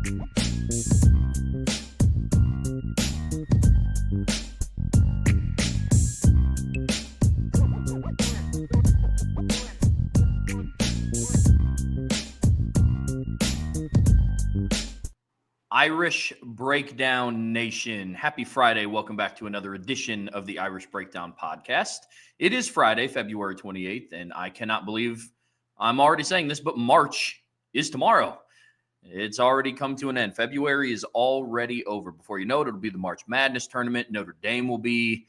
Irish Breakdown Nation. Happy Friday. Welcome back to another edition of the Irish Breakdown Podcast. It is Friday, February 28th, and I cannot believe I'm already saying this, but March is tomorrow. It's already come to an end. February is already over. Before you know it, it'll be the March Madness tournament. Notre Dame will be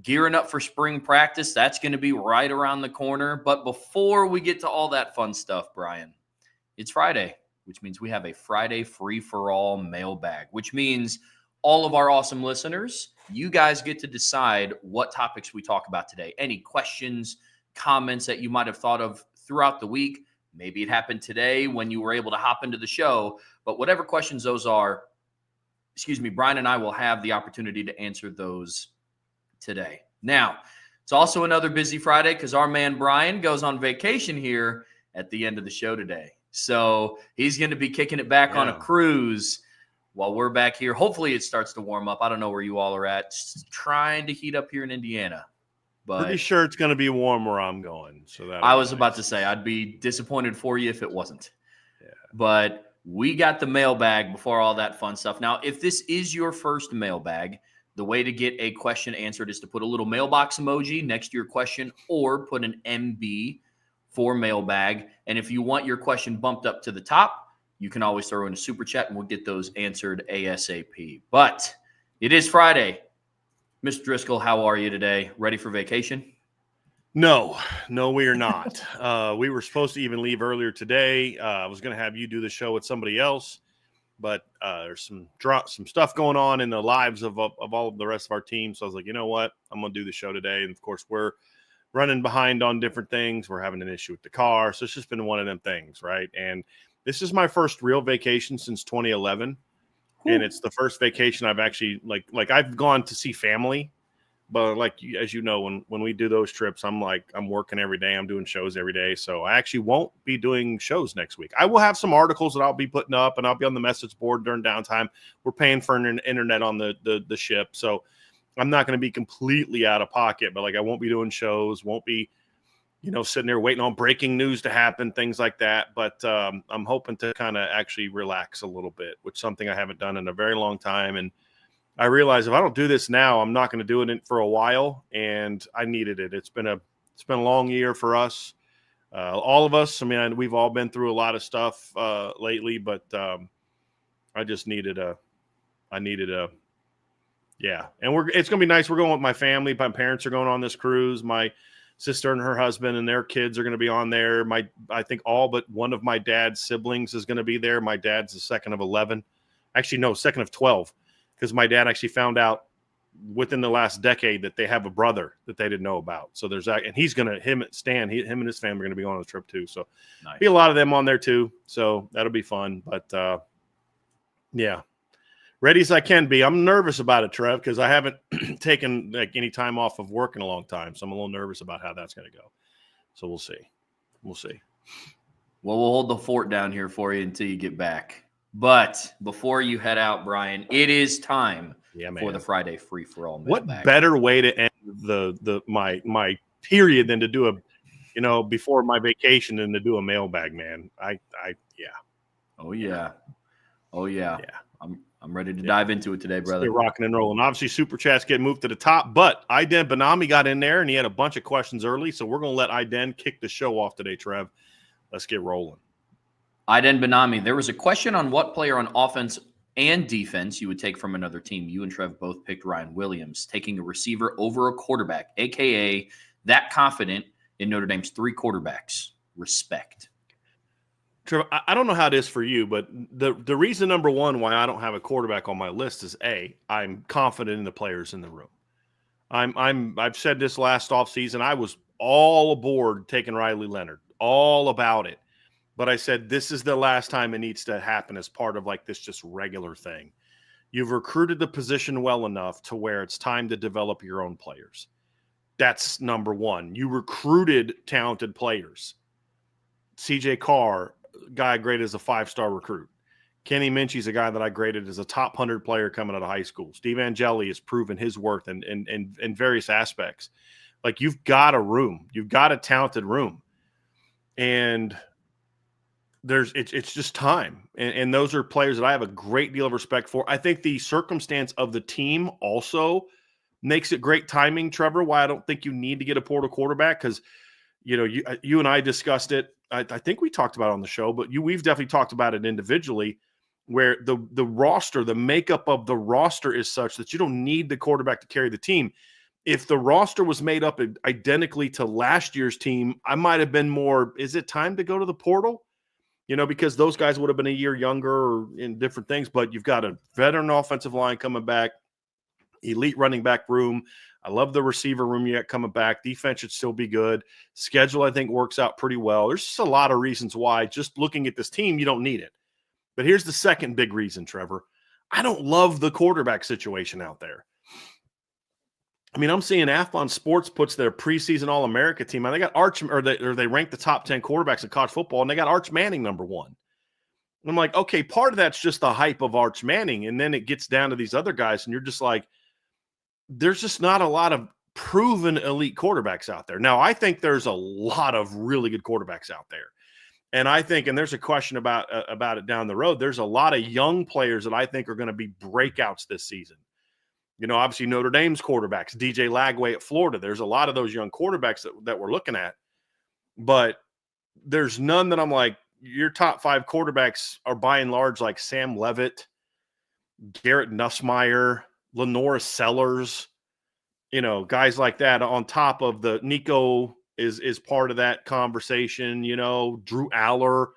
gearing up for spring practice. That's going to be right around the corner. But before we get to all that fun stuff, Brian, it's Friday, which means we have a Friday free-for-all mailbag, which means all of our awesome listeners, you guys get to decide what topics we talk about today. Any questions, comments that you might have thought of throughout the week. Maybe it happened today when you were able to hop into the show, but whatever questions those are, Brian and I will have the opportunity to answer those today. Now, it's also another busy Friday because our man Brian goes on vacation here at the end of the show today. So he's going to be kicking it back on a cruise while we're back here. Hopefully it starts to warm up. I don't know where you all are at. Just trying to heat up here in Indiana. But pretty sure it's going to be warm where I'm going. So that I was about to say, I'd be disappointed for you if it wasn't. Yeah. But we got the mailbag before all that fun stuff. Now, if this is your first mailbag, the way to get a question answered is to put a little mailbox emoji next to your question or put an MB for mailbag. And if you want your question bumped up to the top, you can always throw in a super chat and we'll get those answered ASAP. But it is Friday. Mr. Driscoll, how are you today? Ready for vacation? No, we are not. We were supposed to even leave earlier today. I was going to have you do the show with somebody else, but there's some stuff going on in the lives of all of the rest of our team. So I was like, you know what? I'm going to do the show today. And of course, we're running behind on different things. We're having an issue with the car. So it's just been one of them things, right? And this is my first real vacation since 2011. Ooh. And it's the first vacation I've actually, like I've gone to see family. But as you know, when we do those trips, I'm working every day. I'm doing shows every day. So I actually won't be doing shows next week. I will have some articles that I'll be putting up, and I'll be on the message board during downtime. We're paying for an internet on the ship. So I'm not going to be completely out of pocket, but I won't be doing shows, won't be, sitting there waiting on breaking news to happen, things like that. But I'm hoping to kind of actually relax a little bit, which is something I haven't done in a very long time. And I realize if I don't do this now, I'm not going to do it for a while. And I needed it. It's been a long year for us, all of us. I mean, we've all been through a lot of stuff lately, but I just needed a. Yeah, and it's going to be nice. We're going with my family. My parents are going on this cruise. My sister and her husband and their kids are going to be on there. I think all but one of my dad's siblings is going to be there. My dad's the second of 11. Actually, no, second of 12, because my dad actually found out within the last decade that they have a brother that they didn't know about. So there's that, and he's going to him and his family are going to be on the trip too. So nice. Be a lot of them on there too. So that'll be fun. But yeah. Ready as I can be. I'm nervous about it, Trev, because I haven't taken any time off of work in a long time. So I'm a little nervous about how that's going to go. So we'll see. Well, we'll hold the fort down here for you until you get back. But before you head out, Brian, it is time for the Friday free-for-all mailbag. What better way to end my period than to do before my vacation than to do a mailbag, man. Yeah. Oh yeah. Yeah. I'm ready to dive into it today, brother. Stay rocking and rolling. Obviously, Super Chats get moved to the top, but Iden Benami got in there, and he had a bunch of questions early, so we're going to let Iden kick the show off today, Trev. Let's get rolling. Iden Benami, there was a question on what player on offense and defense you would take from another team. You and Trev both picked Ryan Williams, taking a receiver over a quarterback, a.k.a. that confident in Notre Dame's three quarterbacks. Respect. Trevor, I don't know how it is for you, but the reason number one why I don't have a quarterback on my list is I'm confident in the players in the room. I've said this last offseason. I was all aboard taking Riley Leonard, all about it. But I said this is the last time it needs to happen as part of this just regular thing. You've recruited the position well enough to where it's time to develop your own players. That's number one. You recruited talented players. CJ Carr, guy great as a 5-star recruit. Kenny Minchie's a guy that I graded as a top 100 player coming out of high school. Steve Angeli has proven his worth in various aspects. Like, you've got a room. You've got a talented room. And it's just time. And those are players that I have a great deal of respect for. I think the circumstance of the team also makes it great timing, Trevor, why I don't think you need to get a portal quarterback, because, you and I discussed it. I think we talked about it on the show, but we've definitely talked about it individually, where the roster, the makeup of the roster is such that you don't need the quarterback to carry the team. If the roster was made up identically to last year's team, I might have been more, is it time to go to the portal? Because those guys would have been a year younger or in different things, but you've got a veteran offensive line coming back, elite running back room. I love the receiver room you got coming back. Defense should still be good. Schedule, I think, works out pretty well. There's just a lot of reasons why, just looking at this team, you don't need it. But here's the second big reason, Trevor. I don't love the quarterback situation out there. I mean, I'm seeing Athlon Sports puts their preseason All-America team on. They got they rank the top 10 quarterbacks in college football, and they got Arch Manning number 1. I'm like, okay, part of that's just the hype of Arch Manning, and then it gets down to these other guys, and you're just like, there's just not a lot of proven elite quarterbacks out there. Now, I think there's a lot of really good quarterbacks out there. And I think, and there's a question about it down the road, there's a lot of young players that I think are going to be breakouts this season. Obviously Notre Dame's quarterbacks, DJ Lagway at Florida. There's a lot of those young quarterbacks that we're looking at. But there's none that I'm like, your top 5 quarterbacks are by and large like Sam Levitt, Garrett Nussmeier, Lenora Sellers, guys like that, on top of the Nico is part of that conversation, Drew Aller,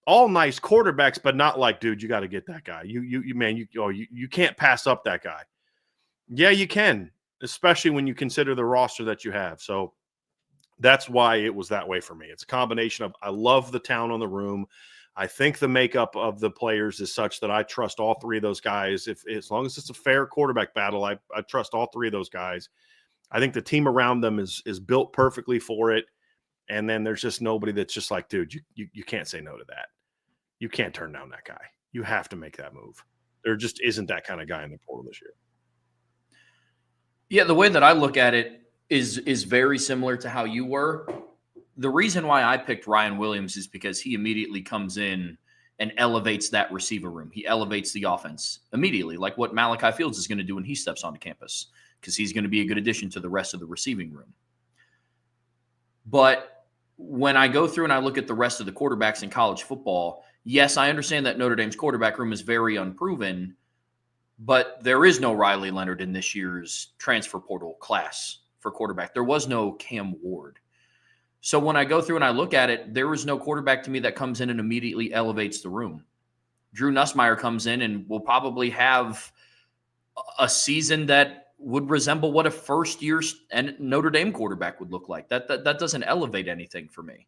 all nice quarterbacks, but not like, dude, you got to get that guy. You can't pass up that guy. Yeah, you can, especially when you consider the roster that you have. So that's why it was that way for me. It's a combination of, I love the talent on the room. I think the makeup of the players is such that I trust all 3 of those guys. As long as it's a fair quarterback battle, I trust all 3 of those guys. I think the team around them is built perfectly for it. And then there's just nobody that's just like, dude, you can't say no to that. You can't turn down that guy. You have to make that move. There just isn't that kind of guy in the portal this year. Yeah, the way that I look at it is very similar to how you were. The reason why I picked Ryan Williams is because he immediately comes in and elevates that receiver room. He elevates the offense immediately, like what Malachi Fields is going to do when he steps onto campus, because he's going to be a good addition to the rest of the receiving room. But when I go through and I look at the rest of the quarterbacks in college football, yes, I understand that Notre Dame's quarterback room is very unproven, but there is no Riley Leonard in this year's transfer portal class for quarterback. There was no Cam Ward. So when I go through and I look at it, there is no quarterback to me that comes in and immediately elevates the room. Drew Nussmeier comes in and will probably have a season that would resemble what a first-year Notre Dame quarterback would look like. That doesn't elevate anything for me.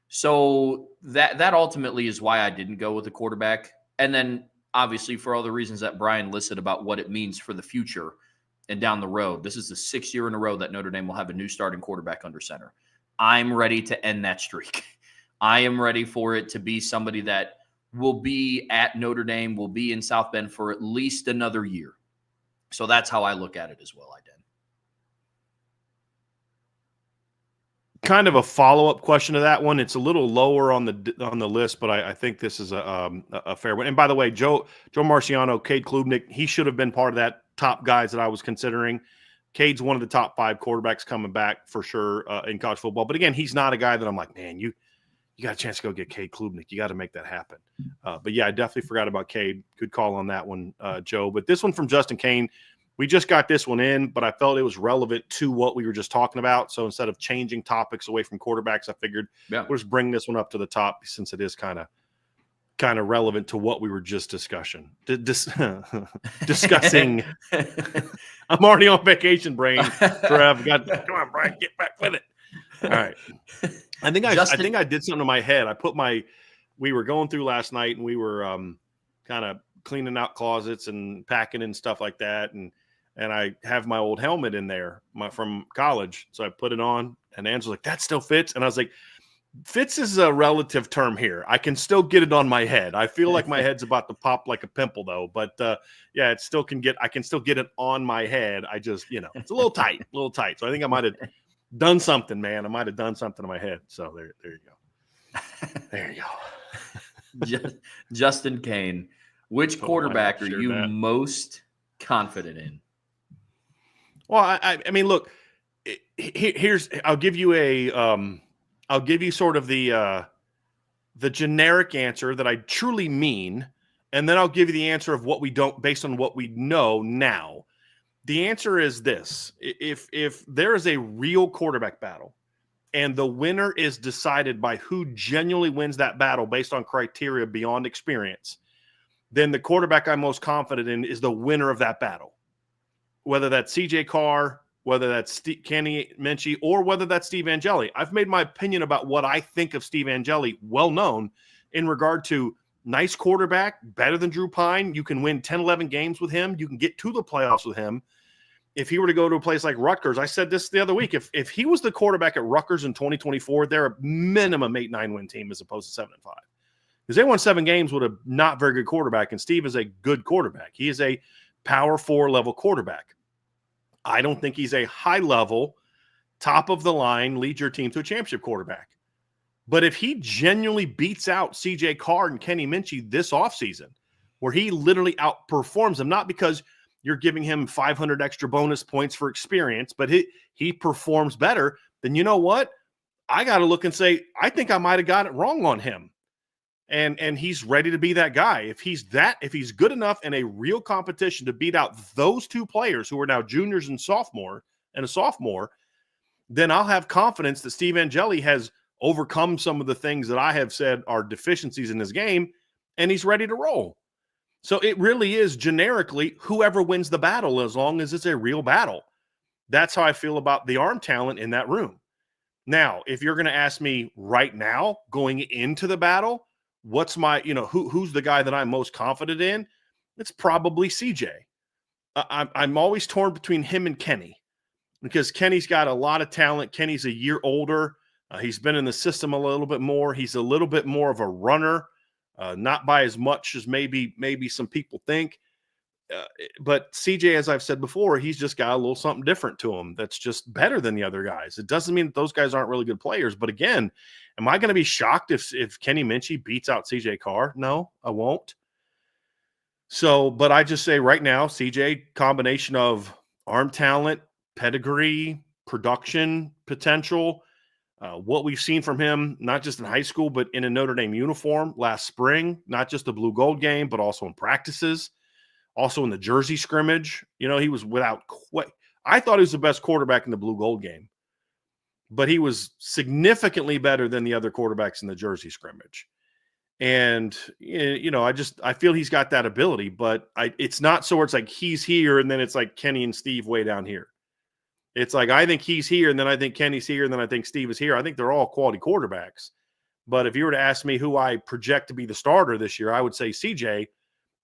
So that ultimately is why I didn't go with a quarterback. And then obviously for all the reasons that Brian listed about what it means for the future and down the road. This is the 6th year in a row that Notre Dame will have a new starting quarterback under center. I'm ready to end that streak. I am ready for it to be somebody that will be at Notre Dame, will be in South Bend for at least another year. So that's how I look at it as well, I did. Kind of a follow-up question to that one. It's a little lower on the list, but I think this is a fair one. And by the way, Joe Marciano, Cade Klubnik, he should have been part of that top guys that I was considering. Cade's one of the top 5 quarterbacks coming back for sure in college football. But again, he's not a guy that I'm like, man, you got a chance to go get Cade Klubnik. You got to make that happen. But yeah, I definitely forgot about Cade. Good call on that one, Joe. But this one from Justin Kane, we just got this one in, but I felt it was relevant to what we were just talking about. So instead of changing topics away from quarterbacks, I figured we'll just bring this one up to the top since it is kind of relevant to what we were just discussing. Discussing. I'm already on vacation, brain. Come on, Brian, get back with it. All right. I think I did something in my head. We were going through last night and we were kind of cleaning out closets and packing and stuff like that. And I have my old helmet in there from college. So I put it on and Angela's like, that still fits. And I was like, Fits is a relative term here. I can still get it on my head. I feel like my head's about to pop like a pimple though, but yeah, I can still get it on my head. I just, it's a little tight. So I think I might have done something, man. I might have done something in my head. So there you go. There you go. Justin Kane, which quarterback are you most confident in? Well, I mean, look, I'll give you sort of the generic answer that I truly mean, and then I'll give you the answer of what we don't, based on what we know now. The answer is this: if there is a real quarterback battle, and the winner is decided by who genuinely wins that battle based on criteria beyond experience, then the quarterback I'm most confident in is the winner of that battle. Whether that's CJ Carr, whether that's Kenny Minchey, or whether that's Steve Angeli. I've made my opinion about what I think of Steve Angeli well known in regard to nice quarterback, better than Drew Pine. You can win 10, 11 games with him. You can get to the playoffs with him. If he were to go to a place like Rutgers, I said this the other week, if he was the quarterback at Rutgers in 2024, they're a minimum 8-9 win team as opposed to 7-5. Because they won 7 games with a not very good quarterback, and Steve is a good quarterback. He is a power 4 level quarterback. I don't think he's a high level, top of the line, lead your team to a championship quarterback. But if he genuinely beats out CJ Carr and Kenny Minchey this offseason, where he literally outperforms them, not because you're giving him 500 extra bonus points for experience, but he performs better, then you know what? I got to look and say, I think I might have got it wrong on him. And he's ready to be that guy. If he's good enough in a real competition to beat out those 2 players who are now juniors and a sophomore, then I'll have confidence that Steve Angeli has overcome some of the things that I have said are deficiencies in his game, and he's ready to roll. So it really is generically whoever wins the battle, as long as it's a real battle. That's how I feel about the arm talent in that room. Now, if you're going to ask me right now, going into the battle, what's my, who's the guy that I'm most confident in? It's probably CJ. I'm always torn between him and Kenny, because Kenny's got a lot of talent. Kenny's a year older. He's been in the system a little bit more. He's a little bit more of a runner, not by as much as maybe some people think. But CJ, as I've said before, he's just got a little something different to him that's just better than the other guys. It doesn't mean that those guys aren't really good players. But again, am I going to be shocked if Kenny Minchey beats out CJ Carr? No, I won't. So, but I just say right now, CJ, combination of arm talent, pedigree, production potential, what we've seen from him, not just in high school, but in a Notre Dame uniform last spring, not just the blue gold game, but also in practices. Also in the jersey scrimmage, he was I thought he was the best quarterback in the blue gold game, but he was significantly better than the other quarterbacks in the jersey scrimmage. And, I feel he's got that ability, but it's not so where it's like he's here and then it's like Kenny and Steve way down here. It's like, I think he's here and then I think Kenny's here and then I think Steve is here. I think they're all quality quarterbacks. But if you were to ask me who I project to be the starter this year, I would say CJ,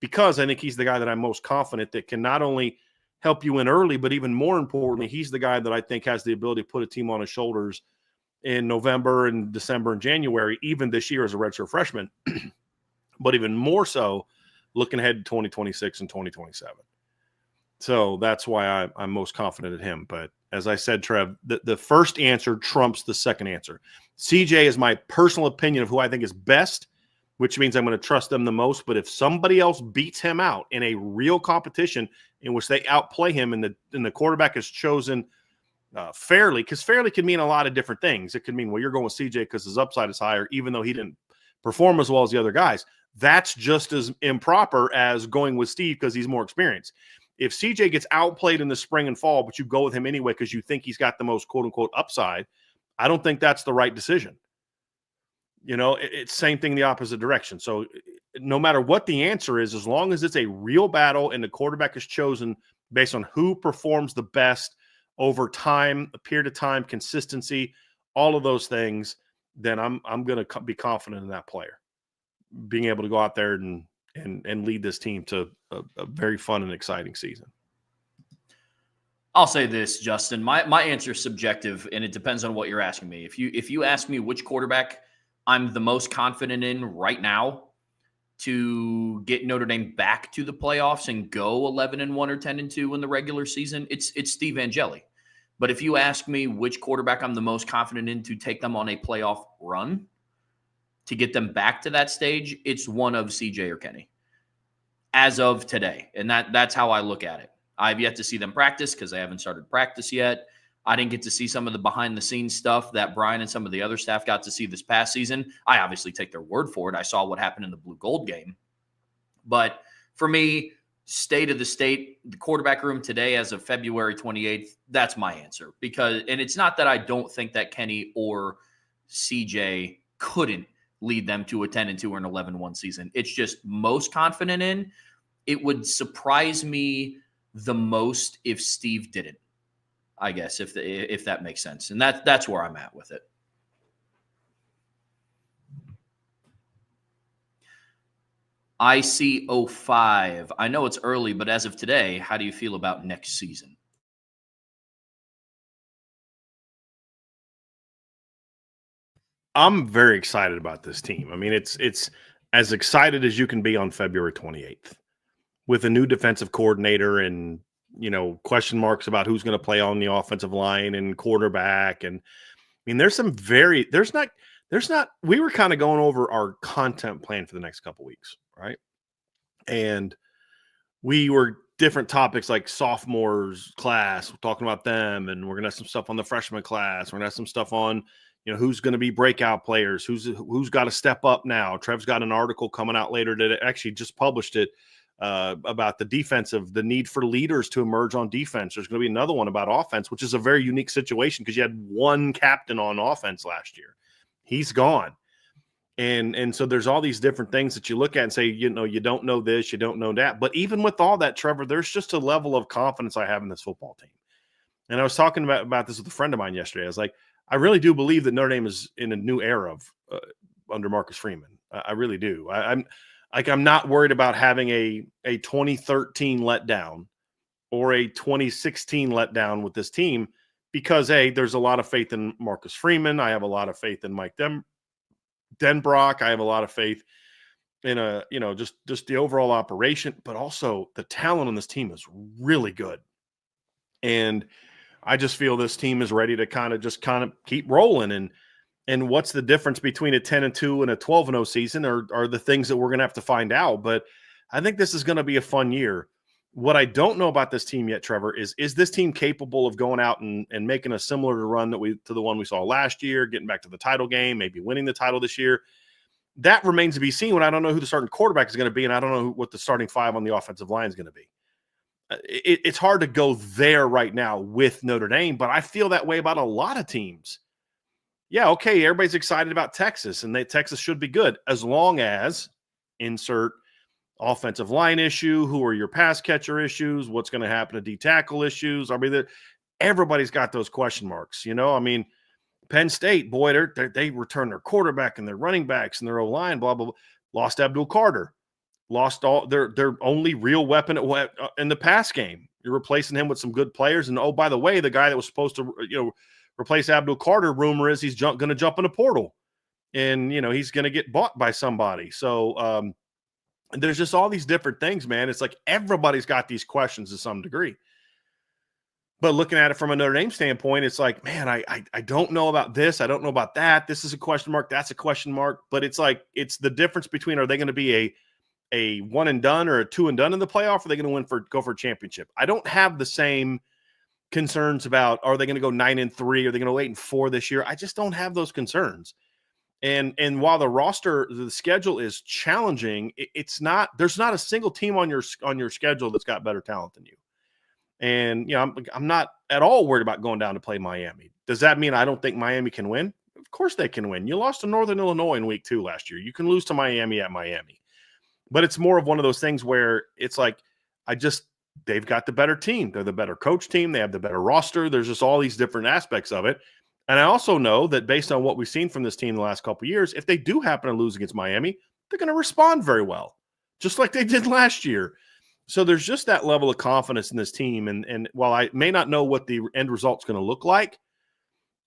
because I think he's the guy that I'm most confident that can not only help you win early, but even more importantly, he's the guy that I think has the ability to put a team on his shoulders in November and December and January, even this year as a redshirt freshman, but even more so looking ahead to 2026 and 2027. So that's why I'm most confident in him. But as I said, Trev, the first answer trumps the second answer. CJ is my personal opinion of who I think is best, which means I'm going to trust them the most. But if somebody else beats him out in a real competition in which they outplay him and the quarterback is chosen fairly, because fairly can mean a lot of different things. It could mean, well, you're going with CJ because his upside is higher, even though he didn't perform as well as the other guys. That's just as improper as going with Steve because he's more experienced. If CJ gets outplayed in the spring and fall, but you go with him anyway because you think he's got the most quote-unquote upside, I don't think that's the right decision. It's same thing the opposite direction. So no matter what the answer is, as long as it's a real battle and the quarterback is chosen based on who performs the best over time, a period of time, consistency, all of those things, then I'm going to be confident in that player being able to go out there and lead this team to a very fun and exciting season. I'll say this, Justin. My answer is subjective, and it depends on what you're asking me. If you ask me which quarterback I'm the most confident in right now to get Notre Dame back to the playoffs and go 11-1 or 10-2 in the regular season, it's Steve Angeli. But if you ask me which quarterback I'm the most confident in to take them on a playoff run to get them back to that stage, it's one of CJ or Kenny as of today. And that's how I look at it. I've yet to see them practice because they haven't started practice yet. I didn't get to see some of the behind-the-scenes stuff that Brian and some of the other staff got to see this past season. I obviously take their word for it. I saw what happened in the Blue Gold game. But for me, state of the state, the quarterback room today as of February 28th, that's my answer. And it's not that I don't think that Kenny or CJ couldn't lead them to a 10-2 or an 11-1 season. It's just most confident in. It would surprise me the most if Steve didn't, I guess, if that makes sense. And that's where I'm at with it. IC05. I know it's early, but as of today, how do you feel about next season? I'm very excited about this team. I mean, it's as excited as you can be on February 28th with a new defensive coordinator and, question marks about who's going to play on the offensive line and quarterback. And I mean, we were kind of going over our content plan for the next couple weeks, right? And we were different topics like sophomores class, we're talking about them, and we're going to have some stuff on the freshman class. We're going to have some stuff on, who's going to be breakout players, who's got to step up now. Trev's got an article coming out later that actually just published it about the need for leaders to emerge on defense. There's going to be another one about offense, which is a very unique situation because you had one captain on offense last year. He's gone. And so there's all these different things that you look at and say, you don't know this, you don't know that. But even with all that, Trevor, there's just a level of confidence I have in this football team. And I was talking about this with a friend of mine yesterday. I was like, I really do believe that Notre Dame is in a new era under Marcus Freeman. I really do. I'm not worried about having a 2013 letdown or a 2016 letdown with this team because, there's a lot of faith in Marcus Freeman. I have a lot of faith in Mike Denbrock. I have a lot of faith in just the overall operation, but also the talent on this team is really good. And I just feel this team is ready to kind of keep rolling. And what's the difference between a 10-2 and a 12-0 season are the things that we're going to have to find out. But I think this is going to be a fun year. What I don't know about this team yet, Trevor, is this team capable of going out and making a similar run to the one we saw last year, getting back to the title game, maybe winning the title this year? That remains to be seen when I don't know who the starting quarterback is going to be, and I don't know what the starting five on the offensive line is going to be. It's hard to go there right now with Notre Dame, but I feel that way about a lot of teams. Yeah, okay, everybody's excited about Texas, and Texas should be good as long as insert offensive line issue, who are your pass catcher issues, what's going to happen to D-tackle issues. I mean, everybody's got those question marks, I mean, Penn State, boy, they return their quarterback and their running backs and their O-line, blah, blah, blah. Lost Abdul Carter. Lost all their only real weapon in the pass game. You're replacing him with some good players. And, oh, by the way, the guy that was supposed to, replace Abdul Carter, rumor is he's going to jump in a portal. And, he's going to get bought by somebody. So there's just all these different things, man. It's like everybody's got these questions to some degree. But looking at it from a Notre Dame standpoint, it's like, man, I don't know about this. I don't know about that. This is a question mark. That's a question mark. But it's like it's the difference between are they going to be a one and done or a two and done in the playoff? Or are they going to go for a championship? I don't have the same concerns about are they going to go 9-3? Are they going to go 8-4 this year? I just don't have those concerns. And while the schedule is challenging, there's not a single team on your schedule that's got better talent than you. And I'm not at all worried about going down to play Miami. Does that mean I don't think Miami can win? Of course they can win. You lost to Northern Illinois in week 2 last year. You can lose to Miami at Miami. But it's more of one of those things where it's like, they've got the better team. They're the better coach team. They have the better roster. There's just all these different aspects of it. And I also know that based on what we've seen from this team the last couple of years, if they do happen to lose against Miami, they're going to respond very well, just like they did last year. So there's just that level of confidence in this team. And while I may not know what the end result's going to look like,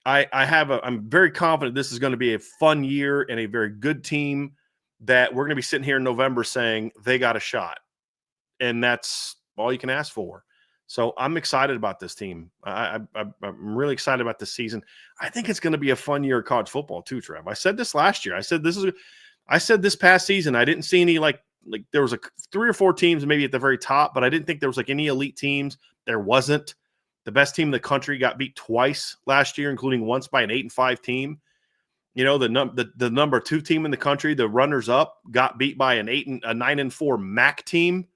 I'm very confident this is going to be a fun year and a very good team that we're going to be sitting here in November saying they got a shot. And that's all you can ask for. So I'm excited about this team. I'm really excited about this season. I think it's going to be a fun year of college football too, Trev. I said this last year. I said this past season, I didn't see any like there was 3 or 4 teams maybe at the very top, but I didn't think there was like any elite teams. There wasn't. The best team in the country got beat twice last year, including once by an 8-5 team. You know, the number 2 team in the country, the runners up, got beat by a 9-4 MAC team.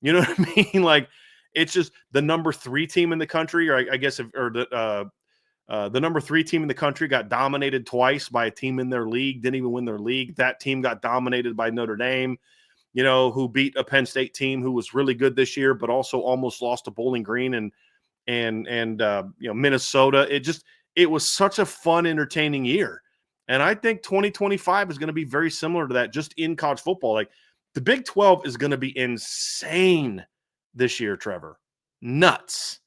You know what I mean? Like, it's just the number 3 team in the country, or I guess, the number 3 team in the country got dominated twice by a team in their league, didn't even win their league. That team got dominated by Notre Dame, you know, who beat a Penn State team who was really good this year, but also almost lost to Bowling Green and you know, Minnesota. It was such a fun, entertaining year. And I think 2025 is going to be very similar to that, just in college football. Like, the Big 12 is going to be insane this year, Trevor. Nuts.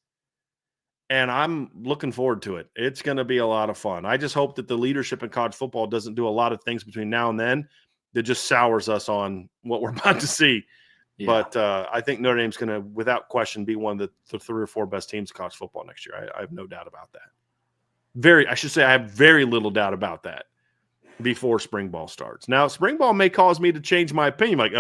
And I'm looking forward to it. It's going to be a lot of fun. I just hope that the leadership in college football doesn't do a lot of things between now and then that just sours us on what we're about to see. Yeah. But I think Notre Dame's going to, without question, be one of the 3 or 4 best teams in college football next year. I have no doubt about that. I have very little doubt about that before spring ball starts. Now, spring ball may cause me to change my opinion. Like,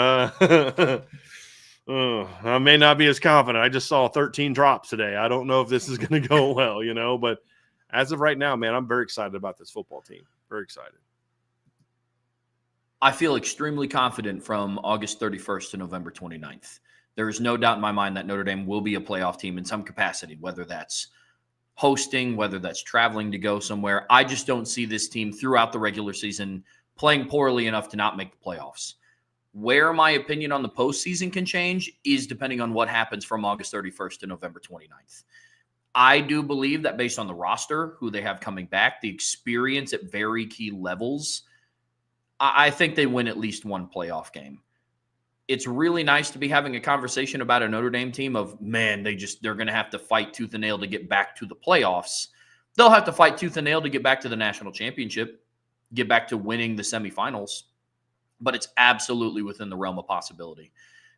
I may not be as confident. I just saw 13 drops today. I don't know if this is going to go well, you know. But as of right now, man, I'm very excited about this football team. Very excited. I feel extremely confident from August 31st to November 29th. There is no doubt in my mind that Notre Dame will be a playoff team in some capacity, whether that's hosting, whether that's traveling to go somewhere. I just don't see this team throughout the regular season playing poorly enough to not make the playoffs. Where my opinion on the postseason can change is depending on what happens from August 31st to November 29th. I do believe that based on the roster, who they have coming back, the experience at very key levels, I think they win at least one playoff game. It's really nice to be having a conversation about a Notre Dame team of, man, they're going to have to fight tooth and nail to get back to the playoffs. They'll have to fight tooth and nail to get back to the national championship, get back to winning the semifinals. But it's absolutely within the realm of possibility.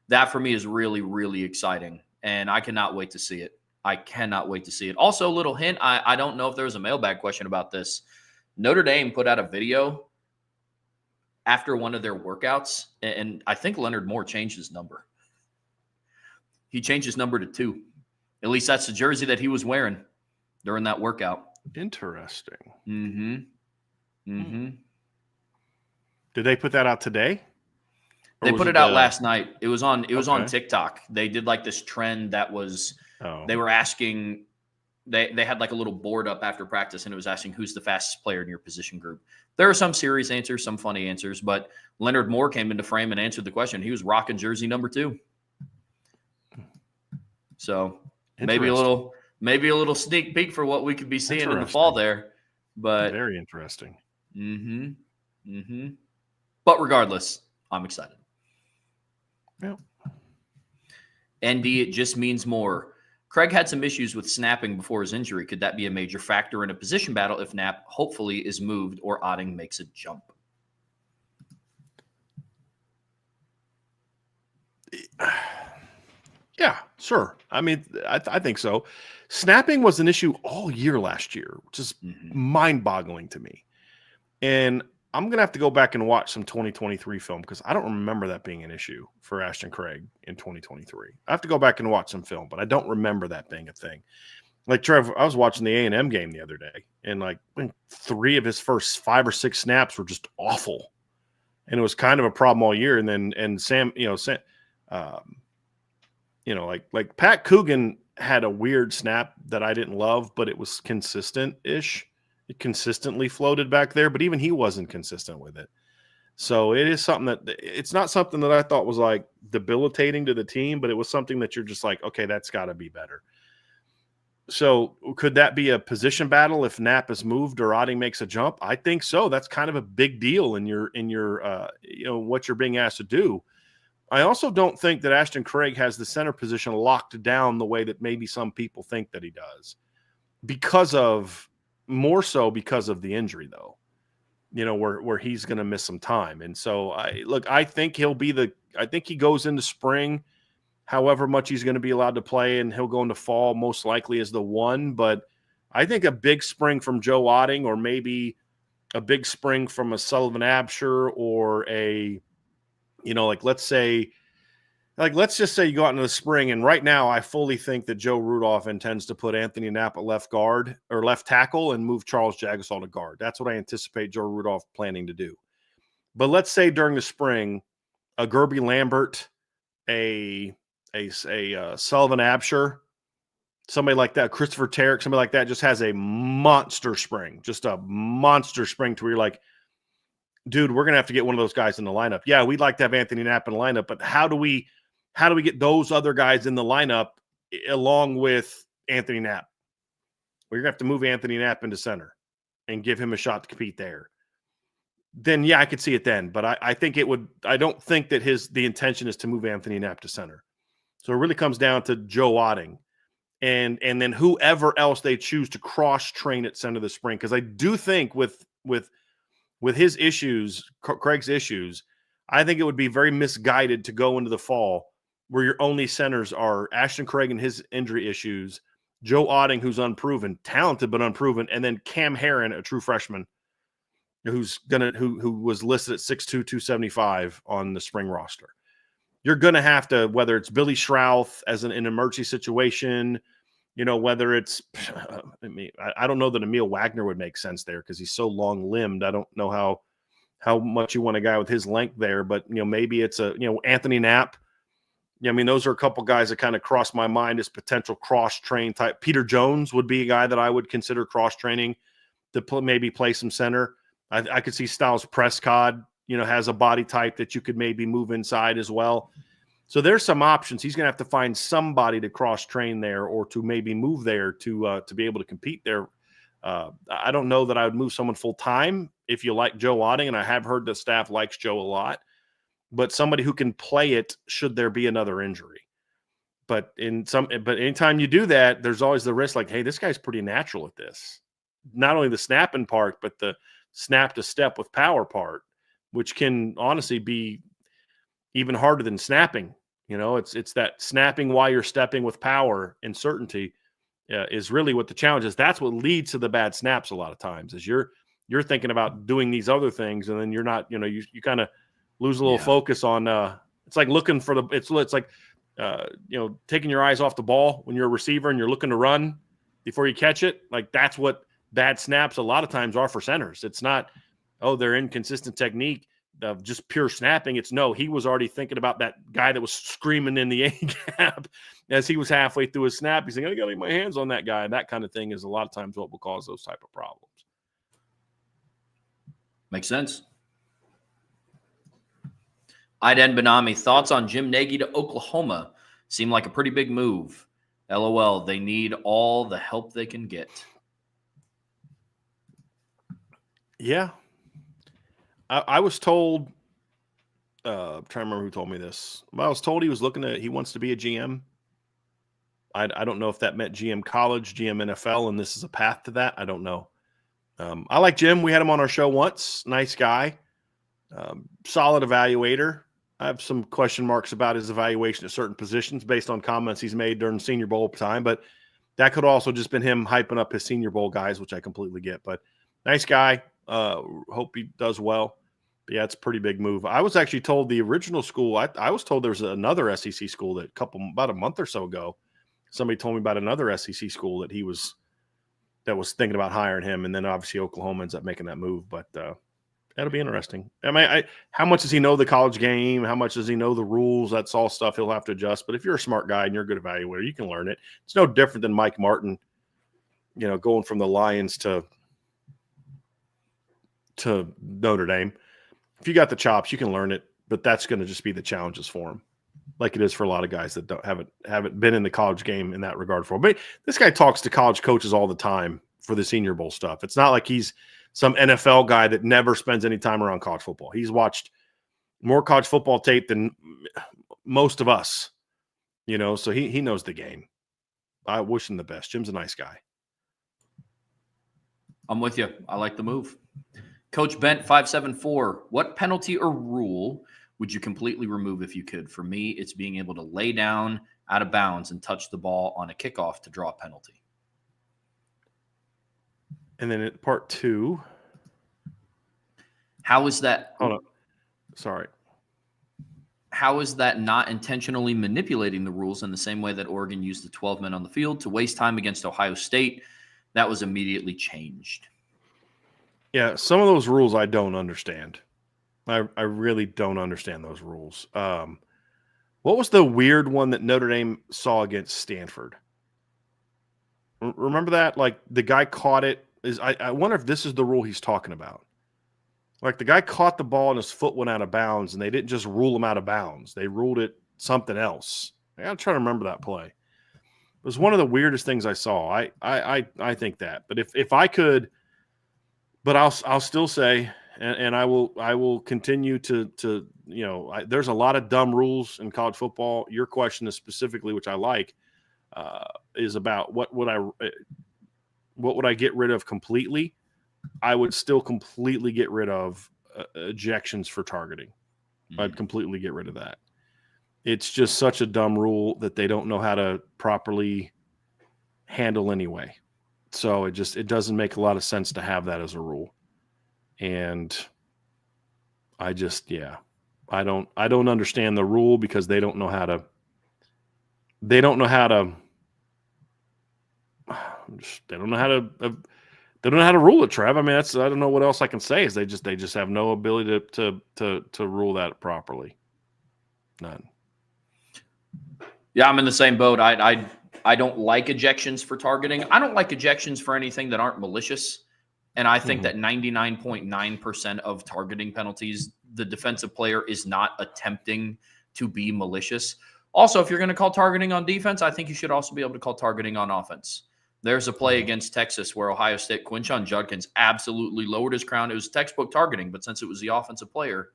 That for me is really, really exciting. And I cannot wait to see it. I cannot wait to see it. Also, a little hint, I don't know if there was a mailbag question about this. Notre Dame put out a video after one of their workouts, and I think Leonard Moore changed his number. He changed his number to 2. At least that's the jersey that he was wearing during that workout. Interesting. Mm-hmm. Did they put that out today? They put it out last night. It was on TikTok. They did like this trend that was they were asking they had like a little board up after practice, and it was asking who's the fastest player in your position group. There are some serious answers, some funny answers, but Leonard Moore came into frame and answered the question. He was rocking jersey number 2. So maybe a little sneak peek for what we could be seeing in the fall there. But very interesting. But regardless, I'm excited. Yeah. ND, it just means more. Craig had some issues with snapping before his injury. Could that be a major factor in a position battle if Knapp hopefully is moved or Otting makes a jump? Yeah, sure. I mean, I think so. Snapping was an issue all year last year, which is mind-boggling to me. And I'm going to have to go back and watch some 2023 film because I don't remember that being an issue for Ashton Craig in 2023. I have to go back and watch some film, but I don't remember that being a thing. Like, Trevor, I was watching the A&M game the other day, and like 3 of his first 5 or 6 snaps were just awful. And it was kind of a problem all year. And then Sam, like Pat Coogan had a weird snap that I didn't love, but it was consistent-ish. It consistently floated back there, but even he wasn't consistent with it. So it is something it's not something that I thought was like debilitating to the team, but it was something that you're just like, okay, that's got to be better. So could that be a position battle if Knapp is moved or Otting makes a jump? I think so. That's kind of a big deal in your what you're being asked to do. I also don't think that Ashton Craig has the center position locked down the way that maybe some people think that he does, more so because of the injury, though, where he's going to miss some time. And so I think I think he goes into spring, however much he's going to be allowed to play, and he'll go into fall most likely as the one. But I think a big spring from Joe Otting, or maybe a big spring from a Sullivan Absher, or let's just say you go out into the spring, and right now I fully think that Joe Rudolph intends to put Anthony Knapp at left guard or left tackle and move Charles Jagasol to guard. That's what I anticipate Joe Rudolph planning to do. But let's say during the spring, a Gerby Lambert, a Sullivan Absher, somebody like that, Christopher Tarrick, somebody like that, just has a monster spring to where you're like, dude, we're going to have to get one of those guys in the lineup. Yeah, we'd like to have Anthony Knapp in the lineup, but how do we get those other guys in the lineup along with Anthony Knapp? Well, you're going to have to move Anthony Knapp into center and give him a shot to compete there. Then, yeah, I could see it then. But I think it would – I don't think that the intention is to move Anthony Knapp to center. So it really comes down to Joe Otting and then whoever else they choose to cross-train at center this spring. Because I do think with his issues, Craig's issues, I think it would be very misguided to go into the fall where your only centers are Ashton Craig and his injury issues, Joe Otting, who's unproven, talented but unproven, and then Cam Herron, a true freshman, who was listed at 6'2", 275 on the spring roster. You're going to have to, whether it's Billy Schrouth as an emergency situation, whether it's, I don't know that Emil Wagner would make sense there because he's so long-limbed. I don't know how much you want a guy with his length there, but, maybe it's Anthony Knapp. Those are a couple guys that kind of cross my mind as potential cross-train type. Peter Jones would be a guy that I would consider cross-training to maybe play some center. I could see Styles Prescott, has a body type that you could maybe move inside as well. So there's some options. He's going to have to find somebody to cross-train there or to maybe move there to be able to compete there. I don't know that I would move someone full-time if you like Joe Otting, and I have heard the staff likes Joe a lot, but somebody who can play it should there be another injury. But anytime you do that, there's always the risk like, hey, this guy's pretty natural at this. Not only the snapping part, but the snap to step with power part, which can honestly be even harder than snapping. It's that snapping while you're stepping with power and certainty is really what the challenge is. That's what leads to the bad snaps a lot of times is you're thinking about doing these other things, and then you're not, you kind of lose a little focus on it's like looking for it's like taking your eyes off the ball when you're a receiver and you're looking to run before you catch it. Like that's what bad snaps a lot of times are for centers. It's not, they're inconsistent technique of just pure snapping. It's no, he was already thinking about that guy that was screaming in the A-gap as he was halfway through his snap. He's thinking, I got to get my hands on that guy. And that kind of thing is a lot of times what will cause those type of problems. Makes sense. Aiden Benami, thoughts on Jim Nagy to Oklahoma? Seemed like a pretty big move. LOL, they need all the help they can get. Yeah. I was told, I'm trying to remember who told me this. I was told he wants to be a GM. I don't know if that meant GM college, GM NFL, and this is a path to that. I don't know. I like Jim. We had him on our show once. Nice guy. Solid evaluator. I have some question marks about his evaluation at certain positions based on comments he's made during Senior Bowl time, but that could also just been him hyping up his Senior Bowl guys, which I completely get. But nice guy. Hope he does well. But yeah, it's a pretty big move. I was actually told the original school, I was told there was another SEC school about a month or so ago. Somebody told me about another SEC school that was thinking about hiring him. And then obviously Oklahoma ends up making that move. But that'll be interesting. I mean, how much does he know the college game? How much does he know the rules? That's all stuff he'll have to adjust. But if you're a smart guy and you're a good evaluator, you can learn it. It's no different than Mike Martin, going from the Lions to Notre Dame. If you got the chops, you can learn it, but that's going to just be the challenges for him, like it is for a lot of guys that haven't been in the college game in that regard for him. But this guy talks to college coaches all the time for the Senior Bowl stuff. It's not like he's some NFL guy that never spends any time around college football. He's watched more college football tape than most of us, so he knows the game. I wish him the best. Jim's a nice guy. I'm with you. I like the move. Coach Bent 574. What penalty or rule would you completely remove if you could? For me, it's being able to lay down out of bounds and touch the ball on a kickoff to draw a penalty. And then at part 2. How is that? Hold on. Sorry. How is that not intentionally manipulating the rules in the same way that Oregon used the 12 men on the field to waste time against Ohio State? That was immediately changed. Yeah, some of those rules I don't understand. I really don't understand those rules. What was the weird one that Notre Dame saw against Stanford? Remember that? Like the guy caught it. I wonder if this is the rule he's talking about. Like the guy caught the ball and his foot went out of bounds, and they didn't just rule him out of bounds. They ruled it something else. I gotta try to remember that play. It was one of the weirdest things I saw. I think that. But if I could, but I'll still say, and I will continue to there's a lot of dumb rules in college football. Your question is specifically, which I like, is about what would I get rid of completely? I would still completely get rid of ejections for targeting. Mm-hmm. I'd completely get rid of that. It's just such a dumb rule that they don't know how to properly handle anyway. So it doesn't make a lot of sense to have that as a rule. And I don't understand the rule because they don't know how to they don't know how to rule it, Trev. I mean, I don't know what else I can say. Is they just have no ability to rule that properly. None. Yeah, I'm in the same boat. I don't like ejections for targeting. I don't like ejections for anything that aren't malicious. And I think that 99.9% of targeting penalties, the defensive player is not attempting to be malicious. Also, if you're going to call targeting on defense, I think you should also be able to call targeting on offense. There's a play against Texas where Ohio State, Quinshon Judkins absolutely lowered his crown. It was textbook targeting, but since it was the offensive player,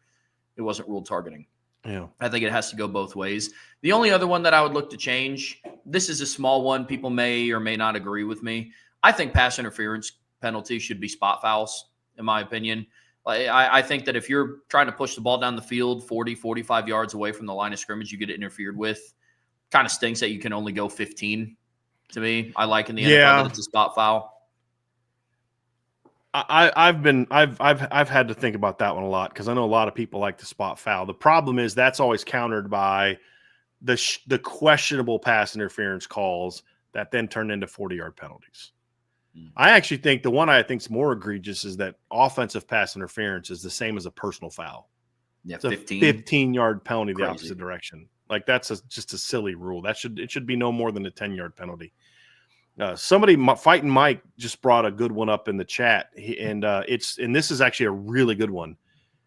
it wasn't ruled targeting. Yeah, I think it has to go both ways. The only other one that I would look to change, this is a small one. People may or may not agree with me. I think pass interference penalties should be spot fouls, in my opinion. I think that if you're trying to push the ball down the field 40, 45 yards away from the line of scrimmage, you get it interfered with. Kind of stinks that you can only go 15. To me, I like in the NFL that it's a spot foul. I've had to think about that one a lot because I know a lot of people like the spot foul. The problem is that's always countered by the questionable pass interference calls that then turn into 40-yard penalties. I actually think the one I think is more egregious is that offensive pass interference is the same as a personal foul. Yeah, it's 15-yard penalty the opposite direction. Like that's just a silly rule. It should be no more than a 10-yard penalty. Somebody fighting Mike just brought a good one up in the chat, and this is actually a really good one.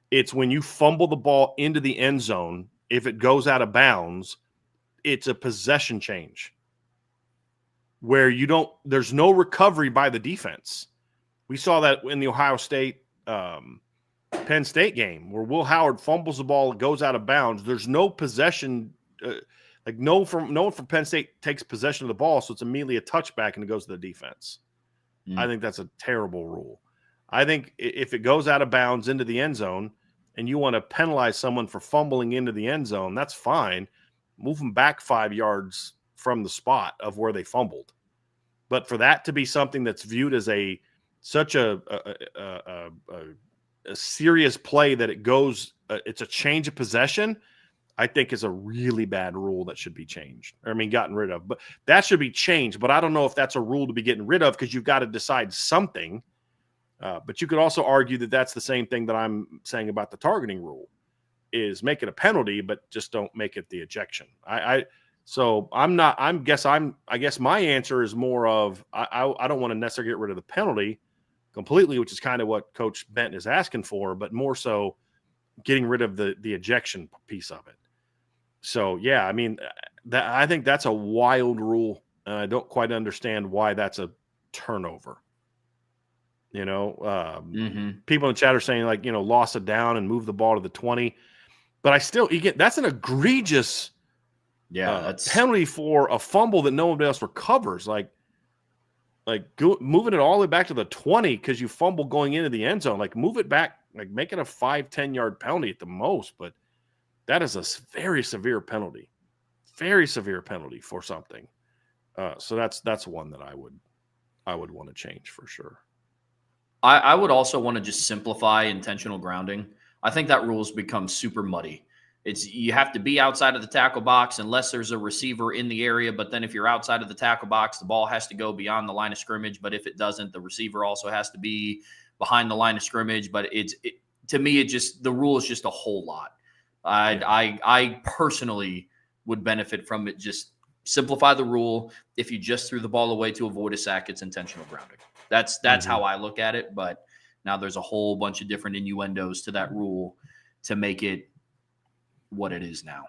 It's when you fumble the ball into the end zone, if it goes out of bounds, it's a possession change where there's no recovery by the defense. We saw that in the Ohio State Penn State game where Will Howard fumbles the ball, it goes out of bounds. There's no possession. No one from Penn State takes possession of the ball, so it's immediately a touchback and it goes to the defense. I think that's a terrible rule. I think if it goes out of bounds into the end zone and you want to penalize someone for fumbling into the end zone, that's fine. Move them back 5 yards from the spot of where they fumbled. But for that to be something that's viewed as such a serious play that it's a change of possession, I think is a really bad rule that should be changed. Gotten rid of. But that should be changed. But I don't know if that's a rule to be getting rid of because you've got to decide something. But you could also argue that that's the same thing that I'm saying about the targeting rule is make it a penalty, but just don't make it the ejection. I guess my answer is more of I don't want to necessarily get rid of the penalty completely, which is kind of what Coach Bent is asking for, but more so getting rid of the ejection piece of it. So, yeah, I think that's a wild rule, and I don't quite understand why that's a turnover. People in the chat are saying, loss it down and move the ball to the 20. But that's an egregious that's penalty for a fumble that nobody else recovers. Moving it all the way back to the 20 because you fumble going into the end zone. Like, move it back, like, make it a 5-10 yard penalty at the most. But that is a very severe penalty for something. So that's one that I would want to change for sure. I would also want to just simplify intentional grounding. I think that rule's become super muddy. You have to be outside of the tackle box unless there's a receiver in the area. But then if you're outside of the tackle box, the ball has to go beyond the line of scrimmage. But if it doesn't, the receiver also has to be behind the line of scrimmage. But to me, the rule is just a whole lot. I personally would benefit from it. Just simplify the rule. If you just threw the ball away to avoid a sack, it's intentional grounding. That's how I look at it. But now there's a whole bunch of different innuendos to that rule to make it what it is now.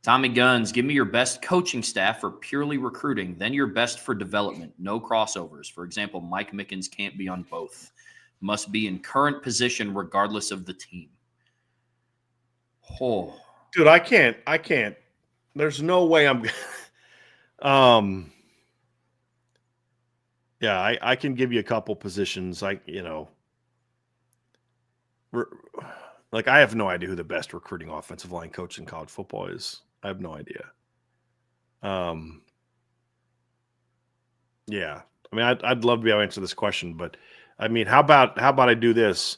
Tommy Guns, give me your best coaching staff for purely recruiting, then your best for development. No crossovers. For example, Mike Mickens can't be on both. Must be in current position regardless of the team. Oh, dude, I can't. There's no way I'm. Yeah, I can give you a couple positions. I have no idea who the best recruiting offensive line coach in college football is. I have no idea. Yeah, I mean, I'd love to be able to answer this question, but I mean, how about I do this?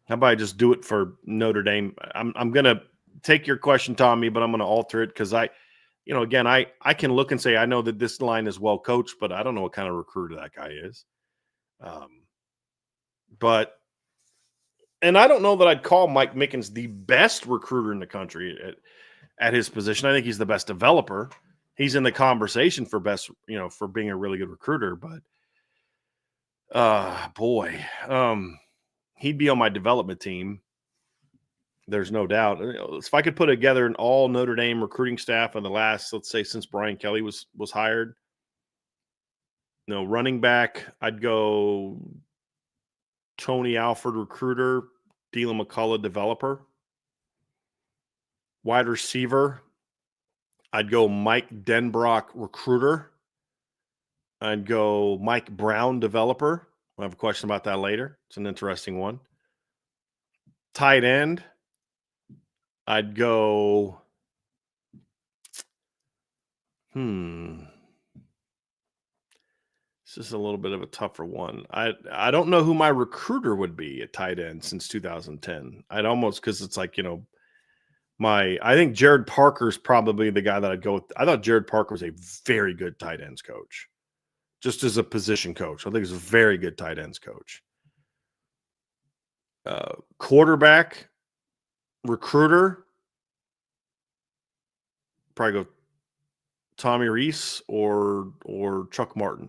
How about I just do it for Notre Dame? I'm gonna take your question, Tommy, but I'm gonna alter it because I can look and say I know that this line is well coached, but I don't know what kind of recruiter that guy is. And I don't know that I'd call Mike Mickens the best recruiter in the country at his position. I think he's the best developer. He's in the conversation for best, for being a really good recruiter. But, he'd be on my development team. There's no doubt. If I could put together an all Notre Dame recruiting staff in the last, let's say, since Brian Kelly was hired, running back, I'd go Tony Alford, recruiter, Dylan McCullough, developer. Wide receiver, I'd go Mike Denbrock, recruiter. I'd go Mike Brown, developer. I have a question about that later. It's an interesting one. Tight end, I'd go. This is a little bit of a tougher one. I don't know who my recruiter would be at tight end since 2010. I'd almost, because it's like, I think Jared Parker's probably the guy that I'd go with. I thought Jared Parker was a very good tight ends coach, just as a position coach. I think he's a very good tight ends coach. Quarterback, recruiter, probably go Tommy Reese or Chuck Martin.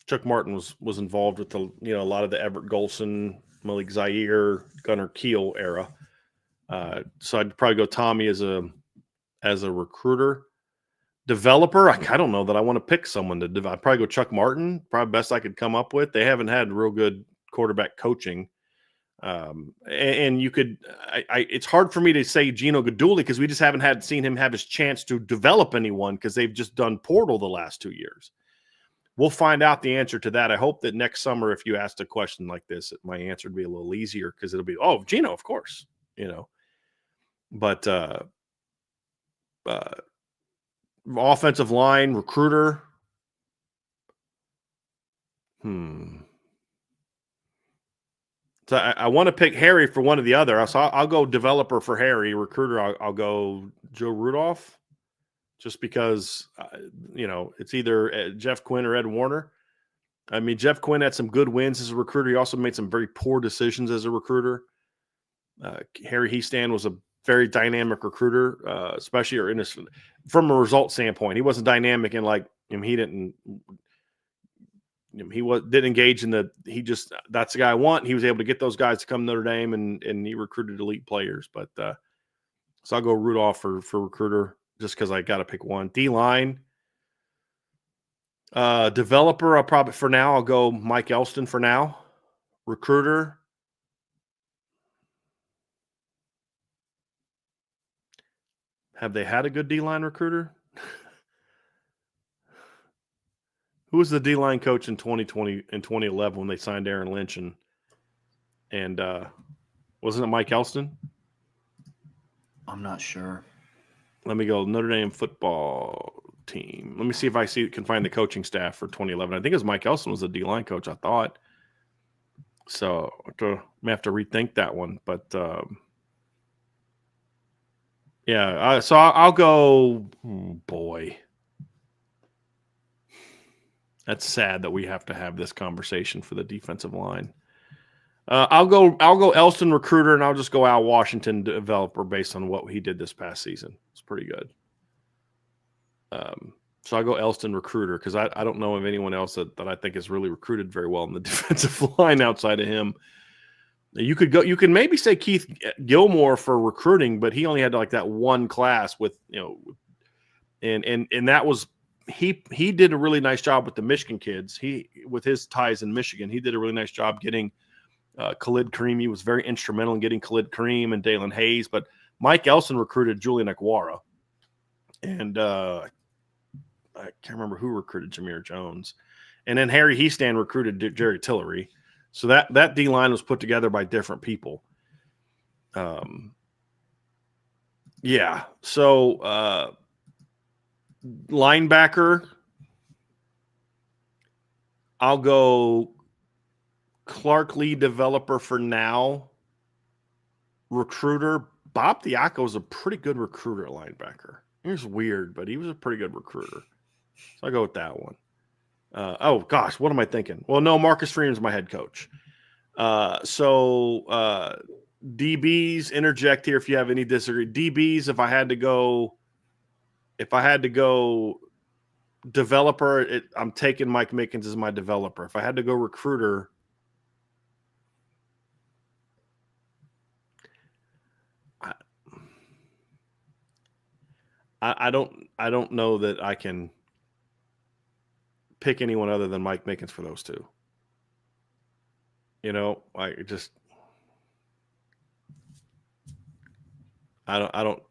Chuck Martin was involved with a lot of the Everett Golson, Malik Zaire, Gunnar Keel era. So I'd probably go Tommy as a recruiter. Developer, I don't know that I want to pick someone to I'd probably go Chuck Martin, probably best I could come up with. They haven't had real good quarterback coaching. And you could, it's hard for me to say Gino Gaduli because we just haven't seen him have his chance to develop anyone because they've just done portal the last 2 years. We'll find out the answer to that. I hope that next summer, if you asked a question like this, my answer would be a little easier because it'll be, Gino, of course, But offensive line, recruiter. So I want to pick Harry for one or the other. So I'll go developer for Harry. Recruiter, I'll go Joe Rudolph. Just because, it's either Jeff Quinn or Ed Warner. I mean, Jeff Quinn had some good wins as a recruiter. He also made some very poor decisions as a recruiter. Harry Heastand was a very dynamic recruiter, especially from a result standpoint. He wasn't dynamic in he didn't engage in that's the guy I want. He was able to get those guys to come to Notre Dame and he recruited elite players. But so I'll go Rudolph for recruiter. Just because I got to pick one. D-line. Developer, I'll go Mike Elston for now. Recruiter, Have they had a good D-line recruiter? Who was the D-line coach in 2020 and 2011 when they signed Aaron Lynch and wasn't it Mike Elston? I'm not sure. Let me go Notre Dame football team. Let me see if I can find the coaching staff for 2011. I think it was Mike Elston was the D-line coach, I thought. So I may have to rethink that one. But, yeah, so I'll go, boy. That's sad that we have to have this conversation for the defensive line. I'll go Elston recruiter, and I'll just go Al Washington developer based on what he did this past season. It's pretty good. So I'll go Elston recruiter because I don't know of anyone else that I think is really recruited very well in the defensive line outside of him. You could maybe say Keith Gilmore for recruiting, but he only had like that one class with, and that was he did a really nice job with the Michigan kids. With his ties in Michigan, he did a really nice job getting Khalid Kareem. He was very instrumental in getting Khalid Kareem and Dalen Hayes, but Mike Elson recruited Julian Ekwara. And I can't remember who recruited Jameer Jones. And then Harry Heastan recruited Jerry Tillery. So that D-line was put together by different people. Yeah. So linebacker, I'll go Clark Lee developer for now. Recruiter, Bob Diaco was a pretty good recruiter at linebacker. He was weird, but he was a pretty good recruiter. So I'll go with that one. Oh, gosh, what am I thinking? Well, no, Marcus Freeman's my head coach. So DBs, interject here if you have any disagree. DBs, if I had to go developer, I'm taking Mike Mickens as my developer. If I had to go recruiter, I don't know that I can pick anyone other than Mike Mickens for those two. I don't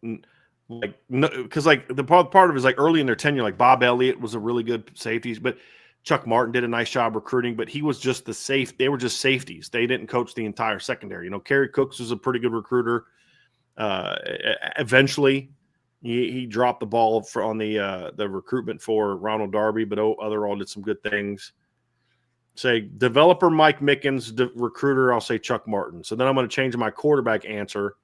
like, no, because like the part of it is like early in their tenure, like Bob Elliott was a really good safety, but Chuck Martin did a nice job recruiting, but he was just they were just safeties. They didn't coach the entire secondary. Kerry Cooks was a pretty good recruiter. Eventually he dropped the ball on the recruitment for Ronald Darby, but Otherall did some good things. Say developer Mike Mickens, recruiter, I'll say Chuck Martin. So then I'm going to change my quarterback answer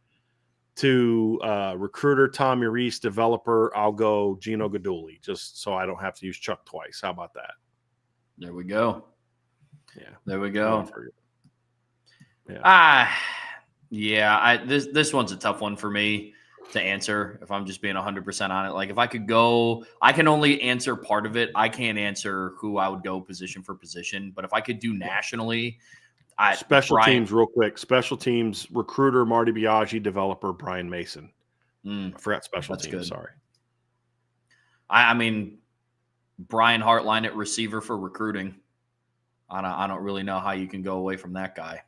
to recruiter Tommy Reese, developer, I'll go Gino Gaduli, just so I don't have to use Chuck twice. How about that? There we go. Yeah. There we go. Yeah. This one's a tough one for me to answer if I'm just being 100% on it. Like if I could go, I can only answer part of it. I can't answer who I would go position for position, but if I could do nationally, Special teams real quick. Special teams recruiter Marty Biaggi, developer Brian Mason. I forgot special teams. Good. Sorry. I mean, Brian Hartline at receiver for recruiting. I don't really know how you can go away from that guy.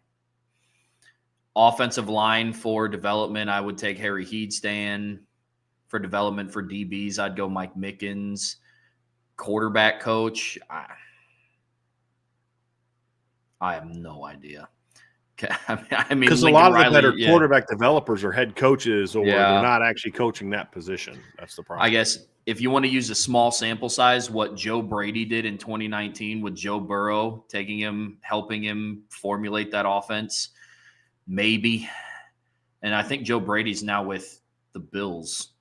Offensive line for development, I would take Harry Headstan. For development for DBs, I'd go Mike Mickens. Quarterback coach, I have no idea. I mean, because a lot of the better quarterback developers are head coaches, or they're not actually coaching that position. That's the problem. I guess if you want to use a small sample size, what Joe Brady did in 2019 with Joe Burrow, helping him formulate that offense, maybe. And I think Joe Brady's now with the Bills,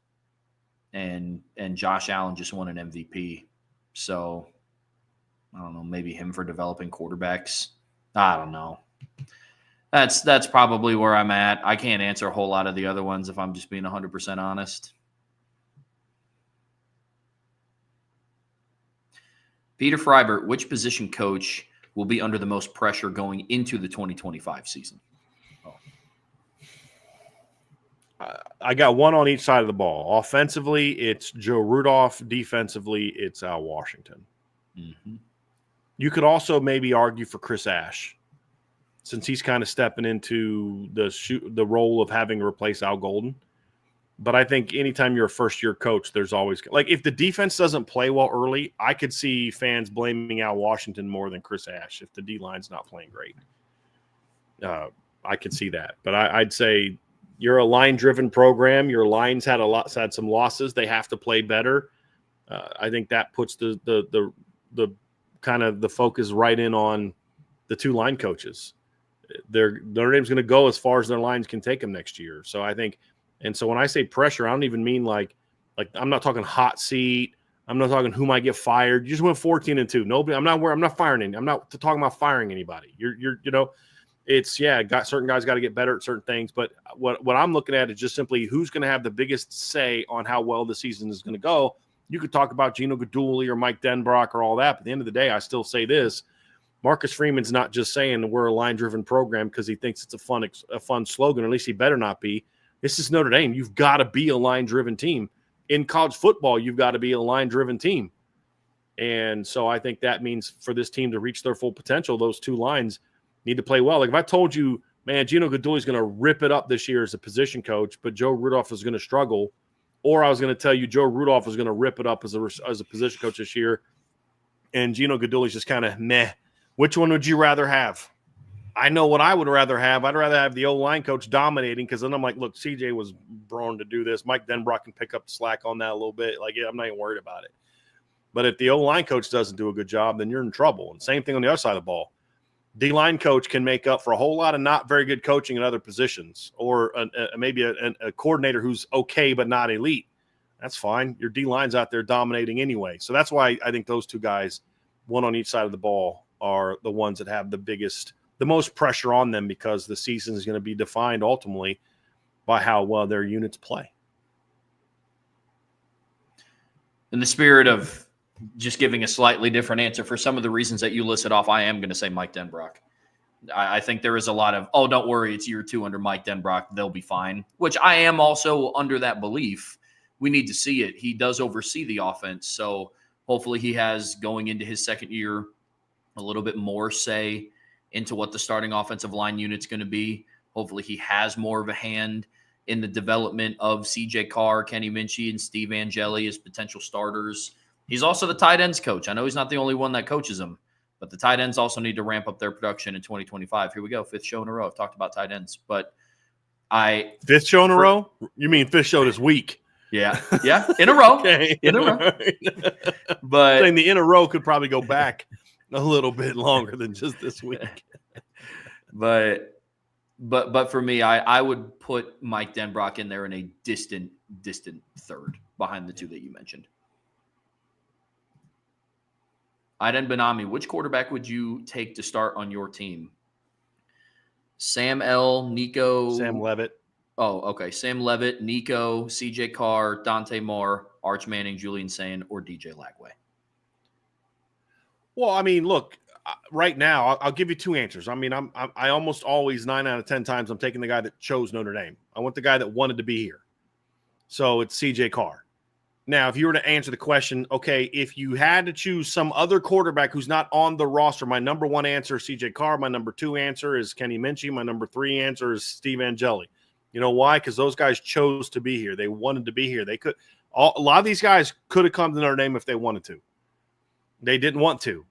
and Josh Allen just won an MVP. So I don't know, maybe him for developing quarterbacks. I don't know. That's probably where I'm at. I can't answer a whole lot of the other ones if I'm just being 100% honest. Peter Freibert, which position coach will be under the most pressure going into the 2025 season? I got one on each side of the ball. Offensively, it's Joe Rudolph. Defensively, it's Al Washington. Mm-hmm. You could also maybe argue for Chris Ash, since he's kind of stepping into the role of having to replace Al Golden. But I think anytime you're a first-year coach, there's always – like if the defense doesn't play well early, I could see fans blaming Al Washington more than Chris Ash if the D-line's not playing great. I could see that. But I'd say you're a line-driven program. Your lines had some losses. They have to play better. I think that puts the kind of the focus right in on the two line coaches. Notre Dame's going to go as far as their lines can take them next year. So I think – and so when I say pressure, I don't even mean like I'm not talking hot seat. I'm not talking who might get fired. You just went 14-2. Nobody. I'm not firing any. I'm not talking about firing anybody. It's certain guys got to get better at certain things. But what I'm looking at is just simply who's going to have the biggest say on how well the season is going to go. You could talk about Gino Guidugli or Mike Denbrock or all that. But at the end of the day, I still say this: Marcus Freeman's not just saying we're a line-driven program because he thinks it's a fun slogan. Or at least he better not be. This is Notre Dame. You've got to be a line-driven team. In college football, you've got to be a line-driven team. And so I think that means for this team to reach their full potential, those two lines need to play well. Like if I told you, man, Gino Guidugli is going to rip it up this year as a position coach, but Joe Rudolph is going to struggle, or I was going to tell you Joe Rudolph is going to rip it up as a position coach this year, and Gino Guidugli is just kind of meh. Which one would you rather have? I know what I would rather have. I'd rather have the O-line coach dominating because then I'm like, look, CJ was born to do this. Mike Denbrock can pick up the slack on that a little bit. Like, yeah, I'm not even worried about it. But if the O-line coach doesn't do a good job, then you're in trouble. And same thing on the other side of the ball. D-line coach can make up for a whole lot of not very good coaching in other positions, or maybe a coordinator who's okay but not elite. That's fine. Your D-line's out there dominating anyway. So that's why I think those two guys, one on each side of the ball, are the ones that have the most pressure on them because the season is going to be defined ultimately by how well their units play. In the spirit of just giving a slightly different answer for some of the reasons that you listed off, I am going to say Mike Denbrock. I think there is a lot of, oh, don't worry, it's year 2 under Mike Denbrock. They'll be fine, which I am also under that belief. We need to see it. He does oversee the offense. So hopefully he has, going into his second year, a little bit more say into what the starting offensive line unit's going to be. Hopefully he has more of a hand in the development of CJ Carr, Kenny Minchie, and Steve Angeli as potential starters. He's also the tight ends coach. I know he's not the only one that coaches them, but the tight ends also need to ramp up their production in 2025. Here we go. 5th show in a row. I've talked about tight ends, but 5th show in a row? You mean 5th show this week? Yeah. In a row. Okay. In a row. But saying the in a row could probably go back a little bit longer than just this week. But for me, I would put Mike Denbrock in there in a distant third behind the two that you mentioned. Aiden Benami, which quarterback would you take to start on your team? Sam Levitt. Oh, okay. Sam Levitt, Nico, CJ Carr, Dante Moore, Arch Manning, Julian Sayin, or DJ Lagway? Well, I mean, look, right now, I'll give you 2 answers. I mean, I almost always 9 out of 10 times I'm taking the guy that chose Notre Dame. I want the guy that wanted to be here. So it's CJ Carr. Now, if you were to answer the question, okay, if you had to choose some other quarterback who's not on the roster, my number 1 answer is CJ Carr. My number 2 answer is Kenny Minchie. My number 3 answer is Steve Angeli. You know why? Because those guys chose to be here. They wanted to be here. They could. A lot of these guys could have come to Notre Dame if they wanted to. They didn't want to.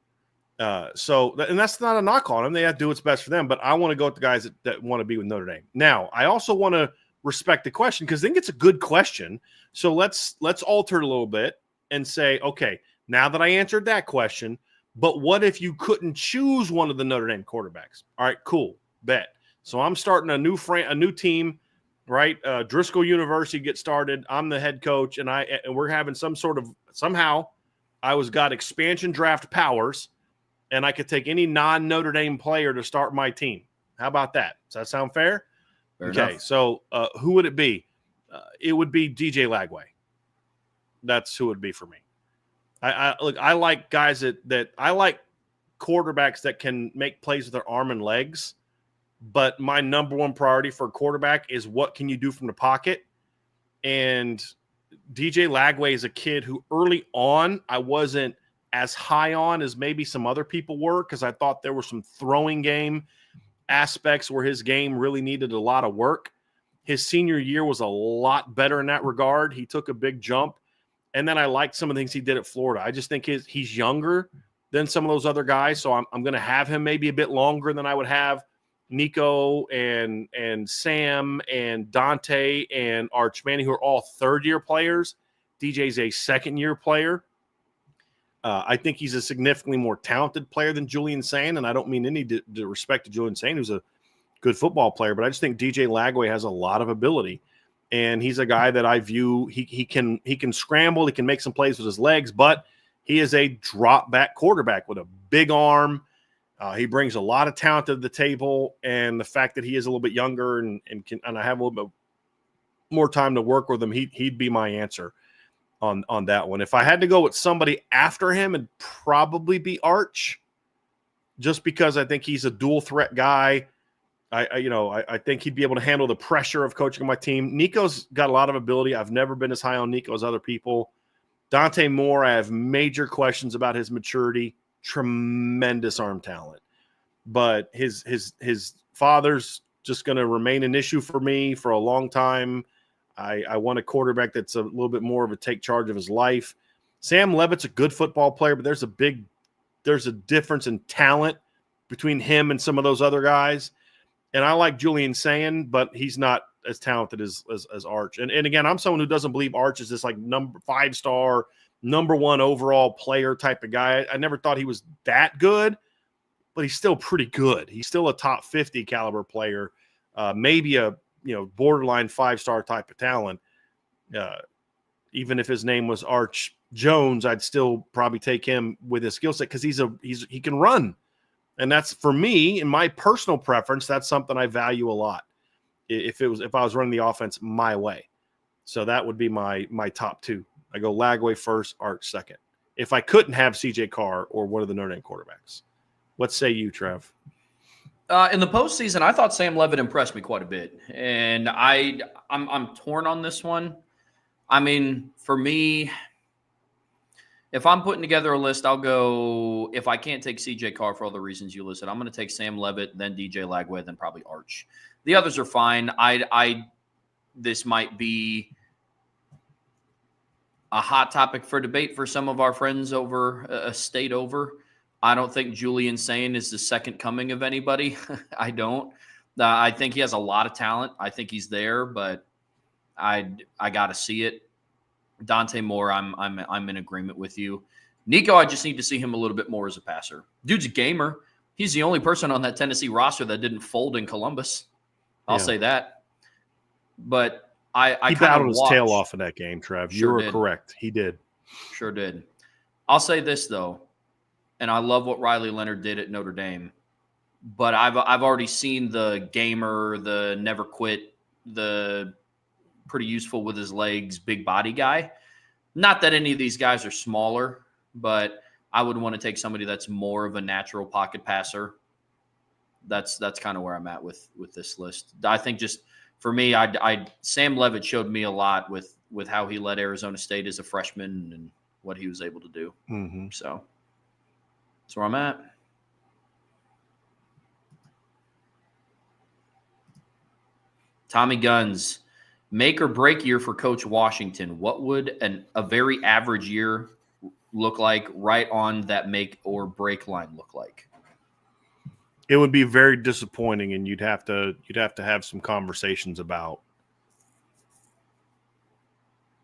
And that's not a knock on them. They have to do what's best for them. But I want to go with the guys that want to be with Notre Dame. Now, I also want to respect the question because I think it's a good question. So let's alter it a little bit and say, okay, now that I answered that question, but what if you couldn't choose one of the Notre Dame quarterbacks? All right, cool, bet. So I'm starting a new team, right? Driscoll University gets started. I'm the head coach, and we're having somehow I got expansion draft powers, and I could take any non-Notre Dame player to start my team. How about that? Does that sound fair? Okay, enough. So who would it be? It would be DJ Lagway. That's who it would be for me. I like guys that I like quarterbacks that can make plays with their arm and legs, but my number 1 priority for a quarterback is what can you do from the pocket. And DJ Lagway is a kid who early on I wasn't as high on as maybe some other people were because I thought there were some throwing game aspects where his game really needed a lot of work. His senior year was a lot better in that regard. He took a big jump. And then I liked some of the things he did at Florida. I just think he's younger than some of those other guys. So I'm going to have him maybe a bit longer than I would have Nico and Sam and Dante and Arch Manning, who are all third-year players. DJ's a second-year player. I think he's a significantly more talented player than Julian Sane, and I don't mean any disrespect to Julian Sane, who's a good football player, but I just think DJ Lagway has a lot of ability, and he's a guy that I view he can scramble, he can make some plays with his legs, but he is a drop-back quarterback with a big arm. He brings a lot of talent to the table, and the fact that he is a little bit younger and I have a little bit more time to work with him, he'd be my answer on that one. If I had to go with somebody after him, it'd probably be Arch, just because I think he's a dual threat guy. I think he'd be able to handle the pressure of coaching my team. Nico's got a lot of ability. I've never been as high on Nico as other people. Dante Moore, I have major questions about his maturity. Tremendous arm talent, but his father's just going to remain an issue for me for a long time. I want a quarterback that's a little bit more of a take charge of his life. Sam Levitt's a good football player, but there's a difference in talent between him and some of those other guys. And I like Julian Sane, but he's not as talented as Arch. And again, I'm someone who doesn't believe Arch is this like number 5-star, number 1 overall player type of guy. I never thought he was that good, but he's still pretty good. He's still a top 50 caliber player, maybe a borderline 5-star type of talent. Even if his name was Arch Jones, I'd still probably take him with his skill set because he can run. And that's, for me, in my personal preference, that's something I value a lot. If I was running the offense my way. So that would be my top 2. I go Lagway first, Arch second. If I couldn't have CJ Carr or one of the Notre Dame quarterbacks. What say you, Trev? In the postseason, I thought Sam Levitt impressed me quite a bit, and I'm torn on this one. I mean, for me, if I'm putting together a list, I'll go, if I can't take CJ Carr for all the reasons you listed, I'm going to take Sam Levitt, then DJ Lagway, then probably Arch. The others are fine. This might be a hot topic for debate for some of our friends over a state over. I don't think Julian Sane is the second coming of anybody. I don't. I think he has a lot of talent. I think he's there, but I got to see it. Dante Moore, I'm in agreement with you. Nico, I just need to see him a little bit more as a passer. Dude's a gamer. He's the only person on that Tennessee roster that didn't fold in Columbus. I'll say that. But he battled his tail off in that game, Trev. You were correct. He did. Sure did. I'll say this, though, and I love what Riley Leonard did at Notre Dame, but I've already seen the gamer, the never quit, the pretty useful with his legs, big body guy. Not that any of these guys are smaller, but I would want to take somebody that's more of a natural pocket passer. That's kind of where I'm at with this list. I think just for me, Sam Levitt showed me a lot with how he led Arizona State as a freshman and what he was able to do. Mm-hmm. So that's where I'm at. Tommy Guns, make or break year for Coach Washington. What would a very average year look like, right on that make or break line look like? It would be very disappointing, and you'd have to have some conversations about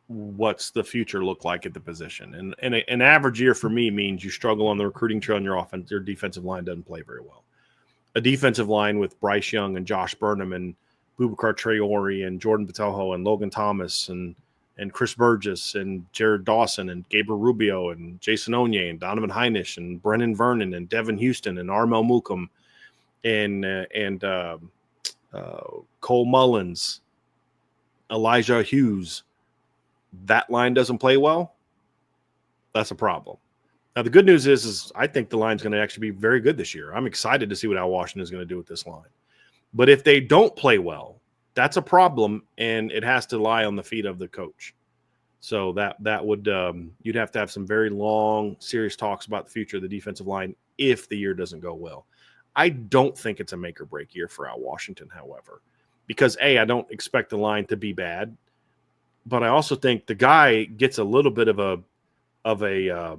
what's the future look like at the position. And an average year for me means you struggle on the recruiting trail, and your defensive line doesn't play very well. A defensive line with Bryce Young and Josh Burnham and Boubacar Traore and Jordan Patelho and Logan Thomas and Chris Burgess and Jared Dawson and Gabriel Rubio and Jason Onye and Donovan Heinisch and Brennan Vernon and Devin Houston and Armel Mukam and Cole Mullins, Elijah Hughes. That line doesn't play well. That's a problem. Now, the good news is I think the line's going to actually be very good this year. I'm excited to see what Al Washington is going to do with this line. But if they don't play well, that's a problem, and it has to lie on the feet of the coach. So that would you'd have to have some very long, serious talks about the future of the defensive line if the year doesn't go well. I don't think it's a make or break year for Al Washington, however. because I don't expect the line to be bad, but I also think the guy gets a little bit of a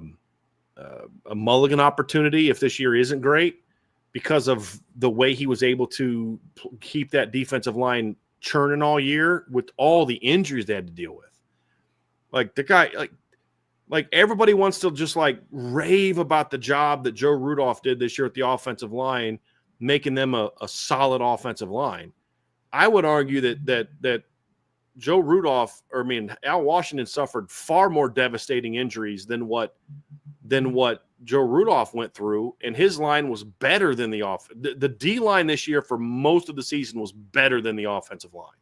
mulligan opportunity if this year isn't great, because of the way he was able to keep that defensive line churning all year with all the injuries they had to deal with. Like the guy, like everybody wants to just like rave about the job that Joe Rudolph did this year at the offensive line, making them a solid offensive line. I would argue that Joe Rudolph, Al Washington suffered far more devastating injuries than what Joe Rudolph went through, and his line was better than the the D line this year for most of the season was better than the offensive line.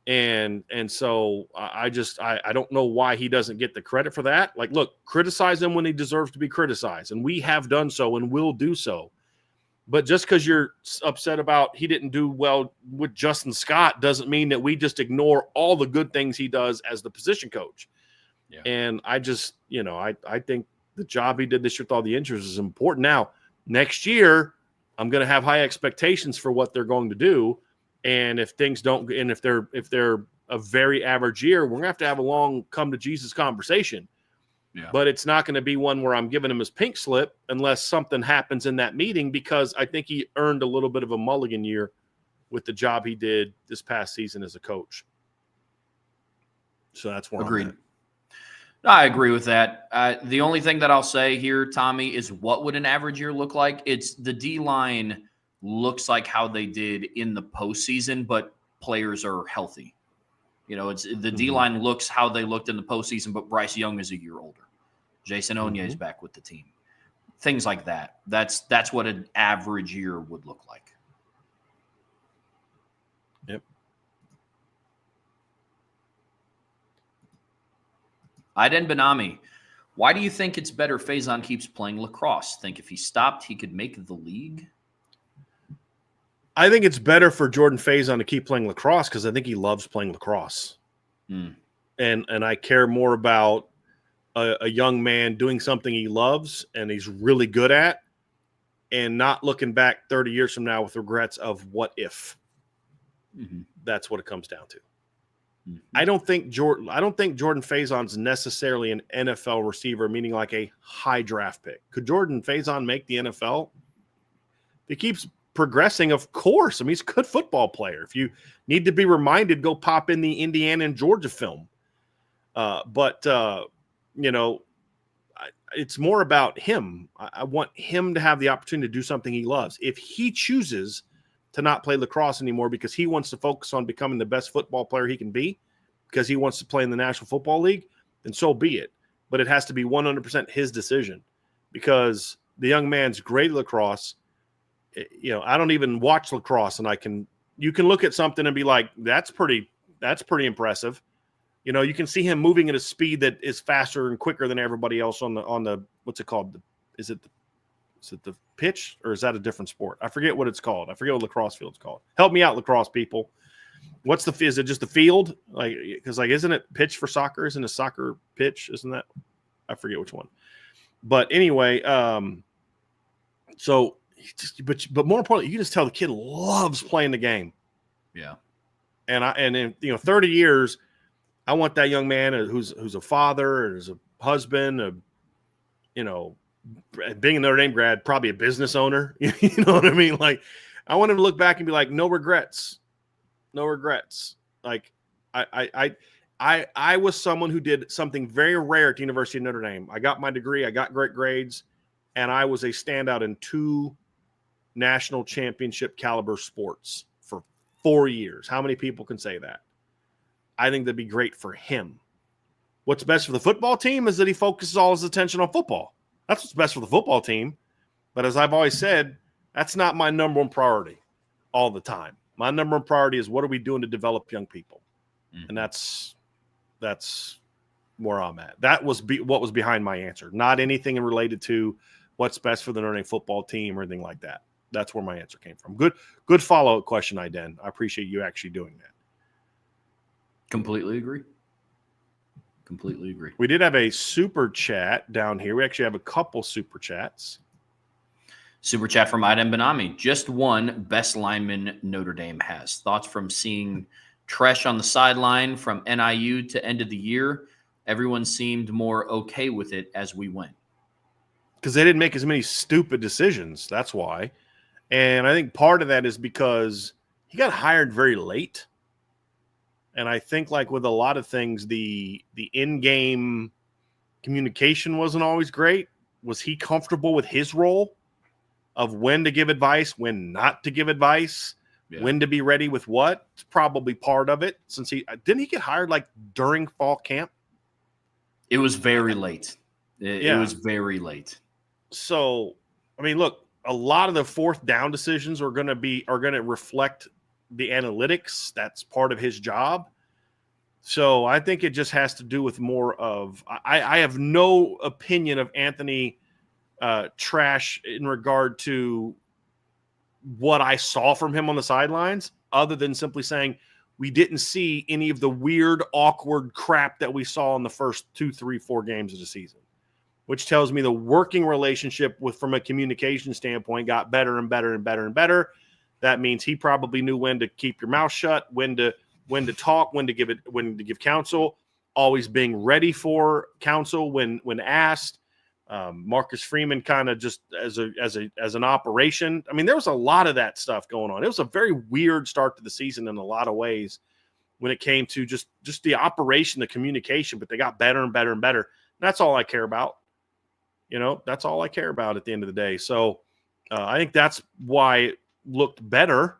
And so I don't know why he doesn't get the credit for that. Like, look, criticize him when he deserves to be criticized, and we have done so and will do so. But just because you're upset about he didn't do well with Justin Scott doesn't mean that we just ignore all the good things he does as the position coach. Yeah. And I just, I think the job he did this year with all the injuries is important. Now, next year, I'm going to have high expectations for what they're going to do. And if things don't, and if they're a very average year, we're going to have a long come to Jesus conversation. Yeah. But it's not going to be one where I'm giving him his pink slip unless something happens in that meeting, because I think he earned a little bit of a mulligan year with the job he did this past season as a coach. So that's where Agreed. I agree with that. The only thing that I'll say here, Tommy, is what would an average year look like? It's the D-line looks like how they did in the postseason, but players are healthy. It's the D-line looks how they looked in the postseason, but Bryce Young is a year older. Jason Onye is back with the team. Things like that. That's what an average year would look like. Yep. Aiden Benami, why do you think it's better Faison keeps playing lacrosse? Think if he stopped, he could make the league? I think it's better for Jordan Faison to keep playing lacrosse because I think he loves playing lacrosse. And I care more about a young man doing something he loves and he's really good at, and not looking back 30 years from now with regrets of what if. That's what it comes down to. I don't think Jordan Faison's necessarily an NFL receiver, meaning like a high draft pick. Could Jordan Faison make the NFL? If he keeps progressing, of course. He's a good football player. If you need to be reminded, go pop in the Indiana and Georgia film. It's more about him. I want him to have the opportunity to do something he loves. If he chooses to not play lacrosse anymore because he wants to focus on becoming the best football player he can be, because he wants to play in the National Football League, then so be it. But it has to be 100% his decision, because the young man's great at lacrosse. I don't even watch lacrosse, and you can look at something and be like, that's pretty impressive. You can see him moving at a speed that is faster and quicker than everybody else on the what's it called? Is it the pitch, or is that a different sport? I forget what it's called. I forget what lacrosse field's called. Help me out, lacrosse people. Is it just the field? Because isn't it pitch for soccer? Isn't a soccer pitch? Isn't that? I forget which one. But anyway, so but more importantly, you can just tell the kid loves playing the game. Yeah. And in 30 years, I want that young man who's a father, who's a husband, being a Notre Dame grad, probably a business owner. You know what I mean? Like, I want him to look back and be like, no regrets. No regrets. Like, I was someone who did something very rare at the University of Notre Dame. I got my degree, I got great grades, and I was a standout in 2 national championship caliber sports for 4 years. How many people can say that? I think that'd be great for him. What's best for the football team is that he focuses all his attention on football. That's what's best for the football team. But as I've always said, that's not my number one priority all the time. My number one priority is what are we doing to develop young people? And that's where I'm at. That was what was behind my answer, not anything related to what's best for the Notre Dame football team or anything like that. That's where my answer came from. Good follow-up question, Aiden. I appreciate you actually doing that. Completely agree. Completely agree. We did have a super chat down here. We actually have a couple super chats. Super chat from Idem Benami. Just one best lineman Notre Dame has. Thoughts from seeing Tresh on the sideline from NIU to end of the year? Everyone seemed more okay with it as we went. Because they didn't make as many stupid decisions. That's why. And I think part of that is because he got hired very late. And I think like with a lot of things, the in-game communication wasn't always great. Was he comfortable with his role of when to give advice, when not to give advice, when to be ready with what? It's probably part of it. Since didn't he get hired like during fall camp? It was very late. It was very late. So, I mean, look, a lot of the fourth down decisions are going to reflect the analytics. That's part of his job. So I think it just has to do with more of I have no opinion of Anthony Trash in regard to what I saw from him on the sidelines, other than simply saying we didn't see any of the weird, awkward crap that we saw in the first 2, 3, 4 games of the season, which tells me the working relationship from a communication standpoint got better and better and better and better. That means he probably knew when to keep your mouth shut, when to talk, when to give counsel, always being ready for counsel when asked. Marcus Freeman kind of just as an operation. I mean, there was a lot of that stuff going on. It was a very weird start to the season in a lot of ways when it came to just the operation, the communication, but they got better and better and better. And that's all I care about. That's all I care about at the end of the day. So I think that's why it looked better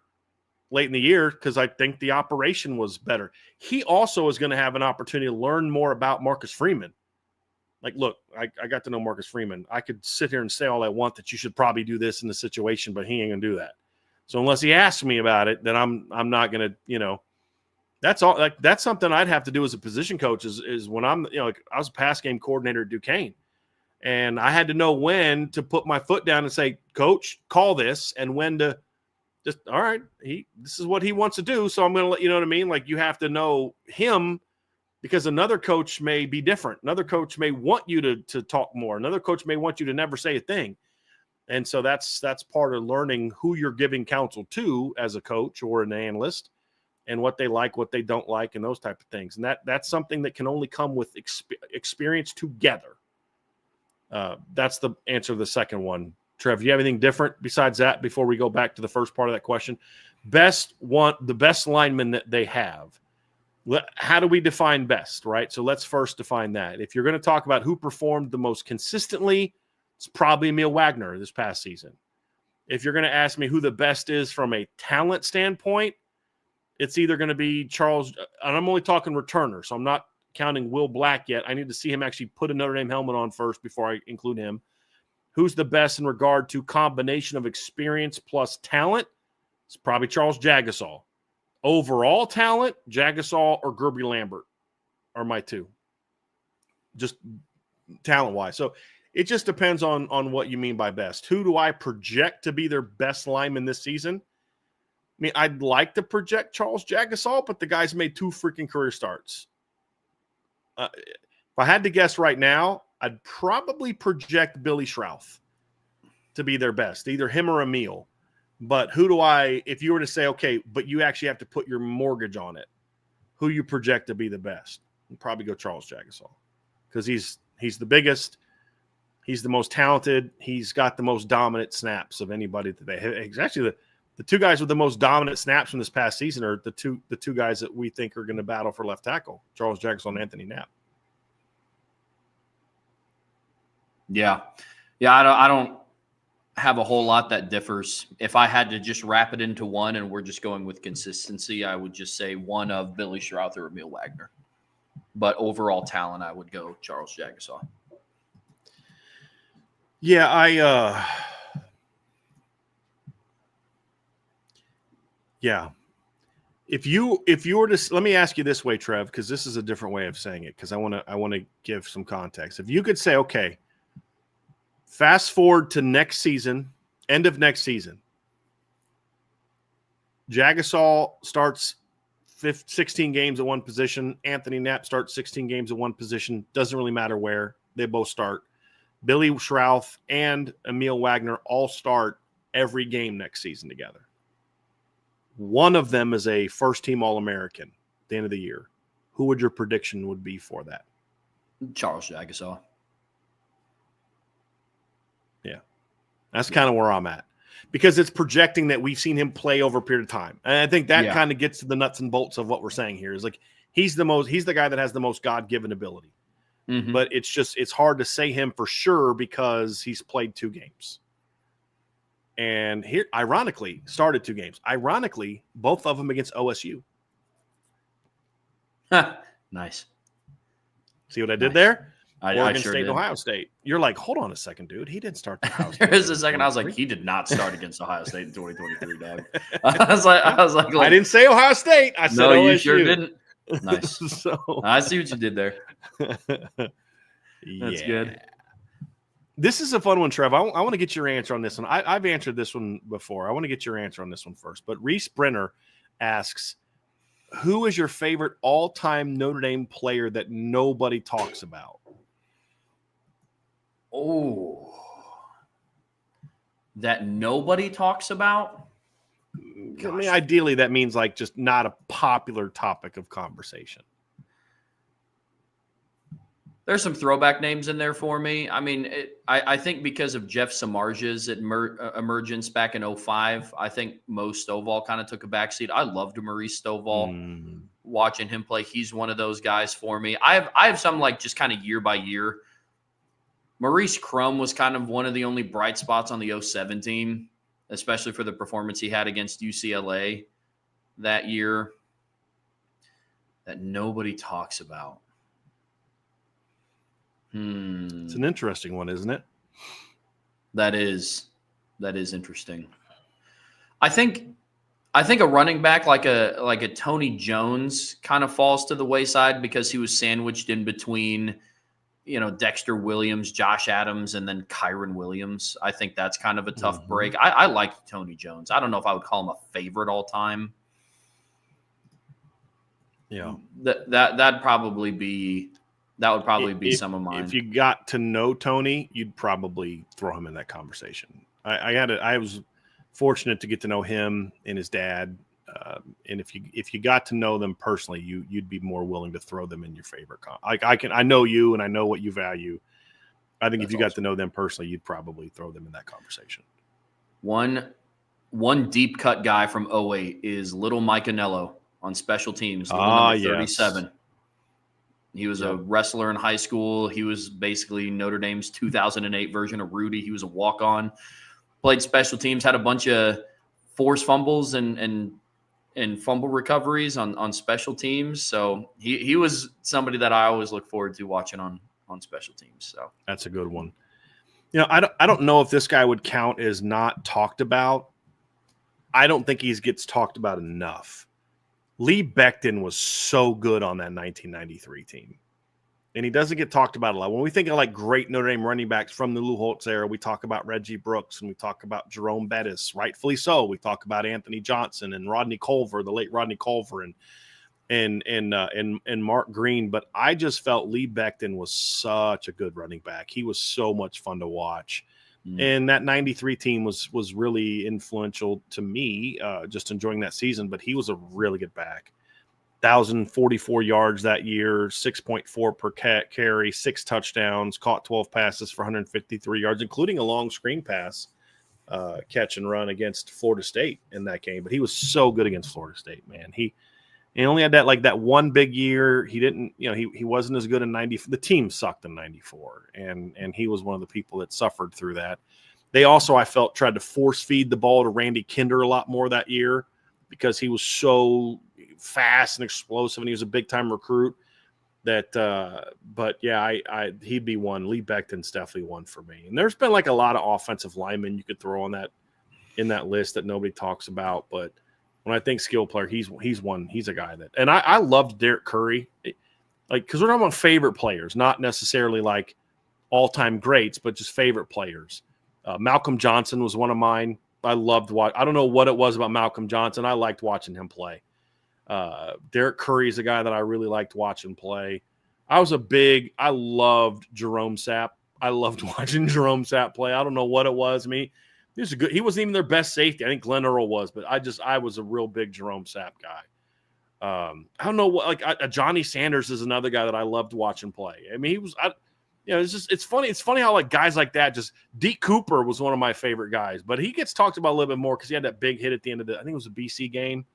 late in the year, because I think the operation was better. He also is going to have an opportunity to learn more about Marcus Freeman. Like, look, I got to know Marcus Freeman. I could sit here and say all I want that you should probably do this in the situation, but he ain't going to do that. So unless he asks me about it, then I'm not going to, that's all. Like, that's something I'd have to do as a position coach is when I'm, like I was a pass game coordinator at Duquesne, and I had to know when to put my foot down and say, Coach, call this, and when to just, all right, this is what he wants to do, so I'm going to let you know what I mean? Like, you have to know him, because another coach may be different. Another coach may want you to talk more. Another coach may want you to never say a thing. And so that's part of learning who you're giving counsel to as a coach or an analyst, and what they like, what they don't like, and those type of things. And that's something that can only come with experience together. That's the answer to the second one. Trev, do you have anything different besides that before we go back to the first part of that question? The best lineman that they have. How do we define best, right? So let's first define that. If you're going to talk about who performed the most consistently, it's probably Emil Wagner this past season. If you're going to ask me who the best is from a talent standpoint, it's either going to be Charles, and I'm only talking returner, so I'm not counting Will Black yet. I need to see him actually put a Notre Dame helmet on first before I include him. Who's the best in regard to combination of experience plus talent? It's probably Charles Jagasaw. Overall talent, Jagasaw or Gerby Lambert are my two, just talent-wise. So it just depends on what you mean by best. Who do I project to be their best lineman this season? I mean, I'd like to project Charles Jagasaw, but the guy's made 2 freaking career starts. If I had to guess right now, I'd probably project Billy Schrauth to be their best, either him or Emil. But if you were to say, okay, but you actually have to put your mortgage on it, who you project to be the best? You'd probably go Charles Jagasaw, because he's the biggest, he's the most talented, he's got the most dominant snaps of anybody that they have. He's actually the 2 guys with the most dominant snaps from this past season are the two guys that we think are going to battle for left tackle, Charles Jagasaw and Anthony Knapp. Yeah. I don't have a whole lot that differs. If I had to just wrap it into one and we're just going with consistency, I would just say one of Billy Schrauth or Emil Wagner. But overall talent, I would go Charles Jagasaw. Yeah, yeah. If you were to, let me ask you this way, Trev, because this is a different way of saying it, because I want to give some context. If you could say, okay, fast forward to next season, end of next season, Jagasaw starts 16 games at one position. Anthony Knapp starts 16 games at one position. Doesn't really matter where. They both start. Billy Schrouth and Emil Wagner all start every game next season together. One of them is a first-team All-American at the end of the year. Who would your prediction would be for that? Charles Jagasaw. Yeah. That's kind of where I'm at. Because it's projecting that we've seen him play over a period of time. And I think that kind of gets to the nuts and bolts of what we're saying here. Is like he's the guy that has the most God-given ability. Mm-hmm. But it's hard to say him for sure because he's played 2 games. And here, ironically, started 2 games. Ironically, both of them against OSU. Nice. See what I did there? Oregon sure State did. and Ohio State. You're like, hold on a second, dude. He didn't start the Ohio State. There was a second. I was like, he did not start against Ohio State in 2023, dog. I was like, I didn't say Ohio State. I said OSU. You sure didn't. Nice. So I see what you did there. That's good. This is a fun one, Trev. I want to get your answer on this one. I've answered this one before. I want to get your answer on this one first. But Reese Brenner asks, who is your favorite all-time Notre Dame player that nobody talks about? Oh, that nobody talks about? Gosh. I mean, ideally, that means like just not a popular topic of conversation. There's some throwback names in there for me. I mean, I think because of Jeff Samardzij's emergence back in 2005, I think Mo Stovall kind of took a backseat. I loved Maurice Stovall. Watching him play. He's one of those guys for me. I have some like just kind of year by year. Maurice Crum was kind of one of the only bright spots on the 2007 team, especially for the performance he had against UCLA that year that nobody talks about. It's an interesting one, isn't it? That is interesting. I think a running back like a Tony Jones kind of falls to the wayside because he was sandwiched in between, Dexter Williams, Josh Adams, and then Kyron Williams. I think that's kind of a tough break. I liked Tony Jones. I don't know if I would call him a favorite all time. Yeah, that would probably be some of mine. If you got to know Tony, you'd probably throw him in that conversation. I was fortunate to get to know him and his dad, and if you got to know them personally, you'd be more willing to throw them in your favorite. I know you, and I know what you value. I think if you got to know them personally, you'd probably throw them in that conversation. One deep cut guy from 2008 is Little Mike Anello on special teams. Number 37. Yes. He was a wrestler in high school. He was basically Notre Dame's 2008 version of Rudy. He was a walk-on, played special teams, had a bunch of forced fumbles and fumble recoveries on special teams. So he was somebody that I always look forward to watching on special teams. So that's a good one. I don't know if this guy would count as not talked about. I don't think he gets talked about enough. Lee Becton was so good on that 1993 team. And he doesn't get talked about a lot. When we think of like great Notre Dame running backs from the Lou Holtz era, we talk about Reggie Brooks and we talk about Jerome Bettis, rightfully so. We talk about Anthony Johnson and Rodney Culver, the late Rodney Culver, and Mark Green. But I just felt Lee Becton was such a good running back. He was so much fun to watch. And that 93 team was really influential to me, just enjoying that season. But he was a really good back. 1,044 yards that year, 6.4 per carry, 6 touchdowns, caught 12 passes for 153 yards, including a long screen pass catch and run against Florida State in that game. But he was so good against Florida State, man. He only had that one big year. He didn't, he wasn't as good in 90. The team sucked in 94, and he was one of the people that suffered through that. They also, I felt, tried to force feed the ball to Randy Kinder a lot more that year because he was so fast and explosive, and he was a big time recruit. But yeah, he'd be one. Lee Becton's definitely one for me. And there's been like a lot of offensive linemen you could throw in that list that nobody talks about, but when I think skill player, he's one. He's a guy that, and I loved Derek Curry, because we're talking about favorite players, not necessarily like all-time greats, but just favorite players. Malcolm Johnson was one of mine. I loved I don't know what it was about Malcolm Johnson. I liked watching him play. Derek Curry is a guy that I really liked watching play. I loved Jerome Sapp. I loved watching Jerome Sapp play. I don't know what it was. I mean, he wasn't even their best safety. I think Glenn Earl was, but I was a real big Jerome Sapp guy. I don't know what, like Johnny Sanders is another guy that I loved watching play. I mean, it's funny. It's funny how like guys like that, just Deke Cooper was one of my favorite guys, but he gets talked about a little bit more because he had that big hit at the end of I think it was a BC game,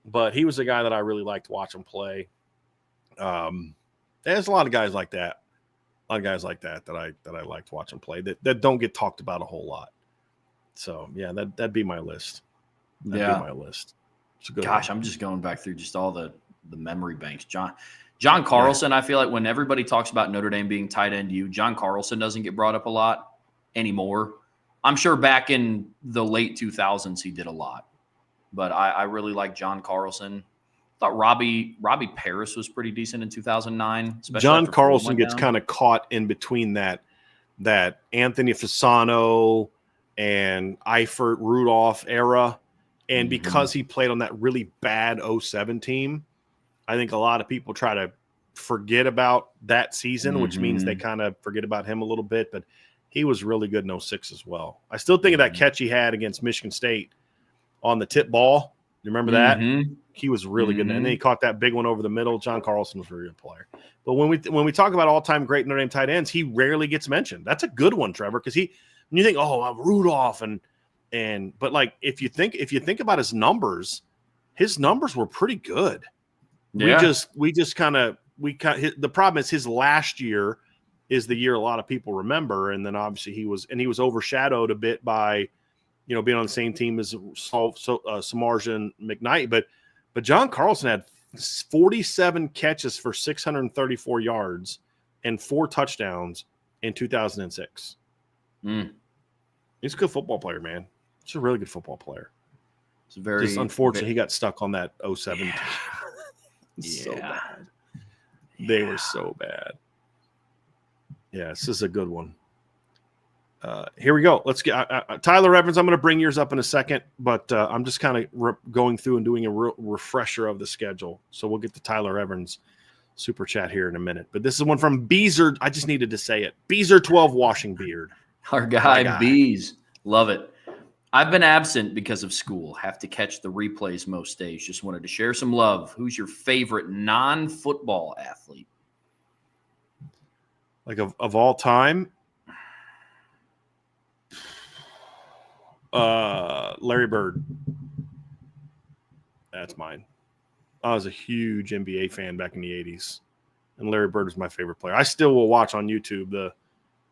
but he was a guy that I really liked watching play. There's a lot of guys like that. A lot of guys like that I liked watching play that don't get talked about a whole lot. So yeah, that'd be my list. That'd be my list. Gosh, I'm just going back through just all the memory banks. John Carlson, I feel like when everybody talks about Notre Dame being tight end John Carlson doesn't get brought up a lot anymore. I'm sure back in the late 2000s he did a lot, but I really like John Carlson. I thought Robbie Paris was pretty decent in 2009. John Carlson gets kind of caught in between that Anthony Fasano and Eifert Rudolph era. And because he played on that really bad 07 team, I think a lot of people try to forget about that season, which means they kind of forget about him a little bit. But he was really good in 06 as well. I still think of that catch he had against Michigan State on the tip ball. You remember that? He was really good. And then he caught that big one over the middle. John Carlson was a really good player. But when we talk about all-time great Notre Dame tight ends, he rarely gets mentioned. That's a good one, Trevor, because when you think, Rudolph but like if you think about his numbers were pretty good. Yeah. The problem is his last year is the year a lot of people remember, and then obviously he was overshadowed a bit by being on the same team as Samardzija and McKnight, but John Carlson had 47 catches for 634 yards and 4 touchdowns in 2006. He's a good football player, man. He's a really good football player. It's just unfortunate he got stuck on that 07 team. So bad. They were so bad. Yeah, this is a good one. Here we go. Let's get Tyler Evans. I'm going to bring yours up in a second, but I'm just kind of going through and doing a refresher of the schedule. So we'll get to Tyler Evans super chat here in a minute. But this is one from Beezer. I just needed to say it. Beezer12 Washing Beard. Our guy Bees. Love it. I've been absent because of school. Have to catch the replays most days. Just wanted to share some love. Who's your favorite non-football athlete? Like of all time? Larry Bird. That's mine. I was a huge NBA fan back in the 80s, and Larry Bird was my favorite player. I still will watch on YouTube the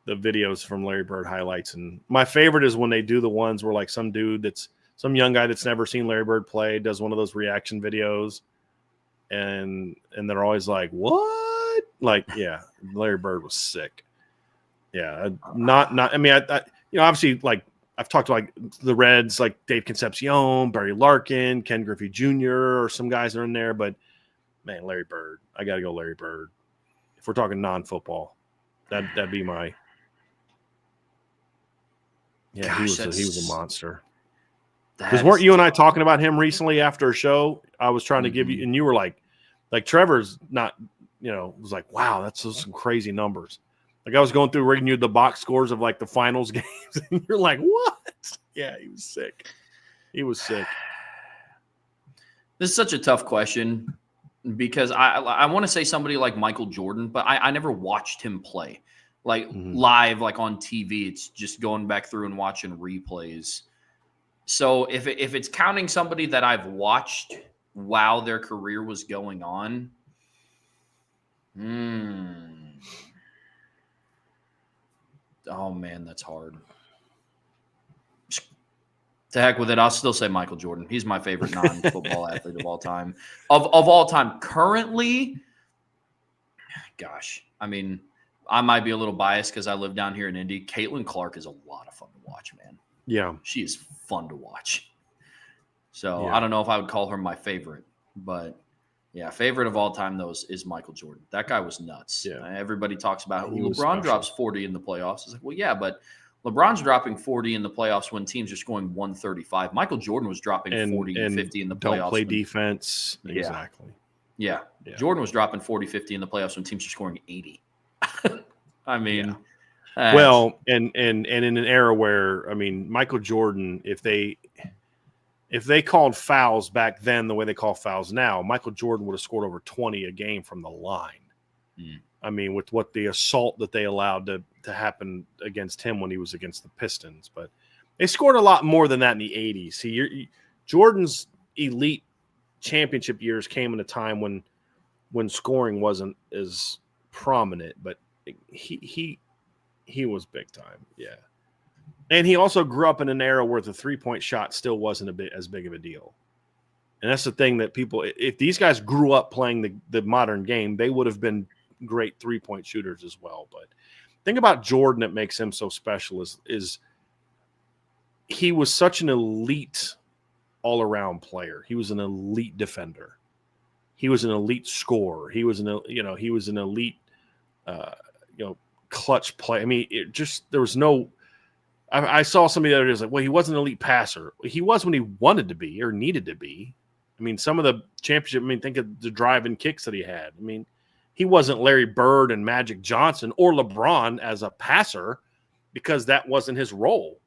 videos from Larry Bird highlights, and my favorite is when they do the ones where like some young guy that's never seen Larry Bird play does one of those reaction videos, and they're always like, "What?" Like, yeah, Larry Bird was sick. Yeah, I mean, obviously, like I've talked to like the Reds, like Dave Concepcion, Barry Larkin, Ken Griffey Jr., or some guys are in there, but man, Larry Bird, I got to go Larry Bird. If we're talking non-football, that'd be my. Yeah, Gosh, he was a monster. Because weren't you and I talking about him recently after a show? I was trying to give you, and you were like Trevor's not, was like, wow, that's some crazy numbers. Like I was going through reading you the box scores of like the finals games, and you're like, what? Yeah, he was sick. He was sick. This is such a tough question because I want to say somebody like Michael Jordan, but I never watched him play. Like live, like on TV, it's just going back through and watching replays. So if it's counting somebody that I've watched while their career was going on, oh man, that's hard. To heck with it, I'll still say Michael Jordan. He's my favorite non-football athlete of all time. Of all time, currently, gosh, I mean, I might be a little biased because I live down here in Indy. Caitlin Clark is a lot of fun to watch, man. Yeah. She is fun to watch. So I don't know if I would call her my favorite, but yeah, favorite of all time, though, is Michael Jordan. That guy was nuts. Yeah. Everybody talks about how LeBron drops 40 in the playoffs. It's like, well, yeah, but LeBron's dropping 40 in the playoffs when teams are scoring 135. Michael Jordan was dropping 40 and 50 in the playoffs. Don't play defense. Exactly. Yeah. Jordan was dropping 40, 50 in the playoffs when teams are scoring 80. I mean, Well, and in an era where, I mean, Michael Jordan, if they called fouls back then the way they call fouls now, Michael Jordan would have scored over 20 a game from the line. I mean, with what the assault that they allowed to happen against him when he was against the Pistons. But they scored a lot more than that in the 80s. See, Jordan's elite championship years came in a time when scoring wasn't as prominent, but he was big time. Yeah. And he also grew up in an era where the three-point shot still wasn't as big of a deal. And that's the thing that people, if these guys grew up playing the modern game, they would have been great three-point shooters as well. But the thing about Jordan that makes him so special is he was such an elite all-around player. He was an elite defender. He was an elite scorer. He was an elite, clutch play. I mean, there was no. I saw somebody the other day was like, well, he wasn't an elite passer. He was when he wanted to be or needed to be. I mean, some of the championship. I mean, think of the drive-in kicks that he had. I mean, he wasn't Larry Bird and Magic Johnson or LeBron as a passer because that wasn't his role,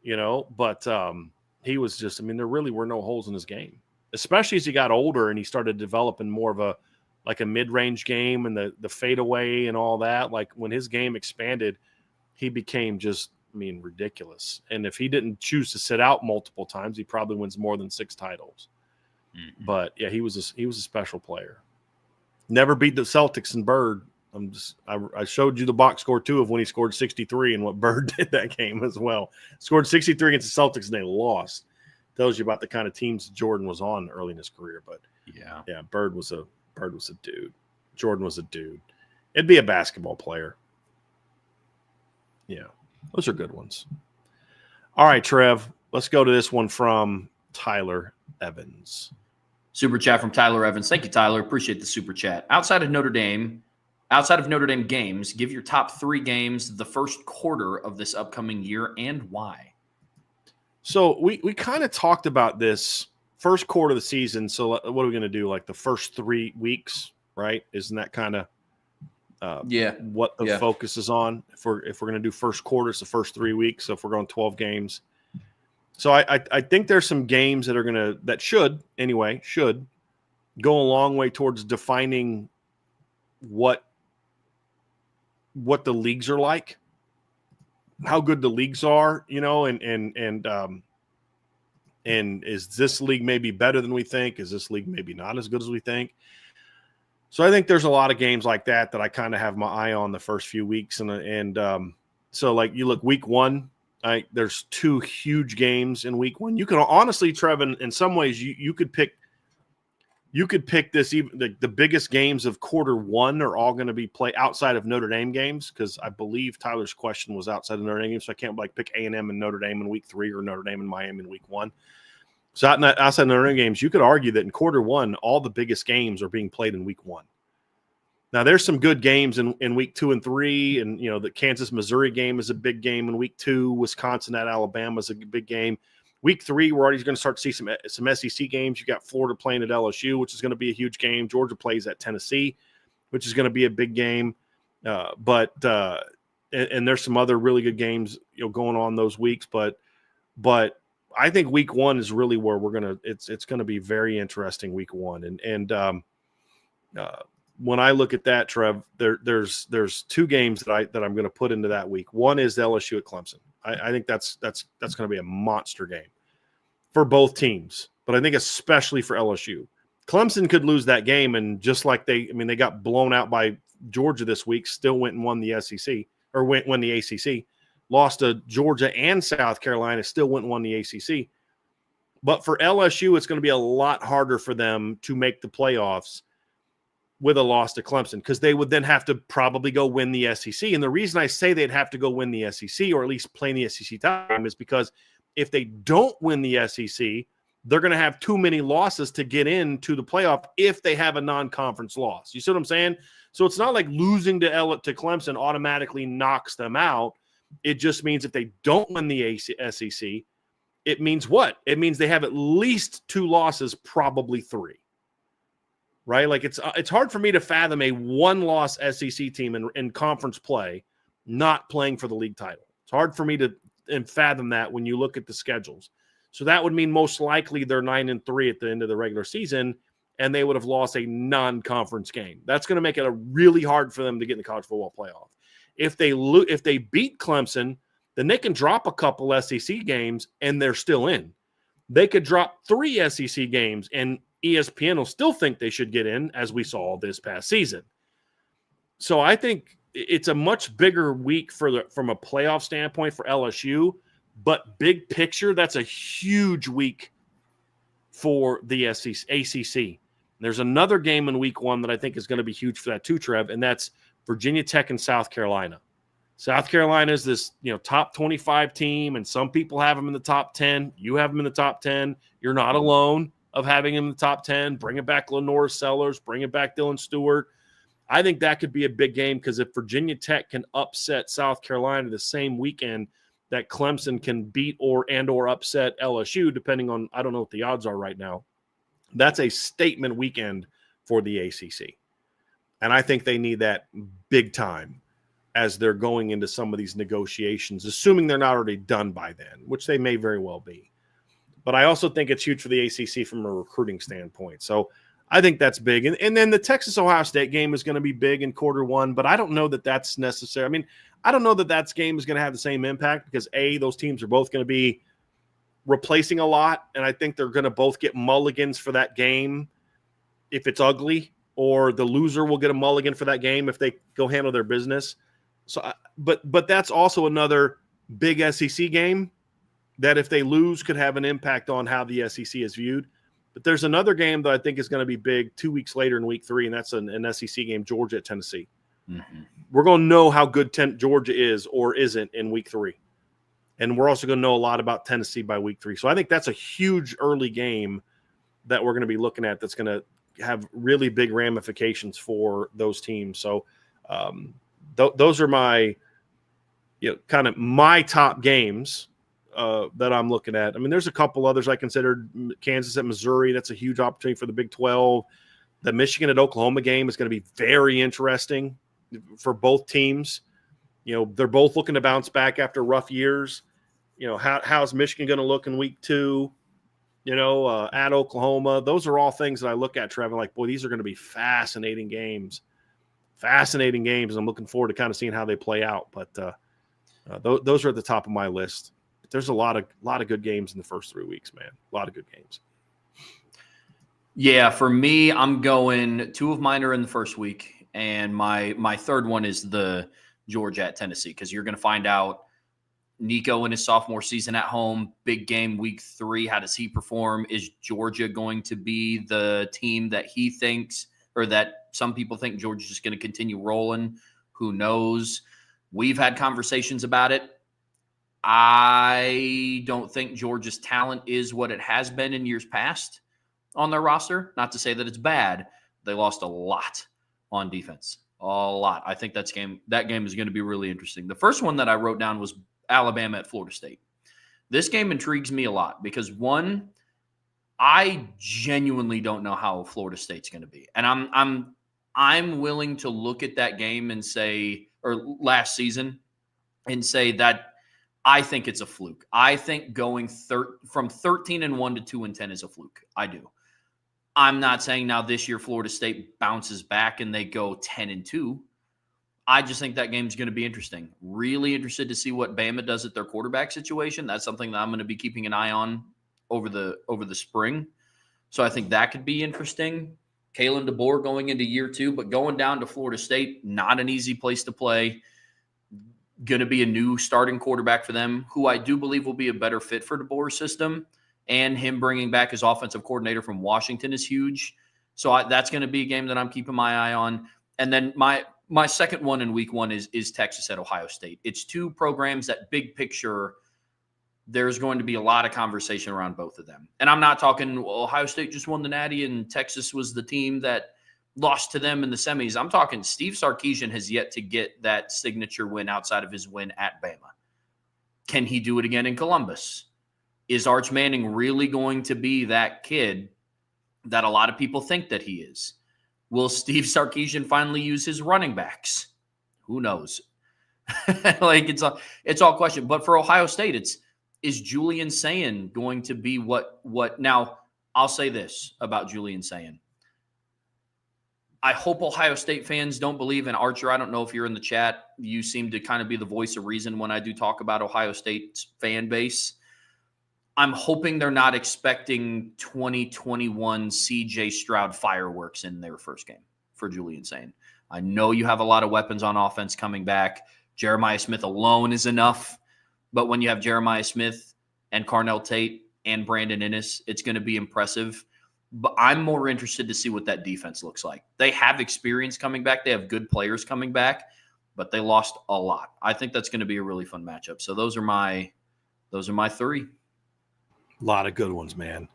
But he was just. I mean, there really were no holes in his game, especially as he got older and he started developing more of a mid-range game and the fadeaway and all that. Like when his game expanded, he became just, ridiculous. And if he didn't choose to sit out multiple times, he probably wins more than 6 titles. Mm-hmm. But yeah, he was a special player. Never beat the Celtics and Bird. I showed you the box score too of when he scored 63 and what Bird did that game as well. Scored 63 against the Celtics and they lost. Tells you about the kind of teams Jordan was on early in his career. But yeah, Bird was a dude. Jordan was a dude. It'd be a basketball player. Yeah, those are good ones. All right, Trev, let's go to this one from Tyler Evans. Super chat from Tyler Evans. Thank you, Tyler. Appreciate the super chat. Outside of Notre Dame games, give your top 3 games the first quarter of this upcoming year and why. So we kind of talked about this first quarter of the season. So what are we going to do? Like the first 3 weeks, right? Isn't that kind of what the focus is on? If we're going to do first quarter, it's the first 3 weeks. So if we're going 12 games, so I think there's some games that should go a long way towards defining what the leagues are like, how good the leagues are, and is this league maybe better than we think? Is this league maybe not as good as we think? So I think there's a lot of games like that I kind of have my eye on the first few weeks. And so like you look week 1, there's 2 huge games in week 1. You can honestly, Trevin, in some ways you could pick this, even the biggest games of quarter 1 are all going to be played outside of Notre Dame games. Cause I believe Tyler's question was outside of Notre Dame games. So I can't pick A&M and Notre Dame in week 3 or Notre Dame and Miami in week 1. So outside of Notre Dame games, you could argue that in quarter 1, all the biggest games are being played in week 1. Now there's some good games in week 2 and 3. And the Kansas Missouri game is a big game in week 2. Wisconsin at Alabama is a big game. Week 3, we're already going to start to see some SEC games. You got Florida playing at LSU, which is going to be a huge game. Georgia plays at Tennessee, which is going to be a big game. But there's some other really good games going on those weeks. But I think week 1 is really where it's going to be very interesting week 1. And when I look at that, Trev, there's 2 games that I'm going to put into that week. One is LSU at Clemson. I think that's going to be a monster game for both teams, but I think especially for LSU. Clemson could lose that game, and just like they got blown out by Georgia this week, still went and won the SEC or won the ACC. Lost to Georgia and South Carolina, still went and won the ACC. But for LSU, it's going to be a lot harder for them to make the playoffs with a loss to Clemson, because they would then have to probably go win the SEC. And the reason I say they'd have to go win the SEC, or at least play in the SEC time, is because if they don't win the SEC, they're going to have too many losses to get into the playoff if they have a non-conference loss. You see what I'm saying? So it's not like losing to Clemson automatically knocks them out. It just means if they don't win the SEC, it means what? It means they have at least 2 losses, probably 3. Right? Like it's hard for me to fathom a 1-loss SEC team in conference play not playing for the league title. It's hard for me to fathom that when you look at the schedules. So that would mean most likely they're 9-3 at the end of the regular season, and they would have lost a non-conference game. That's going to make it really hard for them to get in the college football playoff. If they beat Clemson, then they can drop a couple SEC games and they're still in. They could drop 3 SEC games and ESPN will still think they should get in, as we saw this past season. So I think it's a much bigger week from a playoff standpoint for LSU, but big picture, that's a huge week for the ACC. There's another game in week 1 that I think is going to be huge for that too, Trev, and that's Virginia Tech and South Carolina. South Carolina is this, top 25 team, and some people have them in the top 10. You have them in the top 10. You're not alone of having them in the top 10. Bring it back Lenore Sellers. Bring it back Dylan Stewart. I think that could be a big game because if Virginia Tech can upset South Carolina the same weekend that Clemson can beat or upset LSU, depending on, I don't know what the odds are right now, that's a statement weekend for the ACC. And I think they need that big time as they're going into some of these negotiations, assuming they're not already done by then, which they may very well be. But I also think it's huge for the ACC from a recruiting standpoint. So I think that's big. And then the Texas-Ohio State game is going to be big in quarter 1, but I don't know that that's necessary. I mean, I don't know that game is going to have the same impact because, A, those teams are both going to be replacing a lot, and I think they're going to both get mulligans for that game if it's ugly, or the loser will get a mulligan for that game if they go handle their business. So, but that's also another big SEC game that if they lose could have an impact on how the SEC is viewed. But there's another game that I think is going to be big 2 weeks later in week 3, and that's an SEC game, Georgia at Tennessee. Mm-hmm. We're going to know how good Georgia is or isn't in week 3. And we're also going to know a lot about Tennessee by week 3. So I think that's a huge early game that we're going to be looking at that's going to have really big ramifications for those teams. So those are my, kind of my top games that I'm looking at. I mean, there's a couple others I considered. Kansas at Missouri, that's a huge opportunity for the Big 12. The Michigan at Oklahoma game is going to be very interesting for both teams. They're both looking to bounce back after rough years. How's Michigan going to look in week 2? At Oklahoma. Those are all things that I look at, Trevor, like, boy, these are going to be fascinating games. And I'm looking forward to kind of seeing how they play out. But those are at the top of my list. There's a lot of good games in the first 3 weeks, man. A lot of good games. Yeah, for me, I'm going 2 of mine are in the first week, and my third one is the Georgia at Tennessee, because you're going to find out Nico in his sophomore season at home, big game week 3. How does he perform? Is Georgia going to be the team that he thinks, or that some people think Georgia's just going to continue rolling? Who knows? We've had conversations about it. I don't think Georgia's talent is what it has been in years past on their roster. Not to say that it's bad. They lost a lot on defense. A lot. I think that game is going to be really interesting. The first one that I wrote down was Alabama at Florida State. This game intrigues me a lot because, one, I genuinely don't know how Florida State's going to be. And I'm willing to look at that game and say, or last season, and say that I think it's a fluke. I think going from 13-1 to 2-10 is a fluke. I do. I'm not saying now this year Florida State bounces back and they go 10-2. I just think that game's going to be interesting. Really interested to see what Bama does at their quarterback situation. That's something that I'm going to be keeping an eye on over the spring. So I think that could be interesting. Kalen DeBoer going into year 2, but going down to Florida State, not an easy place to play. Going to be a new starting quarterback for them, who I do believe will be a better fit for DeBoer's system. And him bringing back his offensive coordinator from Washington is huge. So that's going to be a game that I'm keeping my eye on. And then my second one in week 1 is Texas at Ohio State. It's 2 programs that big picture, there's going to be a lot of conversation around both of them. And I'm not talking Ohio State just won the Natty and Texas was the team that lost to them in the semis. I'm talking Steve Sarkisian has yet to get that signature win outside of his win at Bama. Can he do it again in Columbus? Is Arch Manning really going to be that kid that a lot of people think that he is? Will Steve Sarkisian finally use his running backs? Who knows? Like it's all question. But for Ohio State, is Julian Sayin going to be what now? I'll say this about Julian Sayin. I hope Ohio State fans don't believe in Archer. I don't know if you're in the chat. You seem to kind of be the voice of reason when I do talk about Ohio State's fan base. I'm hoping they're not expecting 2021 CJ Stroud fireworks in their first game for Julian Sayin. I know you have a lot of weapons on offense coming back. Jeremiah Smith alone is enough. But when you have Jeremiah Smith and Carnell Tate and Brandon Inniss, it's going to be impressive. But I'm more interested to see what that defense looks like. They have experience coming back. They have good players coming back, but they lost a lot. I think that's going to be a really fun matchup. So those are my three. A lot of good ones, man.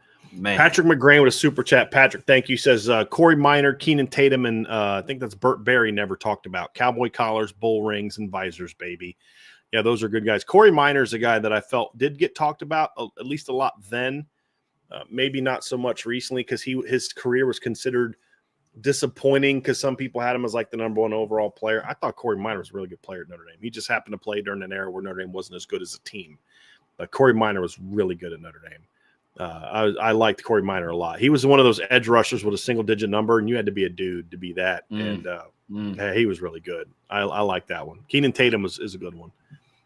Patrick McGrain with a super chat. Patrick, thank you. Says Corey Minor, Keenan Tatum, and I think that's Burt Berry never talked about. Cowboy collars, bull rings, and visors, baby. Yeah, those are good guys. Corey Minor is a guy that I felt did get talked about at least a lot then. Maybe not so much recently because his career was considered disappointing because some people had him as like the number one overall player. I thought Corey Minor was a really good player at Notre Dame. He just happened to play during an era where Notre Dame wasn't as good as a team. But Corey Minor was really good at Notre Dame. I liked Corey Minor a lot. He was one of those edge rushers with a single-digit number, and you had to be a dude to be that. And he was really good. I like that one. Keenan Tatum is a good one.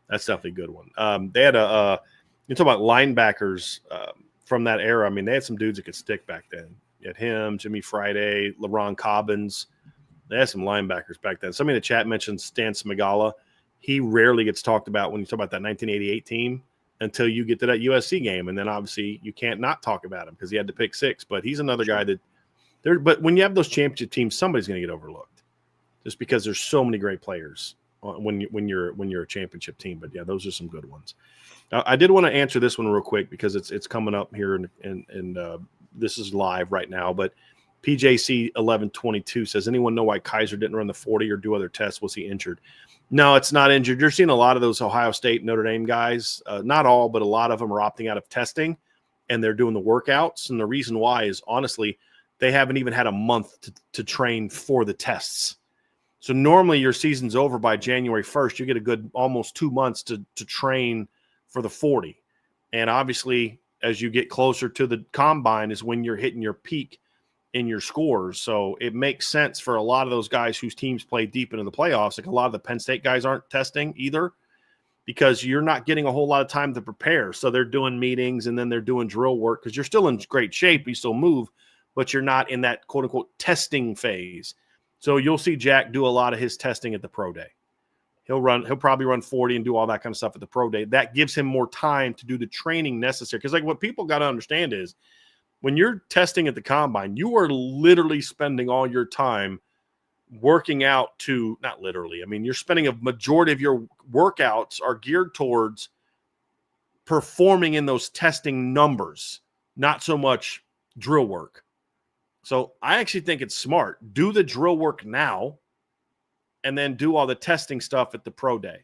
That's definitely a good one. They had you talk about linebackers from that era. I mean, they had some dudes that could stick back then. You had him, Jimmy Friday, LaRon Cobbins. They had some linebackers back then. Somebody in the chat mentioned Stan Smigala. He rarely gets talked about when you talk about that 1988 team until you get to that USC game. And then obviously you can't not talk about him because he had to pick six. But he's another guy that there. But when you have those championship teams, somebody's going to get overlooked just because there's so many great players when you're a championship team. But yeah, those are some good ones. I did want to answer this one real quick because it's coming up here and this is live right now. But PJC 1122 says, anyone know why Kaiser didn't run the 40 or do other tests? Was he injured? No, it's not injured. You're seeing a lot of those Ohio State, Notre Dame guys. Not all, but a lot of them are opting out of testing and they're doing the workouts. And the reason why is honestly, they haven't even had a month to train for the tests. So normally your season's over by January 1st. You get a good almost 2 months to train for the 40. And obviously, as you get closer to the combine is when you're hitting your peak in your scores. So it makes sense for a lot of those guys whose teams play deep into the playoffs. Like a lot of the Penn State guys aren't testing either because you're not getting a whole lot of time to prepare. So they're doing meetings and then they're doing drill work because you're still in great shape. You still move, but you're not in that quote unquote testing phase. So you'll see Jack do a lot of his testing at the pro day. He'll probably run 40 and do all that kind of stuff at the pro day. That gives him more time to do the training necessary. Because like what people got to understand is when you're testing at the combine, you are literally spending all your time working out to, not literally, I mean, you're spending a majority of your workouts are geared towards performing in those testing numbers, not so much drill work. So I actually think it's smart. Do the drill work now and then do all the testing stuff at the pro day.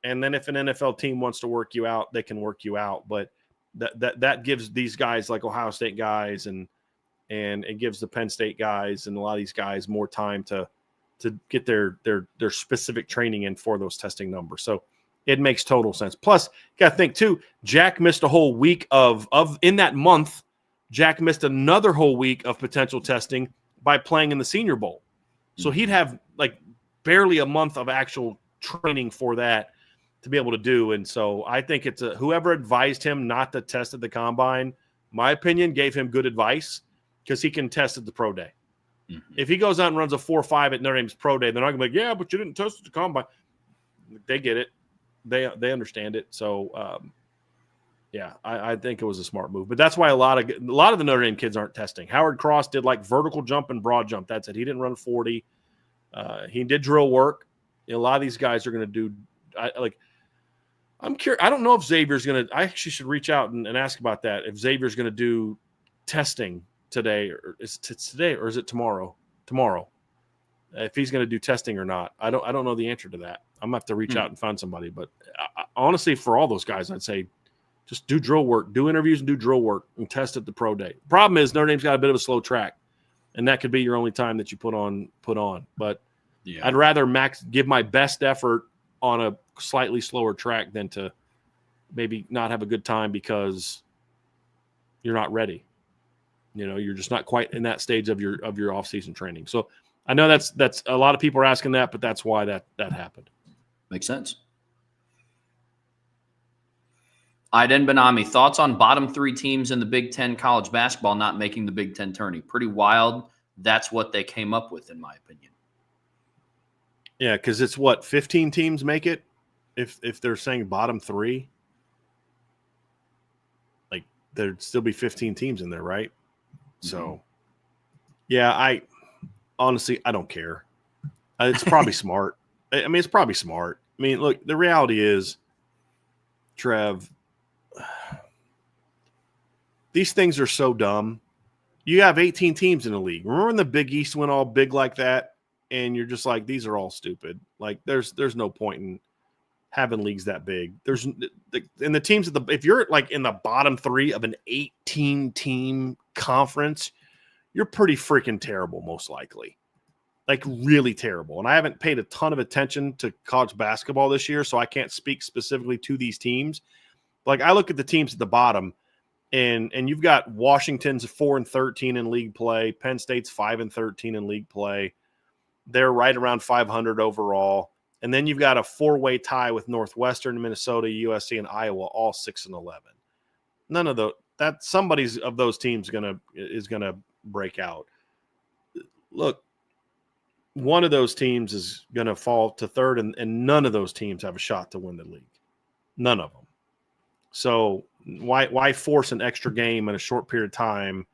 And then if an NFL team wants to work you out, they can work you out. But that gives these guys like Ohio State guys and it gives the Penn State guys and a lot of these guys more time to get their specific training in for those testing numbers. So it makes total sense. Plus, you got to think too, Jack missed a whole week of in that month, Jack missed another whole week of potential testing by playing in the Senior Bowl. So he'd have like barely a month of actual training for that to be able to do. And so I think it's whoever advised him not to test at the combine, my opinion, gave him good advice because he can test at the pro day. Mm-hmm. If he goes out and runs a 4.5 at Notre Dame's pro day, they're not going to be like, yeah, but you didn't test at the combine. They get it. They understand it. So, yeah, I think it was a smart move. But that's why a lot of the Notre Dame kids aren't testing. Howard Cross did like vertical jump and broad jump. That's it. He didn't run 40. He did drill work. A lot of these guys are going to do I'm curious. I don't know if Xavier's going to – I actually should reach out and ask about that, if Xavier's going to do testing today. Or is it today or is it tomorrow? Tomorrow. If he's going to do testing or not. I don't know the answer to that. I'm going to have to reach out and find somebody. But honestly, for all those guys, I'd say just do drill work. Do interviews and do drill work and test at the pro day. Problem is Notre Dame's got a bit of a slow track, and that could be your only time that you put on. But yeah. I'd rather give my best effort on a slightly slower track than to maybe not have a good time because you're not ready. You're just not quite in that stage of your off-season training. So I know that's a lot of people are asking that, but that's why that happened. Makes sense. Aiden Benami, thoughts on bottom 3 teams in the Big Ten college basketball not making the Big Ten tourney? Pretty wild. That's what they came up with, in my opinion. Yeah, because it's 15 teams make it if they're saying bottom 3. Like there'd still be 15 teams in there, right? So, yeah, I honestly don't care. It's probably smart. I mean, it's probably smart. I mean, look, the reality is, Trev, these things are so dumb. You have 18 teams in the league. Remember when the Big East went all big like that? And you're just like, these are all stupid. Like, there's no point in having leagues that big. And the teams if you're like in the bottom 3 of an 18-team conference, you're pretty freaking terrible, most likely. Like really terrible. And I haven't paid a ton of attention to college basketball this year, so I can't speak specifically to these teams. Like I look at the teams at the bottom, and you've got Washington's 4-13 in league play, Penn State's 5-13 in league play. They're right around 500 overall. And then you've got a 4-way tie with Northwestern, Minnesota, USC, and Iowa, all 6-11. None of somebody's of those teams is gonna break out. Look, one of those teams is gonna fall to third, and none of those teams have a shot to win the league. None of them. So why force an extra game in a short period of time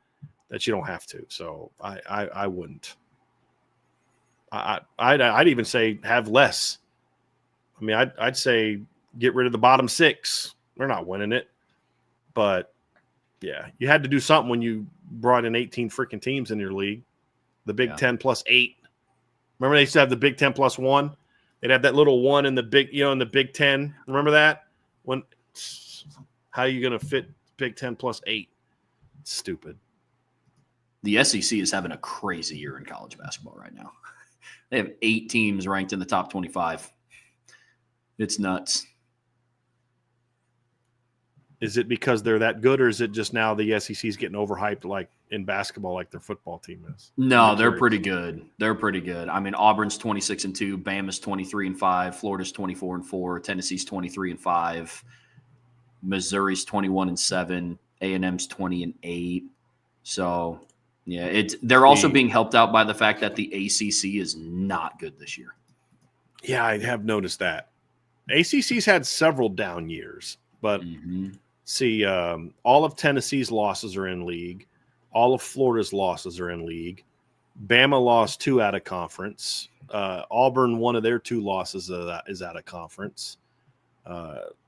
that you don't have to? So I wouldn't. I'd even say have less. I mean, I'd say get rid of the bottom 6. They're not winning it. But, yeah, you had to do something when you brought in 18 freaking teams in your league. The Big Ten plus 8. Remember they used to have the Big Ten plus 1? They'd have that little 1 in the Big Ten. Remember that? How are you going to fit Big Ten plus 8? It's stupid. The SEC is having a crazy year in college basketball right now. They have 8 teams ranked in the top 25. It's nuts. Is it because they're that good, or is it just now the SEC's getting overhyped like in basketball like their football team is? No, they're pretty good. They're pretty good. I mean, Auburn's 26-2, Bama's 23-5, Florida's 24-4, Tennessee's 23-5, Missouri's 21-7, A&M's 20-8. So, yeah, they're also being helped out by the fact that the ACC is not good this year. Yeah, I have noticed that. ACC's had several down years, but see, all of Tennessee's losses are in league. All of Florida's losses are in league. Bama lost 2 out of conference. Auburn, one of their 2 losses is out of conference.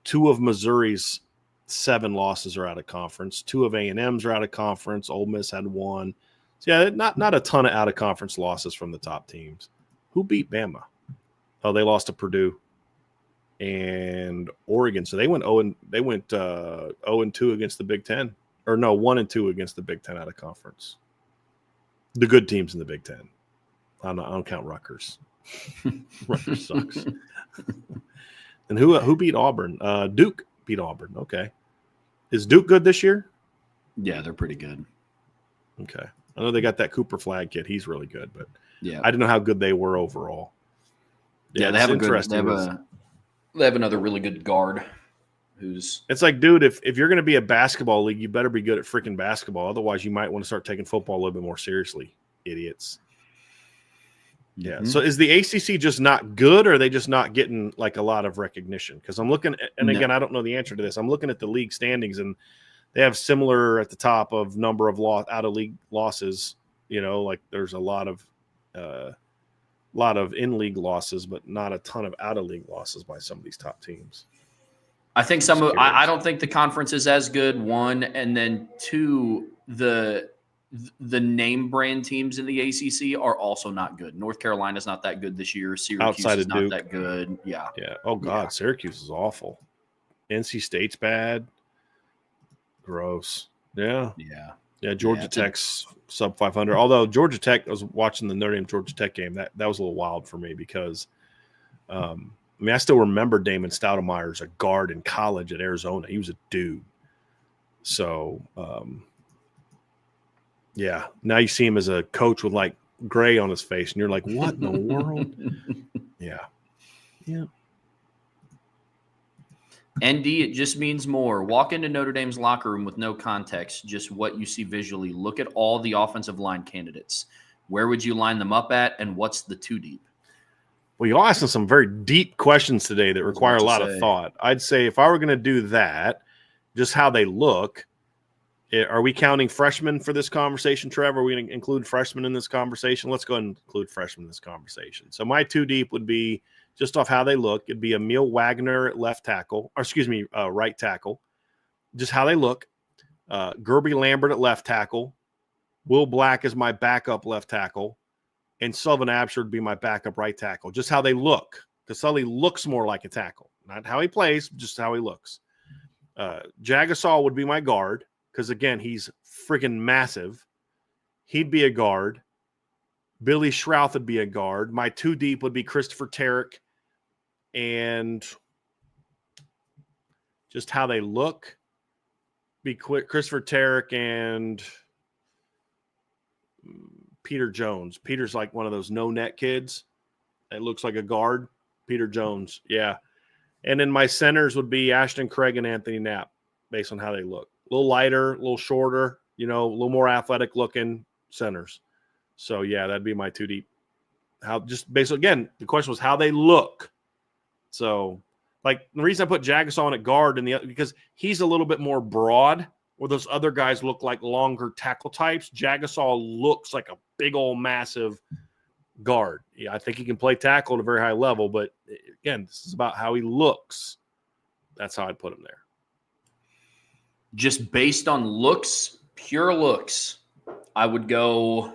2 of Missouri's 7 losses are out of conference. 2 of A&M's are out of conference. Ole Miss had 1. So yeah, not a ton of out of conference losses from the top teams. Who beat Bama? Oh, they lost to Purdue and Oregon. So they went 0-2 against the Big Ten. Or no, 1-2 against the Big Ten out of conference. The good teams in the Big Ten. I don't count Rutgers. Rutgers sucks. And who beat Auburn? Duke beat Auburn. Okay. Is Duke good this year? Yeah, they're pretty good. Okay. I know they got that Cooper Flag kid. He's really good, but yeah, I didn't know how good they were overall. Yeah, they have they have another really good guard who's. It's like, dude, if you're going to be a basketball league, you better be good at freaking basketball. Otherwise, you might want to start taking football a little bit more seriously, idiots. Yeah. Mm-hmm. So is the ACC just not good, or are they just not getting like a lot of recognition? Because I'm looking at, and again, I don't know the answer to this. I'm looking at the league standings, and they have similar at the top of number of out of league losses. You know, like there's a lot of in league losses, but not a ton of out of league losses by some of these top teams. I think I don't think the conference is as good. 1, and then 2, the name brand teams in the ACC are also not good. North Carolina's not that good this year. Syracuse is not Duke. That good. Yeah. Yeah. Oh God, yeah. Syracuse is awful. NC State's bad. Gross. Yeah. Yeah. Yeah. Georgia Tech's sub 500. Although I was watching the Notre Dame Georgia Tech game. That was a little wild for me because I mean, I still remember Damon Stoudemire as a guard in college at Arizona. He was a dude. So, yeah. Now you see him as a coach with like gray on his face, and you're like, what in the world? Yeah. Yeah. ND, it just means more. Walk into Notre Dame's locker room with no context, just what you see visually. Look at all the offensive line candidates. Where would you line them up at, and what's the too deep? Well, you asked us some very deep questions today that require a lot of thought. I'd say if I were going to do that, just how they look, are we counting freshmen for this conversation, Trevor? Are we going to include freshmen in this conversation? Let's go ahead and include freshmen in this conversation. So my too deep would be, just off how they look, it'd be Emil Wagner at left tackle, or excuse me, right tackle. Just how they look. Gerby Lambert at left tackle. Will Black is my backup left tackle. And Sullivan Absher would be my backup right tackle. Just how they look. Because Sully looks more like a tackle. Not how he plays, just how he looks. Jagasol would be my guard. Because, again, he's freaking massive. He'd be a guard. Billy Schrouth would be a guard. My too deep would be Christopher Tarrick. And just how they look, be quick. Christopher Tarrick and Peter Jones. Peter's like one of those no-net kids. It looks like a guard. Peter Jones, yeah. And then my centers would be Ashton Craig and Anthony Knapp, based on how they look. A little lighter, a little shorter, a little more athletic-looking centers. So, yeah, that'd be my too deep. How just basically, again, the question was how they look. So, like, the reason I put Jagas on at guard because he's a little bit more broad, where those other guys look like longer tackle types. Jagasol looks like a big old massive guard. Yeah, I think he can play tackle at a very high level, but again, this is about how he looks. That's how I'd put him there. Just based on looks, pure looks, I would go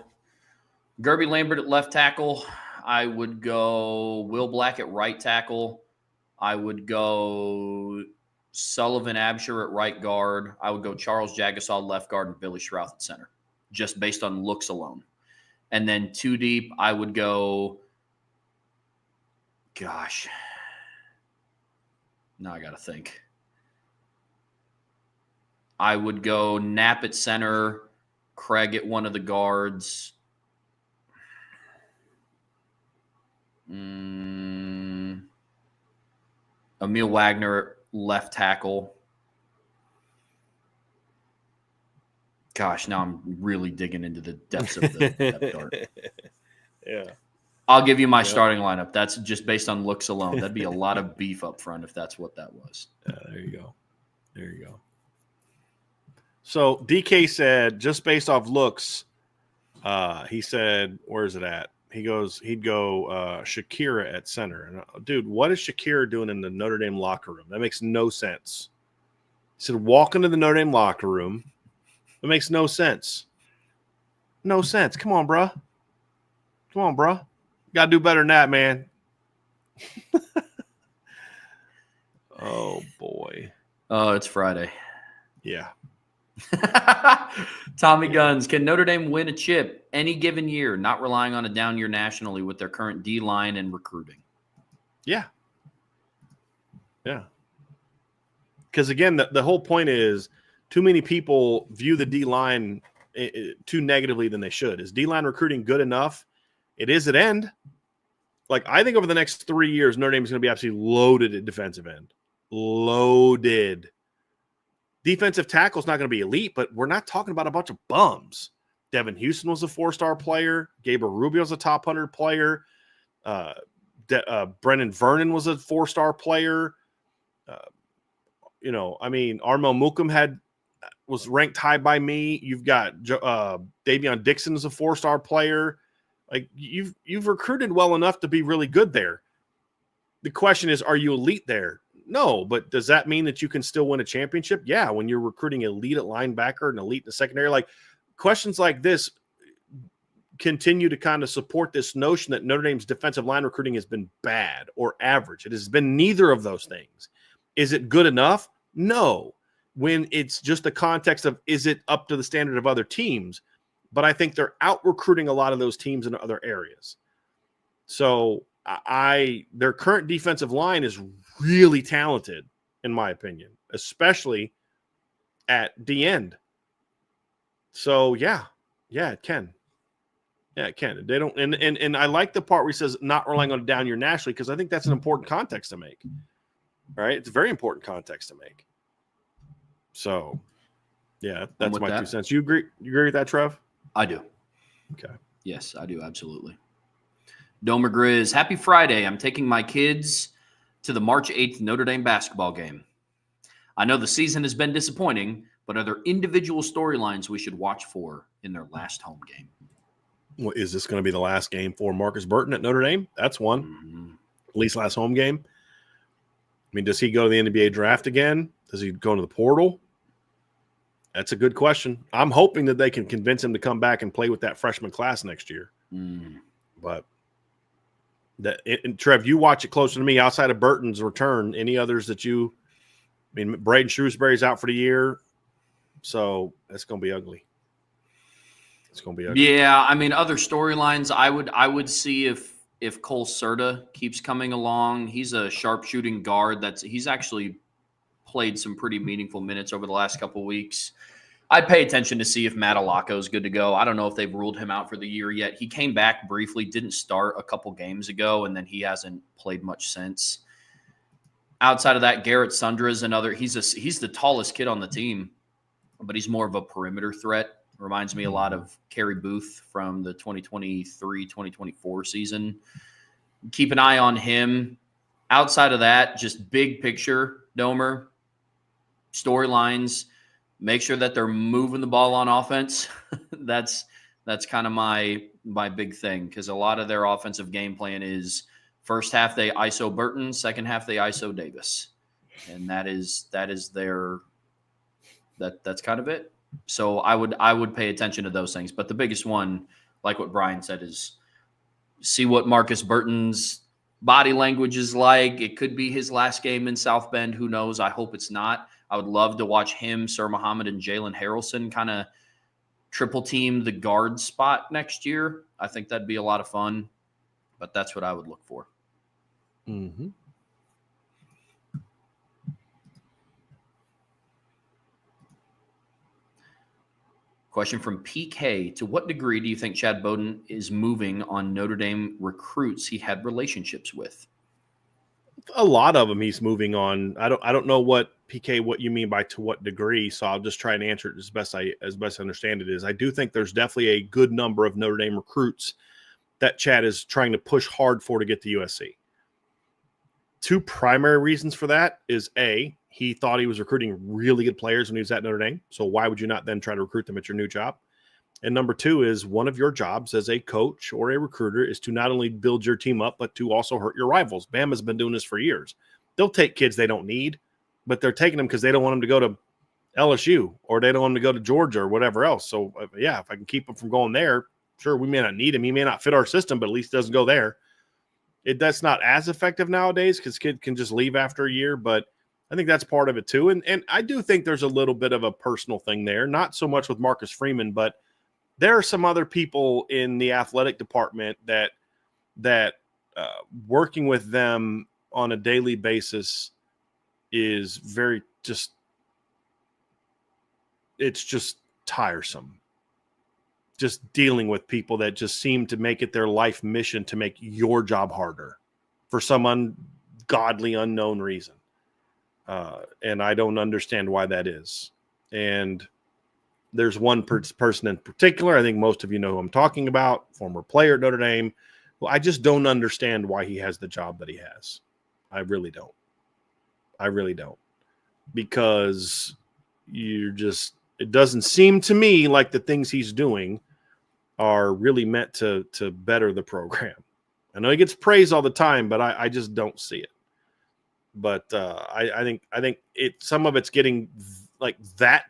Gerby Lambert at left tackle. I would go Will Black at right tackle. I would go Sullivan Absher at right guard. I would go Charles Jagasol left guard and Billy Schrouth at center, just based on looks alone. And then too deep, I would go, gosh. Now I got to think. I would go Knapp at center, Craig at one of the guards. Emil Wagner left tackle. Gosh, now I'm really digging into the depths of the depth chart. Yeah. I'll give you my starting lineup. That's just based on looks alone. That'd be a lot of beef up front if that's what that was. There you go. There you go. So DK said, just based off looks, he said, where's it at? He'd go Shakira at center. And dude, what is Shakira doing in the Notre Dame locker room? That makes no sense. He said, walk into the Notre Dame locker room. It makes no sense. No sense. Come on, bro. Come on, bro. Got to do better than that, man. Oh, boy. Oh, it's Friday. Yeah. Tommy Guns, can Notre Dame win a chip any given year, not relying on a down year nationally with their current D-line and recruiting? Yeah. Yeah. Because, again, the whole point is too many people view the D-line too negatively than they should. Is D-line recruiting good enough? It is at end. Like, I think over the next 3 years, Notre Dame is going to be absolutely loaded at defensive end. Loaded. Defensive tackle is not going to be elite, but we're not talking about a bunch of bums. Devin Houston was a 4-star player. Gabriel Rubio was a top 100 player. Brennan Vernon was a 4-star player. Armel Mukum was ranked high by me. You've got Davion Dixon is a 4-star player. Like you've recruited well enough to be really good there. The question is, are you elite there? No, but does that mean that you can still win a championship? Yeah, when you're recruiting elite at linebacker and elite in the secondary. Like questions like this continue to kind of support this notion that Notre Dame's defensive line recruiting has been bad or average. It has been neither of those things. Is it good enough? No. When it's just the context of, is it up to the standard of other teams? But I think they're out recruiting a lot of those teams in other areas. So their current defensive line is really talented, in my opinion, especially at the end. So yeah, it can. Yeah, it can. They don't, and I like the part where he says not relying on it down year nationally, because I think that's an important context to make. Right? It's a very important context to make. So, yeah, that's my 2 cents. You agree? You agree with that, Trev? I do. Okay. Yes, I do. Absolutely. Domer Grizz, happy Friday. I'm taking my kids to the March 8th Notre Dame basketball game. I know the season has been disappointing, but are there individual storylines we should watch for in their last home game? Well, is this going to be the last game for Marcus Burton at Notre Dame? That's one. Mm-hmm. At least last home game. I mean, does he go to the NBA draft again? Does he go into the portal? That's a good question. I'm hoping that they can convince him to come back and play with that freshman class next year. But Trev, you watch it closer to me. Outside of Burton's return, any others that you? I mean, Braden Shrewsbury's out for the year, so that's going to be ugly. It's going to be ugly. Yeah, I mean, other storylines. I would see if Cole Serta keeps coming along. He's a sharpshooting guard. He's actually played some pretty meaningful minutes over the last couple of weeks. I'd pay attention to see if Matt Alaco is good to go. I don't know if they've ruled him out for the year yet. He came back briefly, didn't start a couple games ago, and then he hasn't played much since. Outside of that, Garrett Sundra is another. He's the tallest kid on the team, but he's more of a perimeter threat. Reminds me a lot of Kerry Booth from the 2023-2024 season. Keep an eye on him. Outside of that, just big picture, Domer, storylines, make sure that they're moving the ball on offense. That's kind of my big thing, because a lot of their offensive game plan is first half they ISO Burton, second half they ISO Davis. And that's kind of it. So I would pay attention to those things. But the biggest one, like what Brian said, is see what Marcus Burton's body language is like. It could be his last game in South Bend. Who knows? I hope it's not. I would love to watch him, Sir Muhammad, and Jalen Harrelson kind of triple team the guard spot next year. I think that'd be a lot of fun. But that's what I would look for. Mm-hmm. Question from PK. To what degree do you think Chad Bowden is moving on Notre Dame recruits he had relationships with? A lot of them he's moving on. I don't know what you mean by to what degree, so I'll just try and answer it as best I understand it is. I do think there's definitely a good number of Notre Dame recruits that Chad is trying to push hard for to get to USC. Two primary reasons for that is A, he thought he was recruiting really good players when he was at Notre Dame. So why would you not then try to recruit them at your new job? And number two is one of your jobs as a coach or a recruiter is to not only build your team up, but to also hurt your rivals. Bama's been doing this for years. They'll take kids they don't need, but they're taking them because they don't want them to go to LSU or they don't want them to go to Georgia or whatever else. So, yeah, if I can keep them from going there, sure, we may not need him. He may not fit our system, but at least doesn't go there. That's not as effective nowadays because kids can just leave after a year, but I think that's part of it too. And I do think there's a little bit of a personal thing there, not so much with Marcus Freeman, but there are some other people in the athletic department that working with them on a daily basis is it's just tiresome. Just dealing with people that just seem to make it their life mission to make your job harder for some ungodly, unknown reason. And I don't understand why that is. And there's one person in particular, I think most of you know who I'm talking about, former player at Notre Dame. Well, I just don't understand why he has the job that he has. I really don't. Because it doesn't seem to me like the things he's doing are really meant to better the program. I know he gets praise all the time, but I just don't see it. But I think some of it's getting like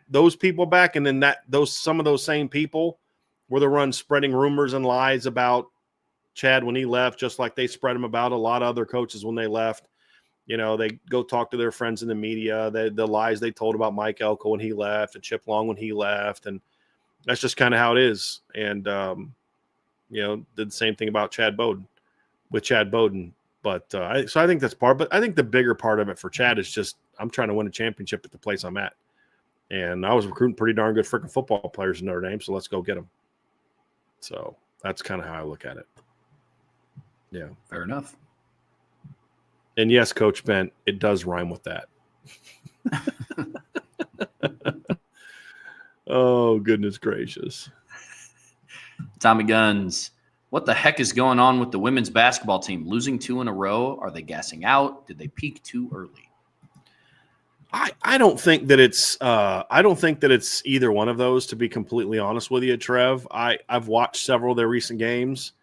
those people back, and then some of those same people were the ones spreading rumors and lies about Chad when he left, just like they spread him about a lot of other coaches when they left. You know, they go talk to their friends in the media, the lies they told about Mike Elko when he left and Chip Long when he left, and that's just kind of how it is. And did the same thing about Chad Bowden. with Chad Bowden. But so I think that's part. But I think the bigger part of it for Chad is just I'm trying to win a championship at the place I'm at. And I was recruiting pretty darn good freaking football players in Notre Dame, so let's go get them. So that's kind of how I look at it. Yeah. Fair enough. And yes, Coach Bent, it does rhyme with that. Oh, goodness gracious. Tommy Guns, what the heck is going on with the women's basketball team? Losing 2 in a row? Are they gassing out? Did they peak too early? I don't think that it's either one of those, to be completely honest with you, Trev. I've watched several of their recent games.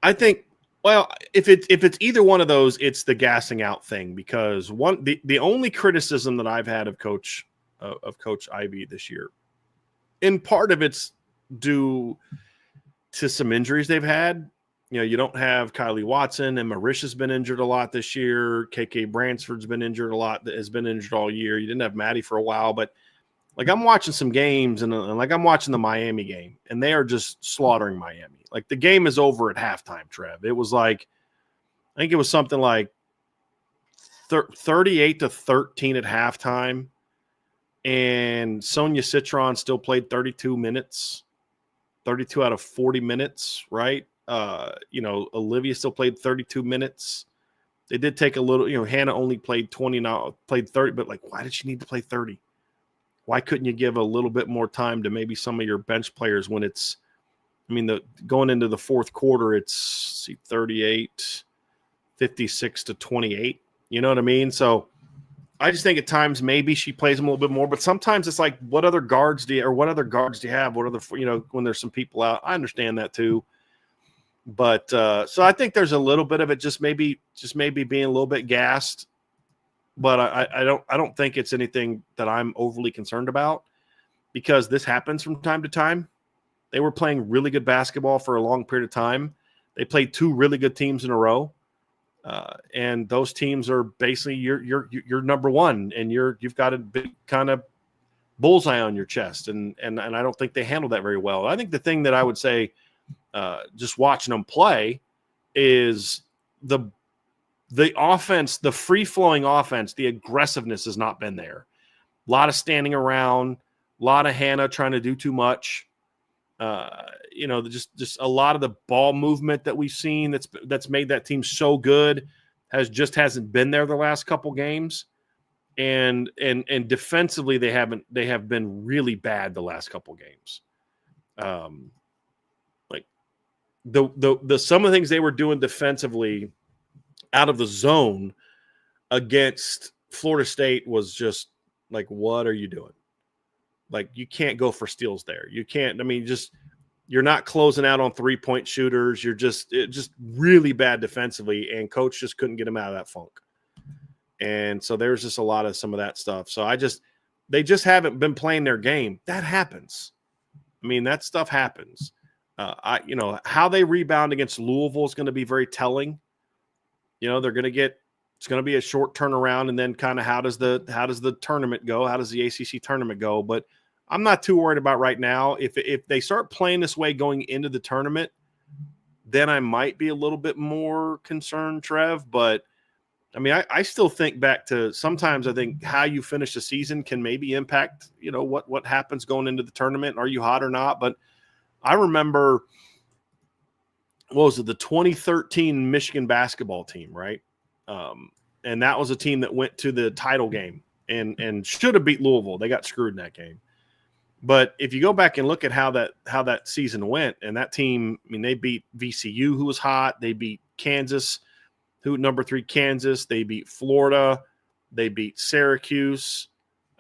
I think, well, if it's either one of those, it's the gassing out thing, because the only criticism that I've had of Coach Ivy this year, and part of it's due to some injuries they've had. You know, you don't have Kylie Watson, and Marisha's been injured a lot this year. KK Bransford's been injured a lot, that has been injured all year. You didn't have Maddie for a while, but like I'm watching some games and like I'm watching the Miami game, and they are just slaughtering Miami. Like the game is over at halftime, Trev. It was like, I think it was something like 38-13 at halftime. And Sonia Citron still played 32 minutes, 32 out of 40 minutes, right? Olivia still played 32 minutes. They did take a little, Hannah only played 20, now played 30, but like, why did she need to play 30? Why couldn't you give a little bit more time to maybe some of your bench players when it's, going into the fourth quarter, it's 38, 56-28. You know what I mean? So I just think at times maybe she plays them a little bit more, but sometimes it's like, what other guards do you have? What other, when there's some people out, I understand that too. But so I think there's a little bit of it, just maybe being a little bit gassed, but I don't think it's anything that I'm overly concerned about, because this happens from time to time. They were playing really good basketball for a long period of time. They played 2 really good teams in a row. And those teams are basically you're number one, and you've got a big kind of bullseye on your chest, and I don't think they handled that very well. I think the thing that I would say, just watching them play, is the offense, the free flowing offense, the aggressiveness has not been there. A lot of standing around, a lot of Hannah trying to do too much. Just a lot of the ball movement that we've seen that's made that team so good hasn't been there the last couple games, and defensively they have been really bad the last couple games. Like the some of the things they were doing defensively out of the zone against Florida State was just like, what are you doing? Like, you can't go for steals there. You can't. You're not closing out on 3-point shooters. You're just really bad defensively, and coach just couldn't get him out of that funk. And so there's just a lot of some of that stuff. So they just haven't been playing their game. That happens. That stuff happens. How they rebound against Louisville is going to be very telling. It's going to be a short turnaround, and then kind of how does the tournament go? How does the ACC tournament go? But I'm not too worried about right now. If they start playing this way going into the tournament, then I might be a little bit more concerned, Trev. But I still think back to sometimes I think how you finish the season can maybe impact, what happens going into the tournament. Are you hot or not? But I remember, what was it, the 2013 Michigan basketball team, right? And that was a team that went to the title game and should have beat Louisville. They got screwed in that game. But if you go back and look at how that season went, and that team, they beat VCU, who was hot. They beat Kansas, number 3 Kansas. They beat Florida. They beat Syracuse.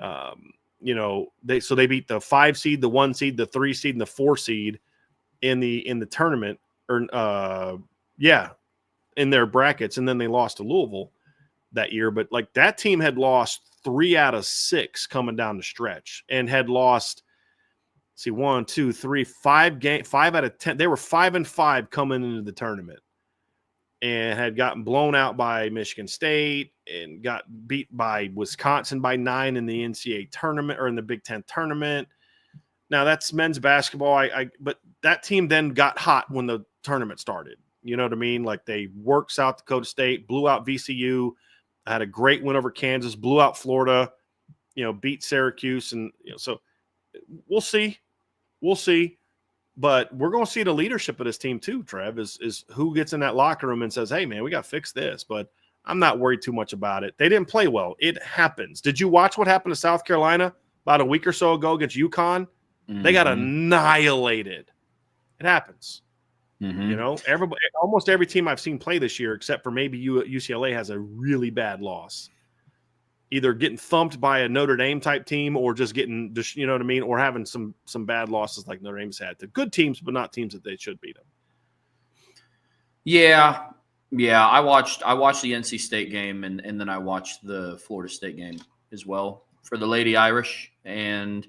They beat the 5 seed, the 1 seed, the 3 seed, and the 4 seed in the tournament, in their brackets, and then they lost to Louisville that year. But like, that team had lost 3 out of 6 coming down the stretch, and had lost, 5 out of 10. They were 5-5 coming into the tournament, and had gotten blown out by Michigan State and got beat by Wisconsin by 9 in the NCAA tournament, or in the Big Ten tournament. Now that's men's basketball. But that team then got hot when the tournament started. You know what I mean? Like they worked South Dakota State, blew out VCU, had a great win over Kansas, blew out Florida, beat Syracuse. And so we'll see. We'll see. But we're going to see the leadership of this team too, Trev, is who gets in that locker room and says, hey, man, we got to fix this. But I'm not worried too much about it. They didn't play well. It happens. Did you watch what happened to South Carolina about a week or so ago against UConn? Mm-hmm. They got annihilated. It happens. Mm-hmm. Everybody, almost every team I've seen play this year, except for maybe UCLA, has a really bad loss. Either getting thumped by a Notre Dame type team or just getting, you know what I mean, or having some bad losses like Notre Dame's had to good teams, but not teams that they should beat them. Yeah. I watched the NC State game and then I watched the Florida State game as well for the Lady Irish. And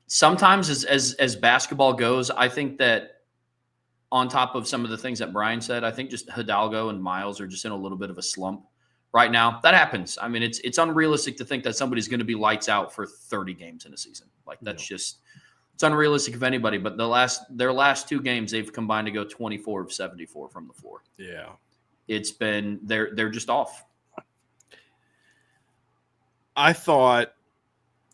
sometimes as basketball goes, I think that on top of some of the things that Brian said, I think just Hidalgo and Miles are just in a little bit of a slump right now. That happens. I mean, it's unrealistic to think that somebody's going to be lights out for 30 games in a season. Like that's just, it's unrealistic of anybody. But their last two games, they've combined to go 24 of 74 from the floor. Yeah, it's been they're just off. I thought,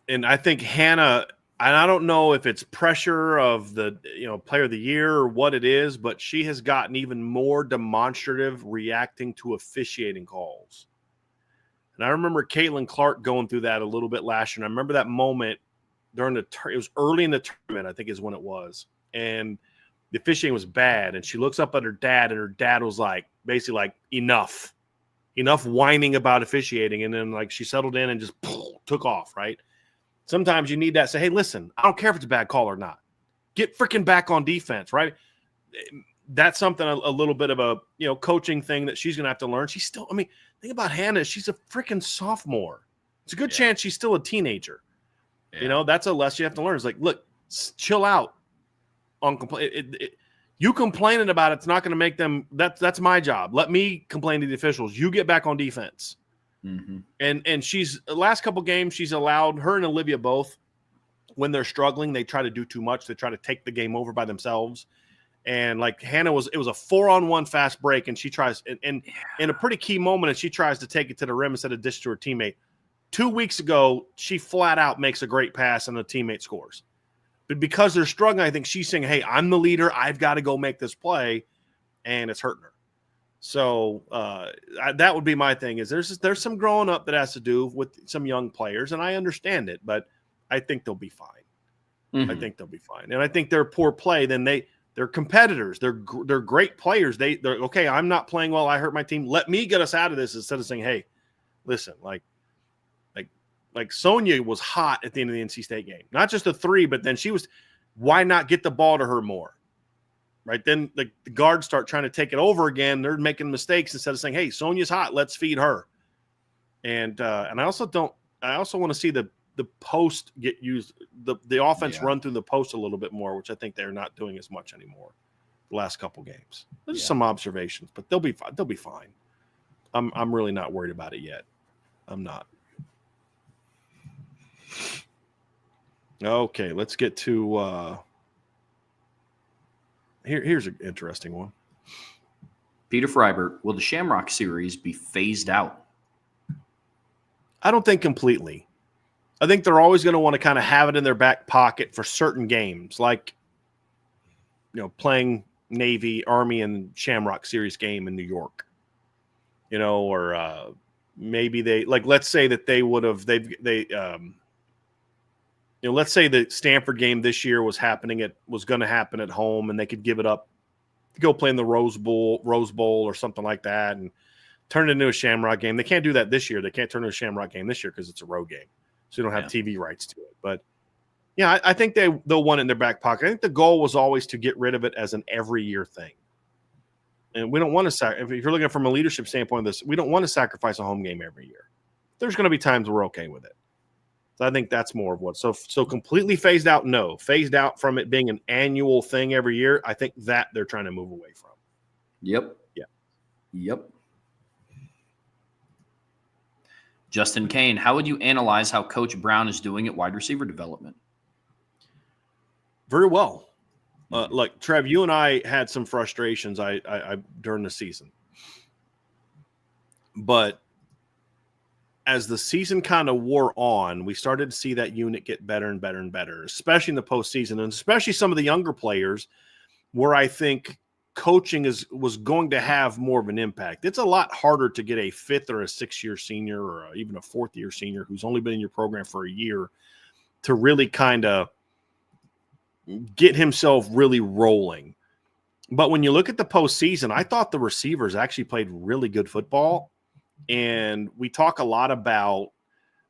and I think Hannah, and I don't know if it's pressure of the player of the year or what it is, but she has gotten even more demonstrative reacting to officiating calls. And I remember Caitlin Clark going through that a little bit last year. And I remember that moment during it was early in the tournament, I think is when it was. And the officiating was bad. And she looks up at her dad, and her dad was like, basically like, enough whining about officiating. And then like she settled in and just took off, right? Sometimes you need that. Say, hey, listen, I don't care if it's a bad call or not. Get freaking back on defense, right? That's something a little bit of a coaching thing that she's going to have to learn. She's still, I mean, think about Hannah. She's a freaking sophomore. It's a good chance she's still a teenager. Yeah. That's a lesson you have to learn. It's like, look, chill out on complaint. You complaining about it's not going to make them. That's my job. Let me complain to the officials. You get back on defense. Mm-hmm. And she's the last couple games she's allowed, her and Olivia both, when they're struggling, they try to do too much. They try to take the game over by themselves. And like Hannah it was a 4-on-1 fast break, and she tries and in a pretty key moment, and she tries to take it to the rim instead of dish to her teammate. 2 weeks ago, she flat out makes a great pass and the teammate scores. But because they're struggling, I think she's saying, hey, I'm the leader. I've got to go make this play, and it's hurting her. So that would be my thing. Is there's some growing up that has to do with some young players, and I understand it, but I think they'll be fine. Mm-hmm. I think they'll be fine, and I think they're poor play. Then they're competitors. They're great players. They're okay. I'm not playing well. I hurt my team. Let me get us out of this instead of saying, hey, listen, like Sonia was hot at the end of the NC State game. Not just a three, but then she was. Why not get the ball to her more? Right then, the guards start trying to take it over again. They're making mistakes instead of saying, "Hey, Sonia's hot. Let's feed her." And I also want to see the post get used, the offense run through the post a little bit more, which I think they're not doing as much anymore. The last couple games, there's some observations, but they'll be fine. They'll be fine. I'm really not worried about it yet. I'm not. Okay, let's get to. Here's an interesting one. Peter Freibert, will the Shamrock Series be phased out? I don't think completely. I think they're always going to want to kind of have it in their back pocket for certain games, like playing Navy, Army, and Shamrock Series game in New York. Or maybe they let's say that they would have let's say the Stanford game this year was going to happen at home, and they could give it up to go play in the Rose Bowl or something like that, and turn it into a Shamrock game. They can't do that this year. They can't turn it into a Shamrock game this year because it's a road game, so you don't have TV rights to it. But yeah, I think they'll want it in their back pocket. I think the goal was always to get rid of it as an every year thing, and we don't want to. If you're looking from a leadership standpoint, we don't want to sacrifice a home game every year. There's going to be times we're okay with it. So I think that's more of what. So completely phased out, no. Phased out from it being an annual thing every year, I think that they're trying to move away from. Yep. Yeah. Yep. Justin Kane, how would you analyze how Coach Brown is doing at wide receiver development? Very well. Look, Trev, you and I had some frustrations I during the season. But as the season kind of wore on, we started to see that unit get better and better and better, especially in the postseason, and especially some of the younger players where I think coaching was going to have more of an impact. It's a lot harder to get a 5th or a 6-year senior or even a 4th-year senior who's only been in your program for a year to really kind of get himself really rolling. But when you look at the postseason, I thought the receivers actually played really good football. And we talk a lot about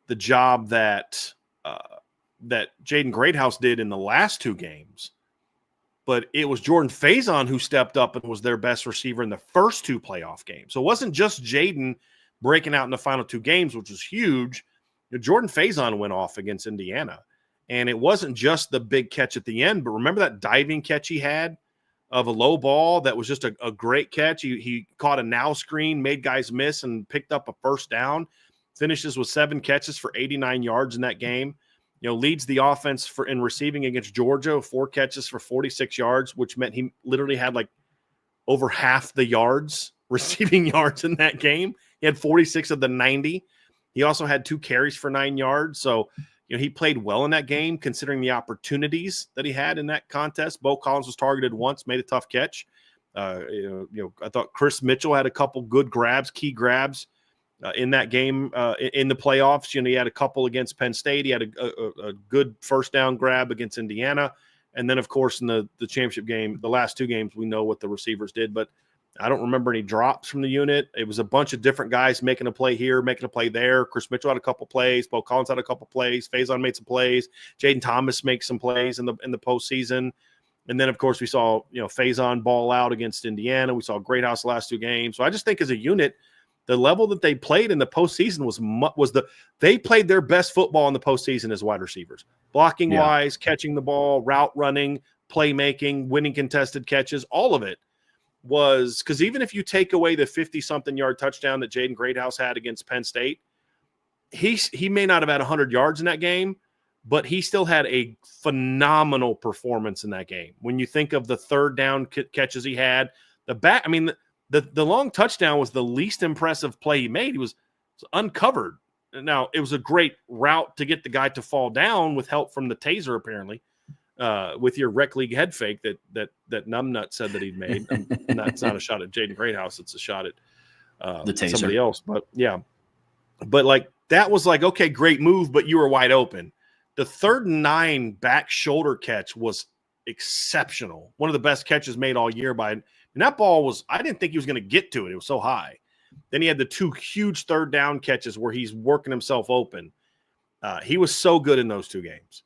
the job that Jaden Greathouse did in the last 2 games. But it was Jordan Faison who stepped up and was their best receiver in the first 2 playoff games. So it wasn't just Jaden breaking out in the final 2 games, which was huge. Jordan Faison went off against Indiana. And it wasn't just the big catch at the end, but remember that diving catch he had of a low ball that was just a great catch. He caught a now screen, made guys miss, and picked up a first down. Finishes with 7 catches for 89 yards in that game. Leads the offense in receiving against Georgia, 4 catches for 46 yards, which meant he literally had like over half the yards, receiving yards in that game. He had 46 of the 90. He also had 2 carries for 9 yards. So, he played well in that game, considering the opportunities that he had in that contest. Bo Collins was targeted once, made a tough catch. I thought Chris Mitchell had a couple good grabs, key grabs in that game in the playoffs. He had a couple against Penn State. He had a good first down grab against Indiana. And then, of course, in the championship game, the last 2 games, we know what the receivers did. But I don't remember any drops from the unit. It was a bunch of different guys making a play here, making a play there. Chris Mitchell had a couple plays. Bo Collins had a couple plays. Faison made some plays. Jaden Thomas makes some plays in the postseason. And then, of course, we saw Faison ball out against Indiana. We saw Greathouse the last 2 games. So I just think as a unit, the level that they played in the postseason they played their best football in the postseason as wide receivers, blocking wise, catching the ball, route running, playmaking, winning contested catches, all of it. Was because even if you take away the 50-something yard touchdown that Jaden Greathouse had against Penn State, he may not have had 100 yards in that game, but he still had a phenomenal performance in that game. When you think of the third down catches he had, the long touchdown was the least impressive play he made. He was uncovered. Now, it was a great route to get the guy to fall down with help from the taser, apparently. With your rec league head fake that Numbnut said that he'd made. That's not a shot at Jaden Greathouse. It's a shot at the taser. Somebody else. But yeah, but like that was like, okay, great move, but you were wide open. The 3rd and 9 back shoulder catch was exceptional. One of the best catches made all year and that ball I didn't think he was going to get to it. It was so high. Then he had the 2 huge 3rd down catches where he's working himself open. He was so good in those 2 games.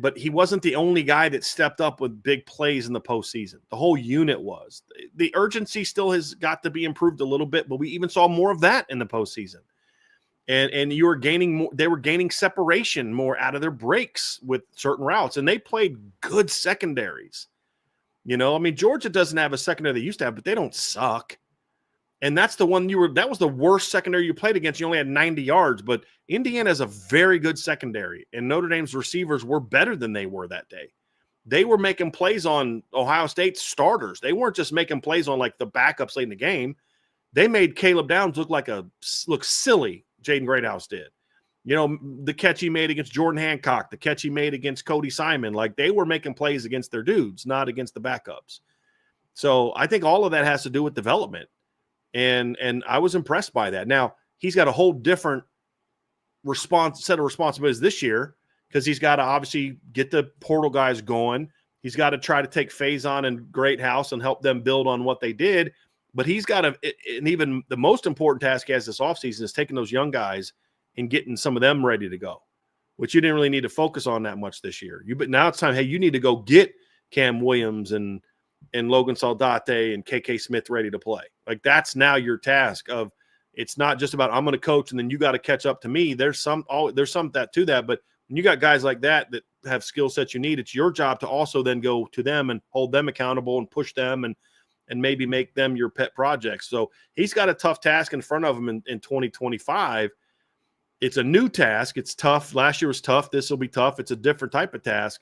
But he wasn't the only guy that stepped up with big plays in the postseason. The whole unit was. The urgency still has got to be improved a little bit, but we even saw more of that in the postseason. And you were gaining more. They were gaining separation more out of their breaks with certain routes, and they played good secondaries. Georgia doesn't have a secondary they used to have, but they don't suck. And that's the one that was the worst secondary you played against. You only had 90 yards, but Indiana has a very good secondary, and Notre Dame's receivers were better than they were that day. They were making plays on Ohio State's starters. They weren't just making plays on like the backups late in the game. They made Caleb Downs look silly. Jaden Greathouse did. The catch he made against Jordan Hancock, the catch he made against Cody Simon, like they were making plays against their dudes, not against the backups. So I think all of that has to do with development. And I was impressed by that. Now, he's got a whole different set of responsibilities this year because he's got to obviously get the portal guys going. He's got to try to take Faison and Greathouse and help them build on what they did. But he's got to – and even the most important task he has this offseason is taking those young guys and getting some of them ready to go, which you didn't really need to focus on that much this year. But now it's time, hey, you need to go get Cam Williams and Logan Saldate and KK Smith ready to play. Like that's now your task of it's not just about I'm going to coach and then you got to catch up to me. There's some that to that, but when you got guys like that have skill sets you need, it's your job to also then go to them and hold them accountable and push them and maybe make them your pet projects. So he's got a tough task in front of him in 2025. It's a new task. It's tough. Last year was tough. This will be tough. It's a different type of task.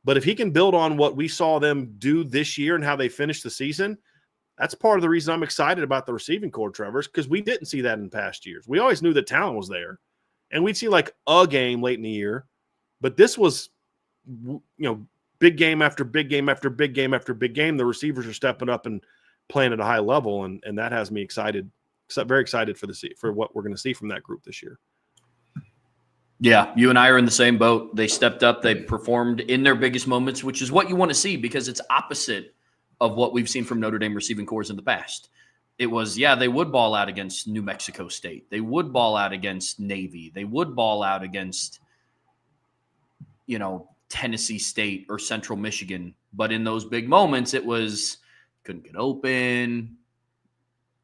But if he can build on what we saw them do this year and how they finished the season, that's part of the reason I'm excited about the receiving core, Trevor, because we didn't see that in past years. We always knew the talent was there, and we'd see like a game late in the year. But this was, big game after big game after big game after big game. The receivers are stepping up and playing at a high level, and that has me excited, very excited for what we're going to see from that group this year. Yeah, you and I are in the same boat. They stepped up. They performed in their biggest moments, which is what you want to see because it's opposite of what we've seen from Notre Dame receiving cores in the past. It was, they would ball out against New Mexico State. They would ball out against Navy. They would ball out against, Tennessee State or Central Michigan. But in those big moments, it was couldn't get open,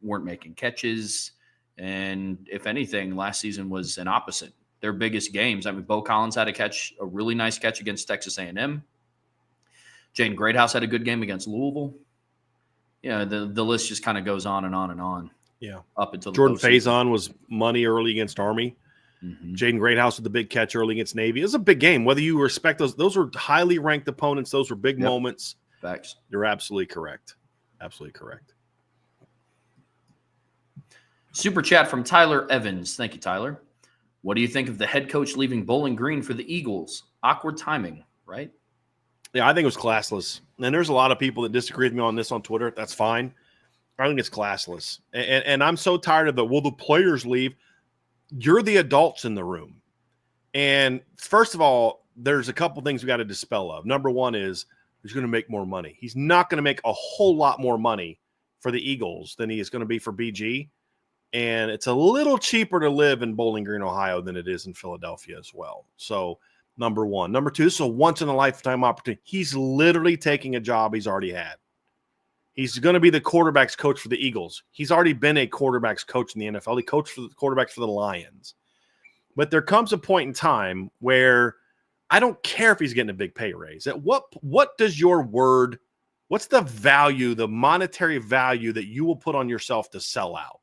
weren't making catches. And if anything, last season was an opposite. Their biggest games. I mean, Bo Collins had a really nice catch against Texas A&M. Jaden Greathouse had a good game against Louisville. The list just kind of goes on and on and on. Yeah. Up until Jordan Faison was money early against Army. Mm-hmm. Jaden Greathouse with the big catch early against Navy. It was a big game. Whether you respect those were highly ranked opponents. Those were big moments. Facts. You're absolutely correct. Absolutely correct. Super chat from Tyler Evans. Thank you, Tyler. What do you think of the head coach leaving Bowling Green for the Eagles? Awkward timing, right? Yeah, I think it was classless. And there's a lot of people that disagree with me on this on Twitter. That's fine. I think it's classless. And I'm so tired of the players leave. You're the adults in the room. And first of all, there's a couple things we got to dispel of. Number one is he's going to make more money. He's not going to make a whole lot more money for the Eagles than he is going to be for BG. And it's a little cheaper to live in Bowling Green, Ohio than it is in Philadelphia as well. So, number one. Number two, this is a once-in-a-lifetime opportunity. He's literally taking a job he's already had. He's going to be the quarterback's coach for the Eagles. He's already been a quarterback's coach in the NFL. He coached for the quarterbacks for the Lions. But there comes a point in time where I don't care if he's getting a big pay raise. At what does your word, what's the value, the monetary value that you will put on yourself to sell out?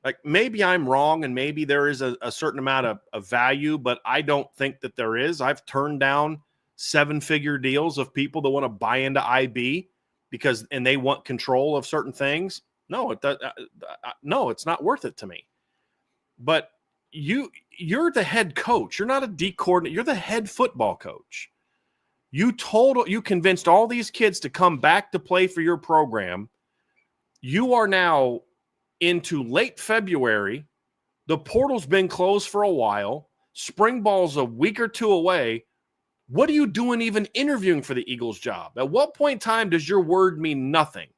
Like, maybe I'm wrong and maybe there is a certain amount of value, but I don't think that there is. I've turned down 7-figure deals of people that want to buy into IB and they want control of certain things. No, it's not worth it to me. But you're the head coach. You're not a D coordinator. You're the head football coach. You convinced all these kids to come back to play for your program. You are now into late February. The portal's been closed for a while. Spring ball's a week or two away. What are you doing even interviewing for the Eagles job? At what point in time does your word mean nothing?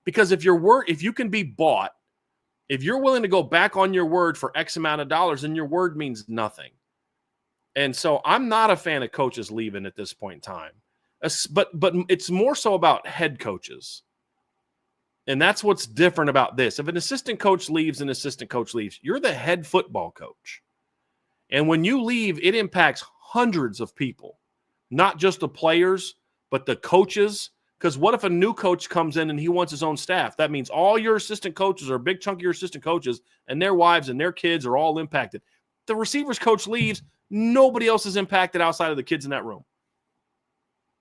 Because if you can be bought, if you're willing to go back on your word for X amount of dollars, then your word means nothing. And so I'm not a fan of coaches leaving at this point in time. But it's more so about head coaches. And that's what's different about this. If an assistant coach leaves, you're the head football coach. And when you leave, it impacts hundreds of people, not just the players, but the coaches. Because what if a new coach comes in and he wants his own staff? That means all your assistant coaches or a big chunk of your assistant coaches and their wives and their kids are all impacted. The receivers coach leaves, nobody else is impacted outside of the kids in that room.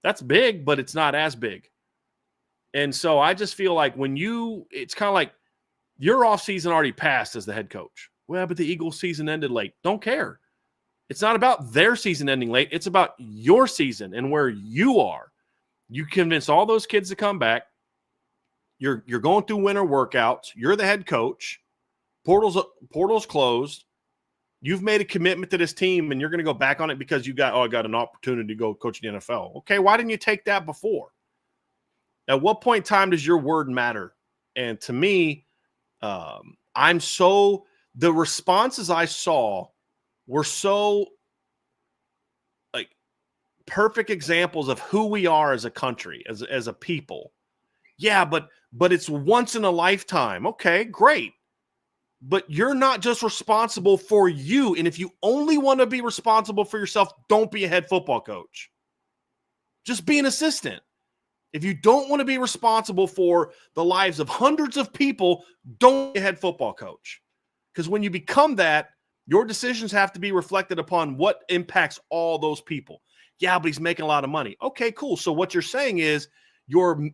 That's big, but it's not as big. And so I just feel like it's kind of like your offseason already passed as the head coach. Well, but the Eagles season ended late. Don't care. It's not about their season ending late. It's about your season and where you are. You convince all those kids to come back. You're going through winter workouts. You're the head coach. Portal's closed. You've made a commitment to this team, and you're going to go back on it because I got an opportunity to go coach the NFL. Okay, why didn't you take that before? At what point in time does your word matter? And to me, the responses I saw were so like perfect examples of who we are as a country, as a people. Yeah, but it's once in a lifetime. Okay, great. But you're not just responsible for you. And if you only want to be responsible for yourself, don't be a head football coach. Just be an assistant. If you don't want to be responsible for the lives of hundreds of people, don't be a head football coach. Because when you become that, your decisions have to be reflected upon what impacts all those people. Yeah, but he's making a lot of money. Okay, cool. So what you're saying is your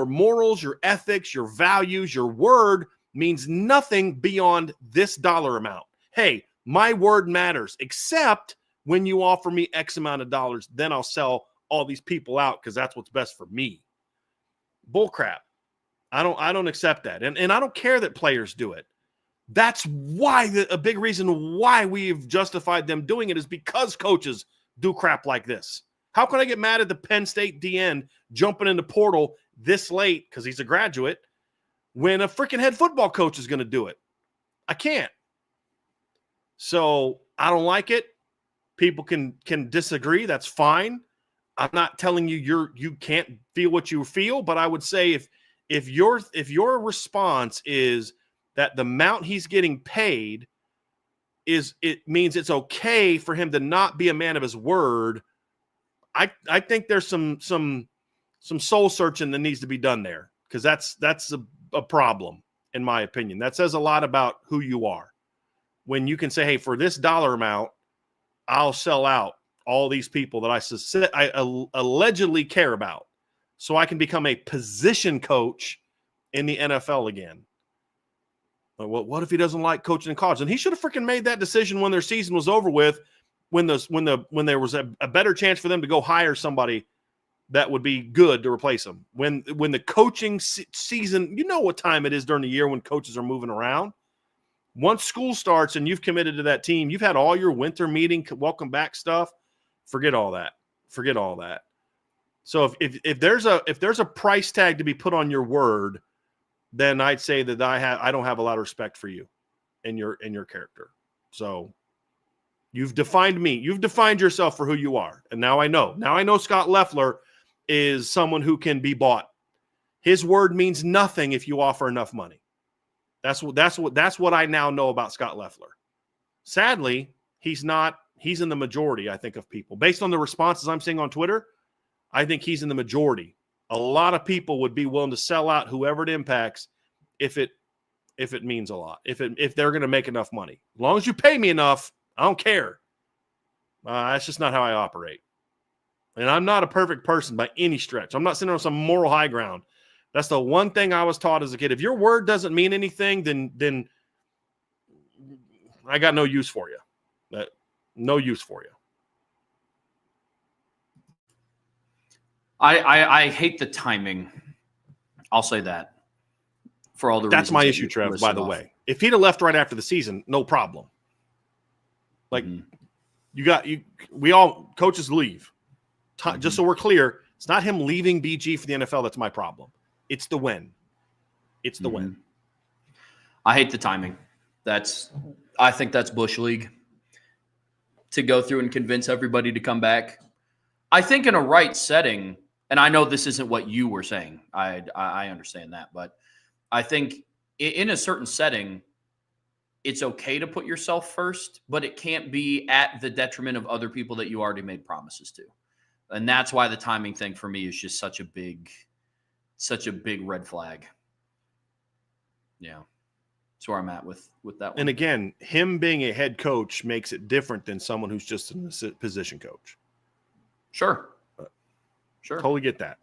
morals, your ethics, your values, your word means nothing beyond this dollar amount. Hey, my word matters, except when you offer me X amount of dollars, then I'll sell all these people out because that's what's best for me. Bullcrap. I don't accept that. And I don't care that players do it. That's why a big reason why we've justified them doing it is because coaches do crap like this. How can I get mad at the Penn State DN jumping in the portal this late because he's a graduate when a freaking head football coach is going to do it? I can't. So I don't like it. People can disagree. That's fine. I'm not telling you you can't feel what you feel, but I would say if your response is that the amount he's getting paid it means it's okay for him to not be a man of his word, I think there's some soul searching that needs to be done there, because that's a problem in my opinion. That says a lot about who you are when you can say, hey, for this dollar amount, I'll sell out all these people that I allegedly care about so I can become a position coach in the NFL again. Well, what if he doesn't like coaching in college? And he should have freaking made that decision when their season was over with, when there was a better chance for them to go hire somebody that would be good to replace him. When the coaching season, you know what time it is during the year when coaches are moving around. Once school starts and you've committed to that team, you've had all your winter meeting, welcome back stuff. Forget all that. Forget all that. So if there's a price tag to be put on your word, then I'd say that I don't have a lot of respect for you and your character. So you've defined me. You've defined yourself for who you are. And now I know. Now I know Scott Loeffler is someone who can be bought. His word means nothing if you offer enough money. That's what I now know about Scott Loeffler. Sadly, he's not. He's in the majority, I think, of people. Based on the responses I'm seeing on Twitter, I think he's in the majority. A lot of people would be willing to sell out whoever it impacts if it means a lot, if they're going to make enough money. As long as you pay me enough, I don't care. That's just not how I operate. And I'm not a perfect person by any stretch. I'm not sitting on some moral high ground. That's the one thing I was taught as a kid. If your word doesn't mean anything, then I got no use for you. No use for you. I hate the timing. I'll say that. For all the reasons. That's my issue, Trev, by the way. If he'd have left right after the season, no problem. Like, we all coaches leave. Just so we're clear, it's not him leaving BG for the NFL that's my problem. It's the when. It's the when. I hate the timing. I think that's Bush League. To go through and convince everybody to come back. I think in a right setting, and I know this isn't what you were saying. I understand that. But I think in a certain setting, it's okay to put yourself first, but it can't be at the detriment of other people that you already made promises to. And that's why the timing thing for me is just such a big red flag. Yeah. That's where I'm at with that one. And again, him being a head coach makes it different than someone who's just a position coach. Sure. Totally get that.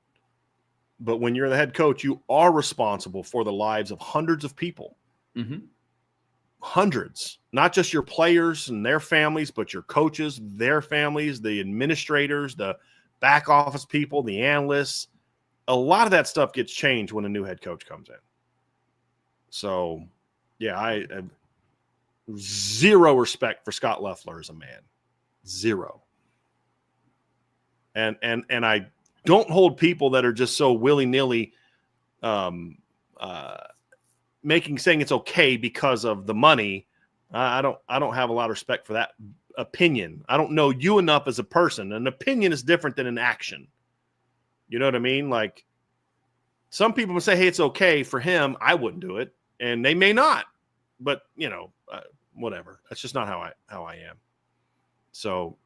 But when you're the head coach, you are responsible for the lives of hundreds of people. Mm-hmm. Hundreds. Not just your players and their families, but your coaches, their families, the administrators, the back office people, the analysts. A lot of that stuff gets changed when a new head coach comes in. So, yeah, I have zero respect for Scott Loeffler as a man. Zero. And I don't hold people that are just so willy-nilly saying it's okay because of the money. I don't have a lot of respect for that opinion. I don't know you enough as a person. An opinion is different than an action. You know what I mean? Like, some people would say, hey, it's okay for him. I wouldn't do it. And they may not. But, whatever. That's just not how I am. So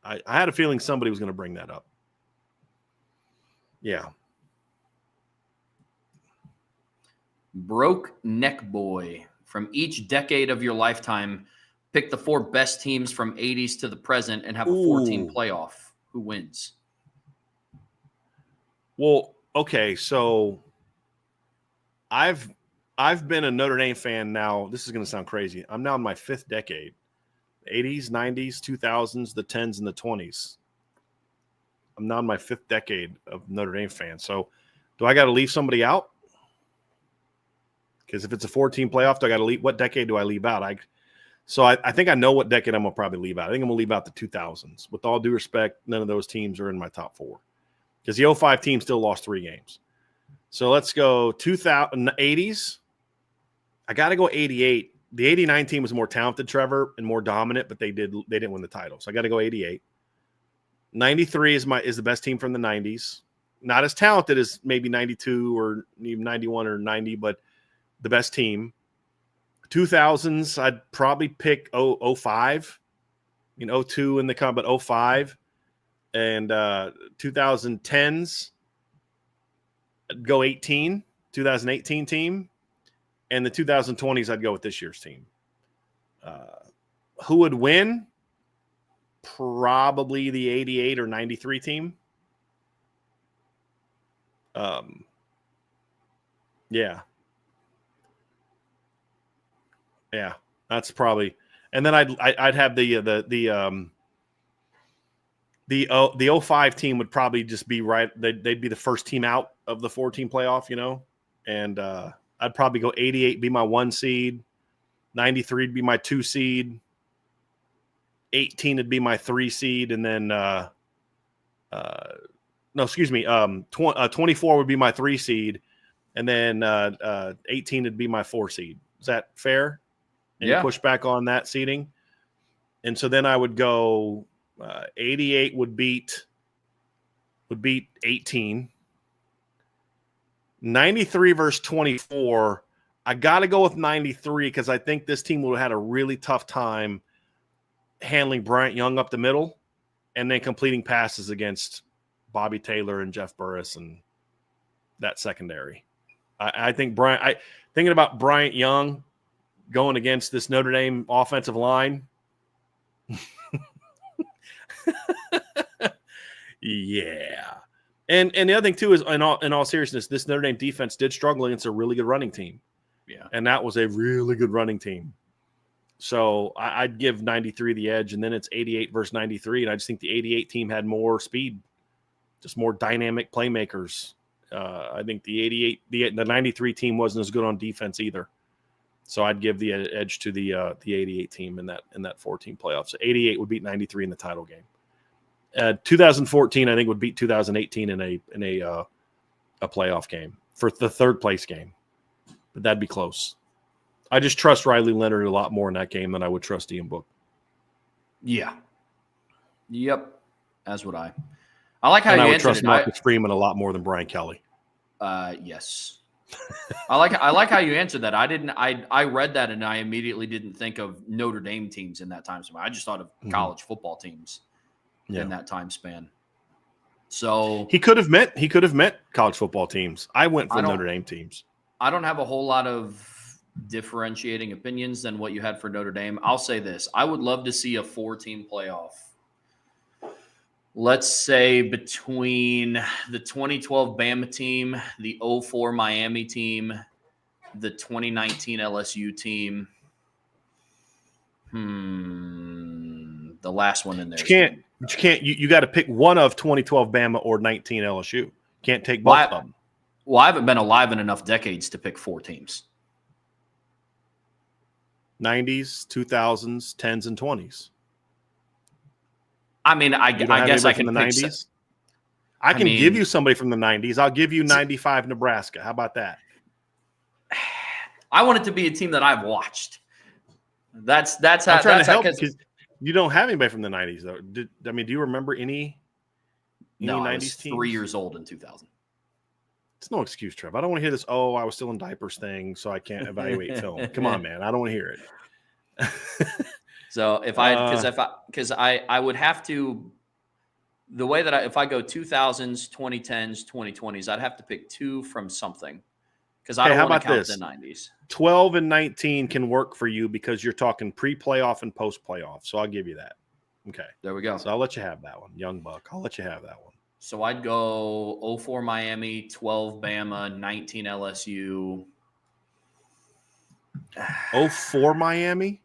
I had a feeling somebody was going to bring that up. Yeah. Broke Neck Boy. From each decade of your lifetime, pick the 4 best teams from 80s to the present and have a 14 playoff. Who wins? Well, okay, so I've been a Notre Dame fan now. This is going to sound crazy. I'm now in my 5th decade. 80s, 90s, 2000s, the 10s, and the 20s. I'm now in my 5th decade of Notre Dame fan. So do I got to leave somebody out? Because if it's a 14 playoff, do I got to leave? What decade do I leave out? I think I know what decade I'm going to probably leave out. I think I'm going to leave out the 2000s. With all due respect, none of those teams are in my top 4. Because the 05 team still lost 3 games. So let's go 80s. I got to go 88. The 89 team was more talented, Trevor, and more dominant, but they didn't win the title. So I got to go 88. 93 is the best team from the 90s. Not as talented as maybe 92 or even 91 or 90, but the best team. 2000s, I'd probably pick 05. 02 in the comp, but 05. And 2010s, I'd go 18. 2018 team. And the 2020s, I'd go with this year's team. Who would win? Probably the 88 or 93 team. Yeah, that's probably. And then I'd have the 05 team would probably just be right. They'd be the first team out of the 4-team playoff, and I'd probably go 88 be my 1 seed, 93 would be my 2 seed, 18 would be my 3 seed, and then 24 would be my 3 seed, and then 18 would be my 4 seed. Is that fair? And push back on that seeding. And so then I would go 88 would beat 18. 93 versus 24. I got to go with 93 because I think this team would have had a really tough time handling Bryant Young up the middle and then completing passes against Bobby Taylor and Jeff Burris and that secondary. I think thinking about Bryant Young going against this Notre Dame offensive line. Yeah. And the other thing too is in all seriousness, this Notre Dame defense did struggle against a really good running team. Yeah. And that was a really good running team. So I'd give 93 the edge, and then it's 88 versus 93. And I just think the 88 team had more speed, just more dynamic playmakers. I think the 93 team wasn't as good on defense either. So I'd give the edge to the 88 team in that 4-team playoff. So 88 would beat 93 in the title game. 2014, I think, would beat 2018 in a playoff game for the 3rd place game. But that'd be close. I just trust Riley Leonard a lot more in that game than I would trust Ian Book. Yeah. Yep. As would I. I like how you I would answered trust it. Marcus Freeman a lot more than Brian Kelly. Yes. I like how you answered that. I read that and I immediately didn't think of Notre Dame teams in that time span. I just thought of college football teams in that time span. So he could have met college football teams. I went for Notre Dame teams. I don't have a whole lot of differentiating opinions than what you had for Notre Dame. I'll say this. I would love to see a 4-team playoff. Let's say between the 2012 Bama team, the 04 Miami team, the 2019 LSU team. The last one in there. You got to pick one of 2012 Bama or 19 LSU. Can't take both of them. Well, I haven't been alive in enough decades to pick 4 teams. 90s, 2000s, 10s, and 20s. I mean, I guess I can from the pick 90s. I can give you somebody from the 90s. I'll give you 95 Nebraska. How about that? I want it to be a team that I've watched. That's how. I'm trying to help because you don't have anybody from the 90s though. Do you remember any 90s I was teams? 3 years old in 2000. It's no excuse, Trev. I don't want to hear this. Oh, I was still in diapers thing, so I can't evaluate film. Come on, man. I don't want to hear it. So if I would have to, the way that if I go 2000s, 2010s, 2020s, I'd have to pick 2 from something because I don't want to count the 90s. 12 and 19 can work for you because you're talking pre-playoff and post-playoff. So I'll give you that. Okay. There we go. So I'll let you have that one. Young Buck. I'll let you have that one. So I'd go 04 Miami, 12 Bama, 19 LSU. 04 Miami?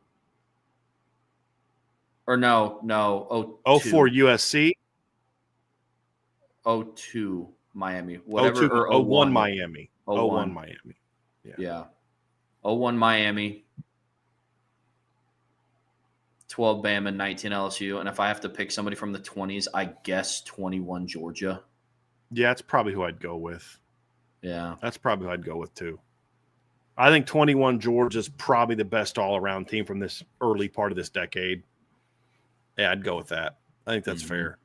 Or no, 04 USC? 02 Miami. Whatever, 02, or 01 01. Miami. 01. 01 Miami. Yeah. 01 Miami. 12 Bama, 19 LSU. And if I have to pick somebody from the 20s, I guess 21 Georgia. Yeah, that's probably who I'd go with. Yeah. That's probably who I'd go with, too. I think 21 Georgia's probably the best all-around team from this early part of this decade. Yeah, I'd go with that. I think that's fair.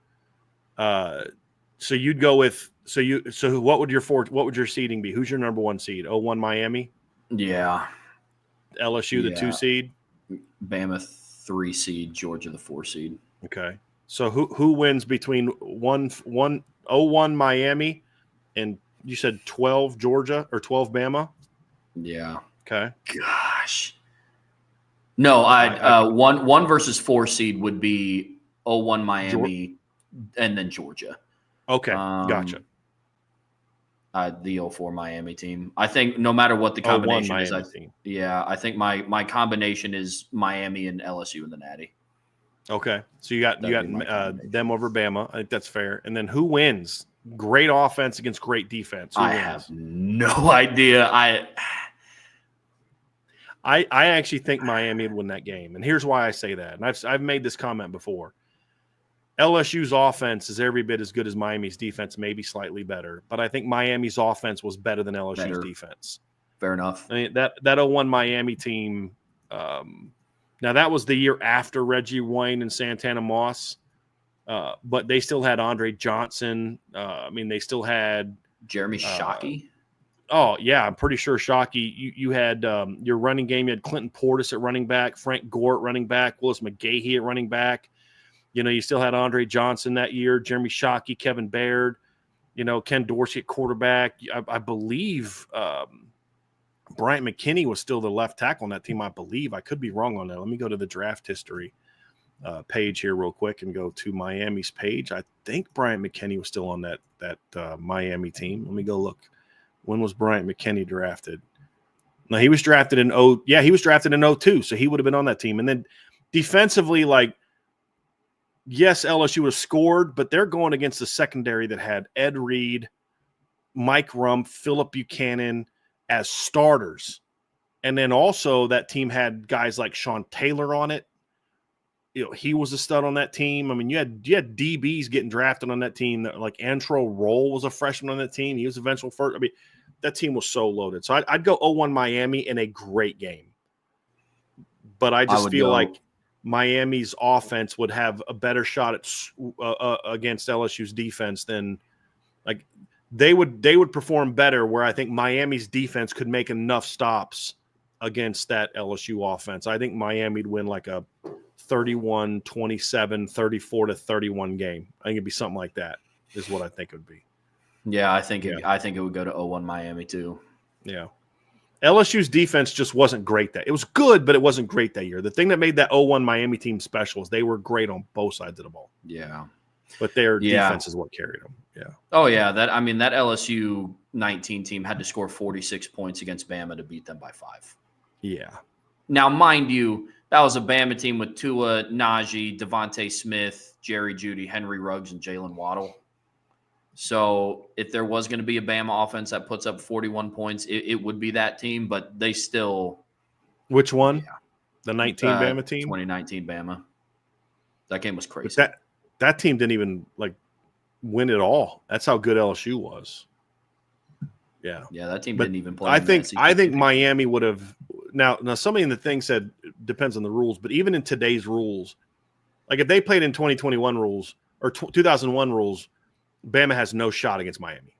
So you'd go with what would your seeding be? Who's your number one seed? 01 Miami? Yeah. LSU, the 2 seed? Bama 3 seed, Georgia the 4 seed. Okay. So who wins between 01 Miami and you said 12 Georgia or 12 Bama? Yeah. Okay. Gosh. No, I'd 1 versus 4 seed would be 01 Miami and then Georgia. Okay. Gotcha. The 04 Miami team. I think no matter what the combination is, I think my combination is Miami and LSU in the Natty. Okay. So you got them over Bama. I think that's fair. And then who wins? Great offense against great defense. I have no idea. I actually think Miami would win that game. And here's why I say that. And I've made this comment before. LSU's offense is every bit as good as Miami's defense, maybe slightly better. But I think Miami's offense was better than LSU's defense. Fair enough. I mean, that 01 Miami team, now that was the year after Reggie Wayne and Santana Moss, but they still had Andre Johnson. They still had Jeremy Shockey. Oh, yeah, I'm pretty sure Shockey. You had your running game. You had Clinton Portis at running back, Frank Gore at running back, Willis McGahee at running back. You still had Andre Johnson that year, Jeremy Shockey, Kevin Baird, Ken Dorsey at quarterback. I believe Bryant McKinney was still the left tackle on that team, I believe. I could be wrong on that. Let me go to the draft history page here real quick and go to Miami's page. I think Bryant McKinney was still on that Miami team. Let me go look. When was Bryant McKinney drafted? No, he was drafted in 02, so he would have been on that team. And then defensively, yes, LSU was scored, but they're going against the secondary that had Ed Reed, Mike Rumpf, Philip Buchanan as starters. And then also that team had guys like Sean Taylor on it. He was a stud on that team. I mean, you had DBs getting drafted on that team. Like Antro Roll was a freshman on that team. He was eventual first. I mean, that team was so loaded. So I'd go 01 Miami in a great game. But I just feel like Miami's offense would have a better shot at against LSU's defense than they would perform better. Where I think Miami's defense could make enough stops against that LSU offense. I think Miami'd win like a 31-27, 34-31 game. I think it'd be something like that. Is what I think it would be. Yeah, I think it would go to 01 Miami too. Yeah. LSU's defense just wasn't great that. It was good, but it wasn't great that year. The thing that made that 01 Miami team special is they were great on both sides of the ball. Yeah. But their defense is what carried them. Yeah. Oh yeah, that LSU 19 team had to score 46 points against Bama to beat them by 5. Yeah. Now, mind you, that was a Bama team with Tua, Najee, Devontae Smith, Jerry Jeudy, Henry Ruggs, and Jalen Waddle. So if there was going to be a Bama offense that puts up 41 points, it would be that team, but they still. Which one? Yeah. The 19 Bama team? 2019 Bama. That game was crazy. But that team didn't even win it all. That's how good LSU was. Yeah. Yeah, that team didn't even play. I think Miami would have now somebody in the thing said depends on the rules, but even in today's rules, if they played in 2021 rules or 2001 rules, Bama has no shot against Miami.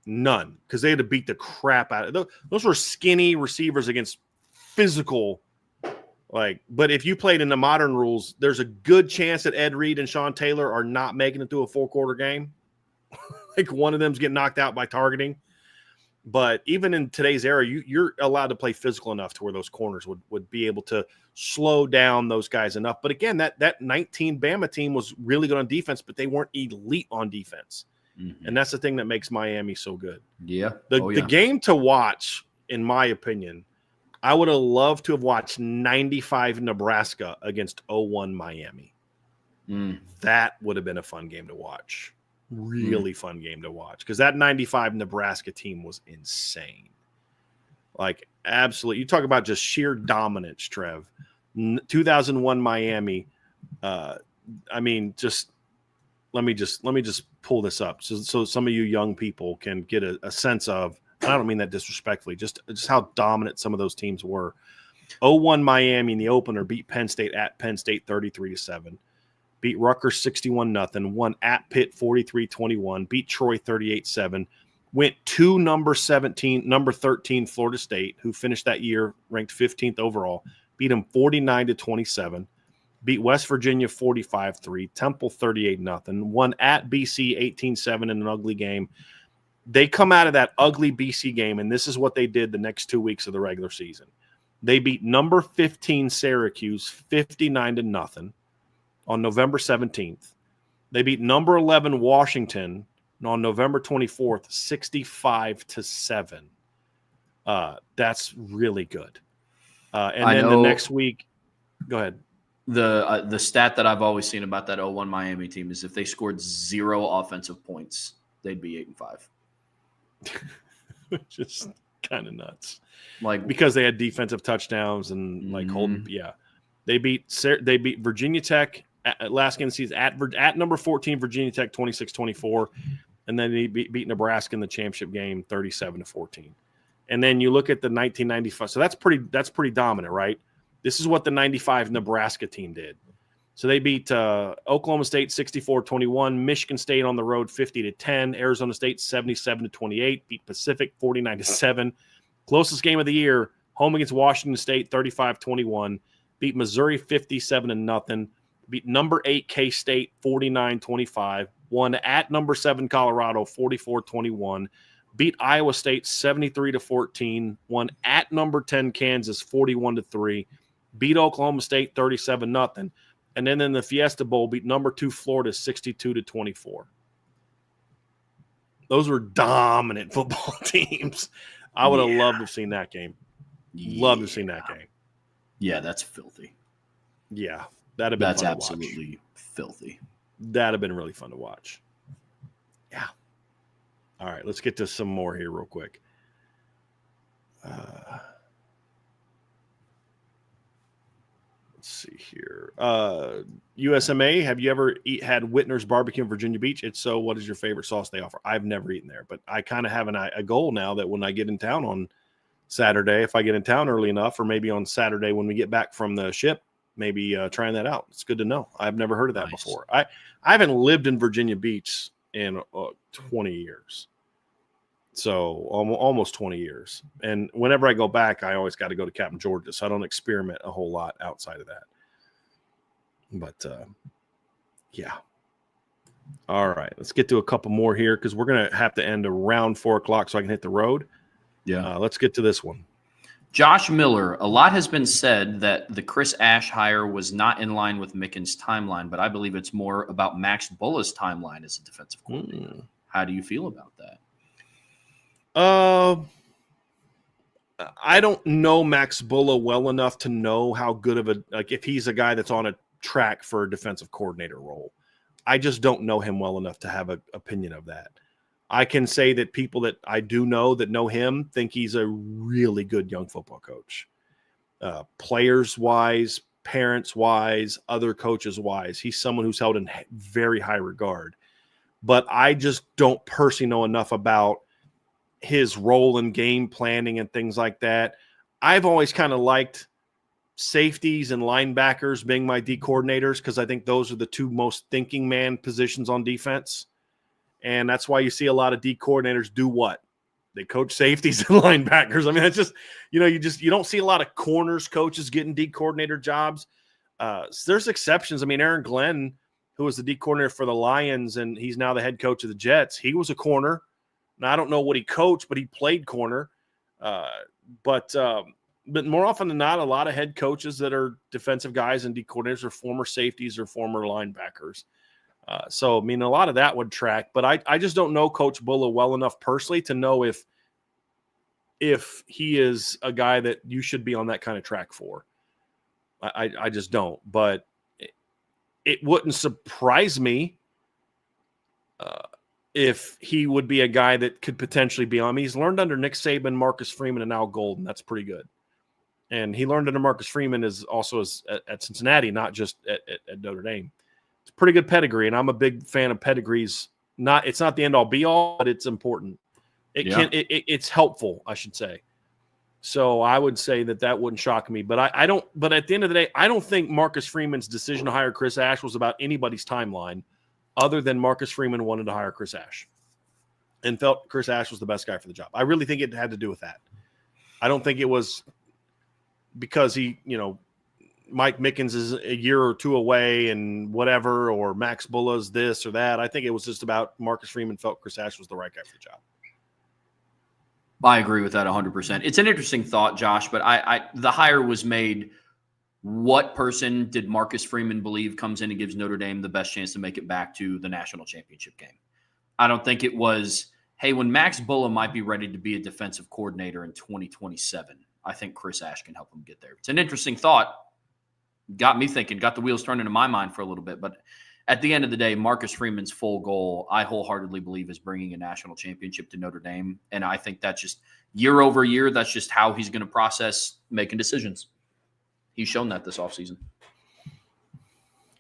None. Because they had to beat the crap out of it. Those were skinny receivers against physical. But if you played in the modern rules, there's a good chance that Ed Reed and Sean Taylor are not making it through a 4-quarter game. One of them's getting knocked out by targeting. But even in today's era, you're allowed to play physical enough to where those corners would be able to slow down those guys enough. But again, that 19 Bama team was really good on defense, but they weren't elite on defense. Mm-hmm. And that's the thing that makes Miami so good. Yeah. The game to watch, in my opinion, I would have loved to have watched 95 Nebraska against 01 Miami. That would have been a fun game to watch. Really fun game to watch, because that 95 Nebraska team was insane. Like, absolutely. You talk about just sheer dominance, Trev. 2001 Miami. I mean, just let me just pull this up so some of you young people can get a sense of. I don't mean that disrespectfully, just how dominant some of those teams were. 01 Miami in the opener beat Penn State at Penn State 33-7. Beat Rutgers 61-0. Won at Pitt 43-21. Beat Troy 38-7. Went to number 13 Florida State, who finished that year ranked 15th overall. Beat them 49-27. Beat West Virginia 45-3. Temple 38-0. Won at BC 18-7 in an ugly game. They come out of that ugly BC game, and this is what they did the next 2 weeks of the regular season. They beat number 15 Syracuse 59-0 on November 17th. They beat number 11 Washington on November 24th 65-7. That's really good. And then the next week, go ahead. The stat that I've always seen about that 01 Miami team is if they scored 0 offensive points, they'd be 8-5. Just kind of nuts, like because they had defensive touchdowns and like holding. Yeah, they beat Virginia Tech at last game of the season at number 14 Virginia Tech 26-24, and then they beat Nebraska in the championship game 37-14. And then you look at the 1995. So that's pretty dominant, right? This is what the 95 Nebraska team did. So they beat Oklahoma State 64-21, Michigan State on the road 50-10, Arizona State 77-28, beat Pacific 49-7. Closest game of the year, home against Washington State 35-21, beat Missouri 57-0, beat number 8 K-State 49-25, won at number 7 Colorado 44-21, beat Iowa State 73-14, won at number 10 Kansas 41-3, beat Oklahoma State 37-0. And then in the Fiesta Bowl, beat number 2 Florida 62-24. Those were dominant football teams. I would have loved to have seen that game. Loved to have seen that game. Yeah, that's filthy. Yeah, that'd have been fun to watch. That's absolutely filthy. That'd have been really fun to watch. Yeah. All right, let's get to some more here real quick. Let's see here. USMA, have you ever had Whitner's Barbecue in Virginia Beach? If so, what is your favorite sauce they offer? I've never eaten there, but I kind of have a goal now that when I get in town on Saturday, if I get in town early enough, or maybe on Saturday when we get back from the ship, maybe trying that out. It's good to know. I've never heard of that before. I haven't lived in Virginia Beach in 20 years. So almost 20 years. And whenever I go back, I always got to go to Captain George's. So I don't experiment a whole lot outside of that. But, yeah. All right. Let's get to a couple more here because we're going to have to end around 4 o'clock so I can hit the road. Yeah. Let's get to this one. Josh Miller. A lot has been said that the Chris Ash hire was not in line with Mickens' timeline, but I believe it's more about Max Bulla's timeline as a defensive coordinator. How do you feel about that? I don't know Max Bulla well enough to know how good of if he's a guy that's on a track for a defensive coordinator role. I just don't know him well enough to have an opinion of that. I can say that people that I do know that know him think he's a really good young football coach. Players wise, parents wise, other coaches wise, he's someone who's held in very high regard. But I just don't personally know enough about his role in game planning and things like that. I've always kind of liked safeties and linebackers being my D coordinators because I think those are the two most thinking man positions on defense. And that's why you see a lot of D coordinators do what? They coach safeties and linebackers. I mean, it's just, you don't see a lot of corners coaches getting D coordinator jobs. There's exceptions. I mean, Aaron Glenn, who was the D coordinator for the Lions, and he's now the head coach of the Jets, he was a corner. Now, I don't know what he coached, but he played corner. But more often than not, a lot of head coaches that are defensive guys and D coordinators are former safeties or former linebackers. So, I mean, a lot of that would track. But I just don't know Coach Bulla well enough personally to know if he is a guy that you should be on that kind of track for. I just don't. But it wouldn't surprise me if he would be a guy that could potentially be on. I mean, he's learned under Nick Saban, Marcus Freeman, and now Golden. That's pretty good. And he learned under Marcus Freeman at Cincinnati, not just at Notre Dame. It's a pretty good pedigree, and I'm a big fan of pedigrees. It's not the end-all, be-all, but it's important. It's helpful, I should say. So I would say that wouldn't shock me. But I don't. But at the end of the day, I don't think Marcus Freeman's decision to hire Chris Ash was about anybody's timeline, other than Marcus Freeman wanted to hire Chris Ash and felt Chris Ash was the best guy for the job. I really think it had to do with that. I don't think it was because Mike Mickens is a year or two away and whatever, or Max Bulla's this or that. I think it was just about Marcus Freeman felt Chris Ash was the right guy for the job. I agree with that 100%. It's an interesting thought, Josh, but the hire was made. What person did Marcus Freeman believe comes in and gives Notre Dame the best chance to make it back to the national championship game? I don't think it was, hey, when Max Bulla might be ready to be a defensive coordinator in 2027, I think Chris Ash can help him get there. It's an interesting thought. Got me thinking, got the wheels turning in my mind for a little bit. But at the end of the day, Marcus Freeman's full goal, I wholeheartedly believe, is bringing a national championship to Notre Dame. And I think that's just year over year, that's just how he's going to process making decisions. He's shown that this offseason.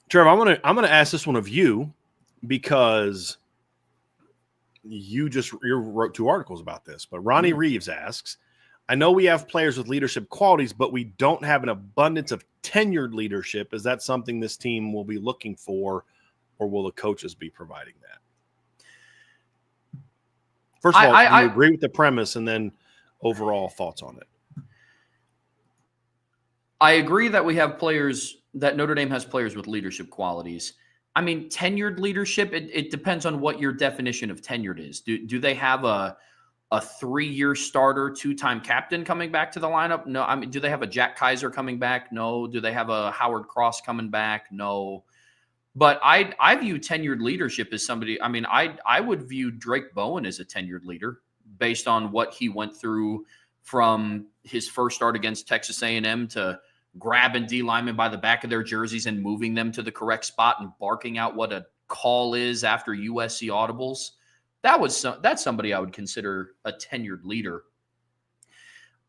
Trevor, I'm gonna ask this one of you because you wrote 2 articles about this. But Ronnie Reeves asks, I know we have players with leadership qualities, but we don't have an abundance of tenured leadership. Is that something this team will be looking for, or will the coaches be providing that? First of all, do you agree with the premise, and then overall thoughts on it? I agree that we have players, that Notre Dame has players with leadership qualities. I mean, tenured leadership, it depends on what your definition of tenured is. Do they have a 3-year starter, 2-time captain coming back to the lineup? No. I mean, do they have a Jack Kaiser coming back? No. Do they have a Howard Cross coming back? No. But I view tenured leadership as somebody, I mean, I would view Drake Bowen as a tenured leader based on what he went through from his first start against Texas A&M to grabbing D linemen by the back of their jerseys and moving them to the correct spot and barking out what a call is after USC audibles. That's somebody I would consider a tenured leader.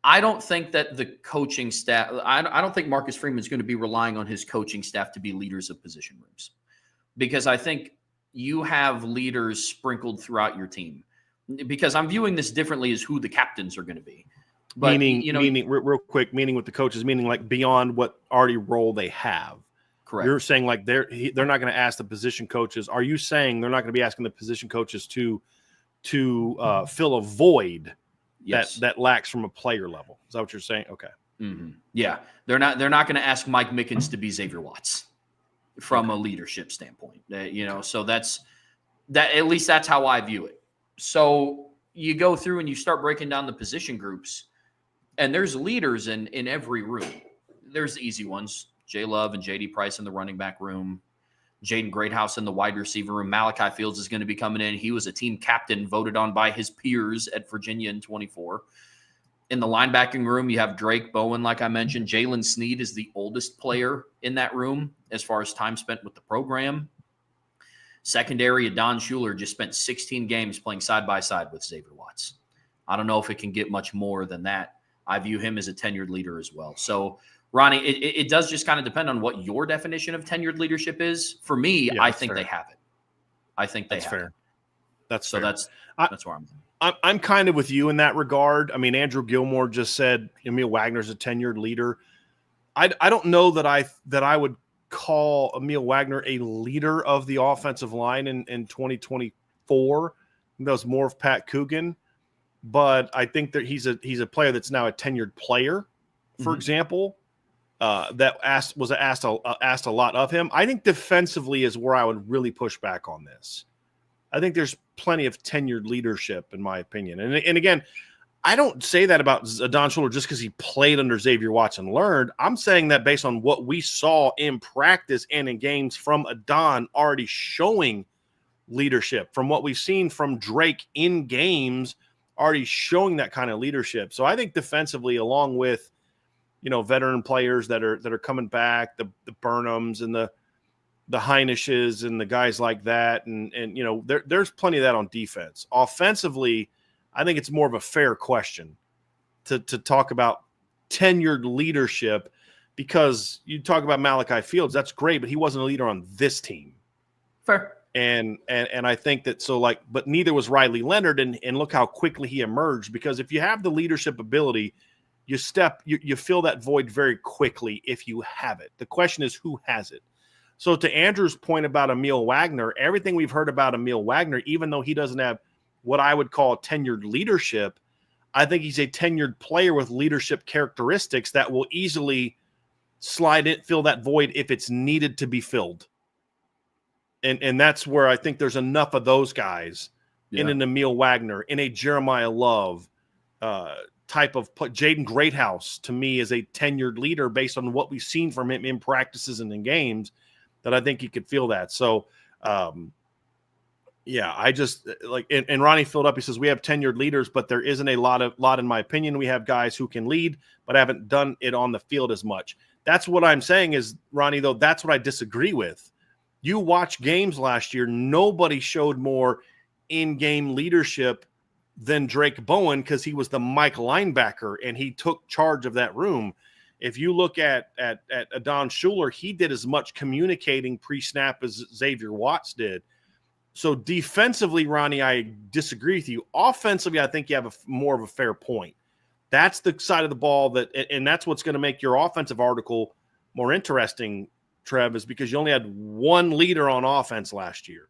I don't think that the coaching staff, I don't think Marcus Freeman is going to be relying on his coaching staff to be leaders of position rooms, because I think you have leaders sprinkled throughout your team. Because I'm viewing this differently as who the captains are going to be. But, meaning real quick, meaning with the coaches, meaning like beyond what already role they have. Correct. You're saying like they're not going to ask the position coaches. Are you saying they're not going to be asking the position coaches to fill a void that lacks from a player level? Is that what you're saying? Okay. Mm-hmm. Yeah, they're not going to ask Mike Mickens to be Xavier Watts from a leadership standpoint. So that's that. At least that's how I view it. So you go through and you start breaking down the position groups, and there's leaders in every room. There's the easy ones, Jay Love and J.D. Price in the running back room, Jaden Greathouse in the wide receiver room. Malachi Fields is going to be coming in. He was a team captain voted on by his peers at Virginia in 24. In the linebacking room, you have Drake Bowen, like I mentioned. Jalen Sneed is the oldest player in that room as far as time spent with the program. Secondary, Adon Schuler just spent 16 games playing side-by-side with Xavier Watts. I don't know if it can get much more than that. I view him as a tenured leader as well. So, Ronnie, it does just kind of depend on what your definition of tenured leadership is. For me, I think they have it. I think they have it. That's fair. That's where I'm kind of with you in that regard. I mean, Andrew Gilmore just said Emil Wagner's a tenured leader. I don't know that I would call Emil Wagner a leader of the offensive line in 2024. That was more of Pat Coogan. But I think that he's a player that's now a tenured player, for example, that was asked a lot of him. I think defensively is where I would really push back on this. I think there's plenty of tenured leadership, in my opinion. And again, I don't say that about Don Schuler just because he played under Xavier Watts and learned. I'm saying that based on what we saw in practice and in games from Adon already showing leadership, from what we've seen from Drake in games already showing that kind of leadership. So I think defensively, along with, veteran players that are coming back, the Burnhams and the Heinishes and the guys like that. And there's plenty of that on defense. Offensively, I think it's more of a fair question to talk about tenured leadership, because you talk about Malachi Fields. That's great, but he wasn't a leader on this team. Fair. And I think that but neither was Riley Leonard. And look how quickly he emerged, because if you have the leadership ability, you fill that void very quickly if you have it. The question is, who has it? So to Andrew's point about Emil Wagner, everything we've heard about Emil Wagner, even though he doesn't have what I would call tenured leadership, I think he's a tenured player with leadership characteristics that will easily fill that void if it's needed to be filled. And that's where I think there's enough of those guys in an Emil Wagner, in a Jeremiah Love type of play. Jaden Greathouse, to me, is a tenured leader based on what we've seen from him in practices and in games, that I think he could feel that. So, I just and Ronnie filled up. He says, we have tenured leaders, but there isn't a lot, in my opinion. We have guys who can lead, but haven't done it on the field as much. That's what I'm saying is, Ronnie, though, that's what I disagree with. You watch games last year, nobody showed more in-game leadership than Drake Bowen, because he was the Mike linebacker and he took charge of that room. If you look at Don Schuler, he did as much communicating pre-snap as Xavier Watts did. So defensively, Ronnie, I disagree with you. Offensively, I think you have more of a fair point. That's the side of the ball and that's what's going to make your offensive article more interesting, Trev, is because you only had one leader on offense last year,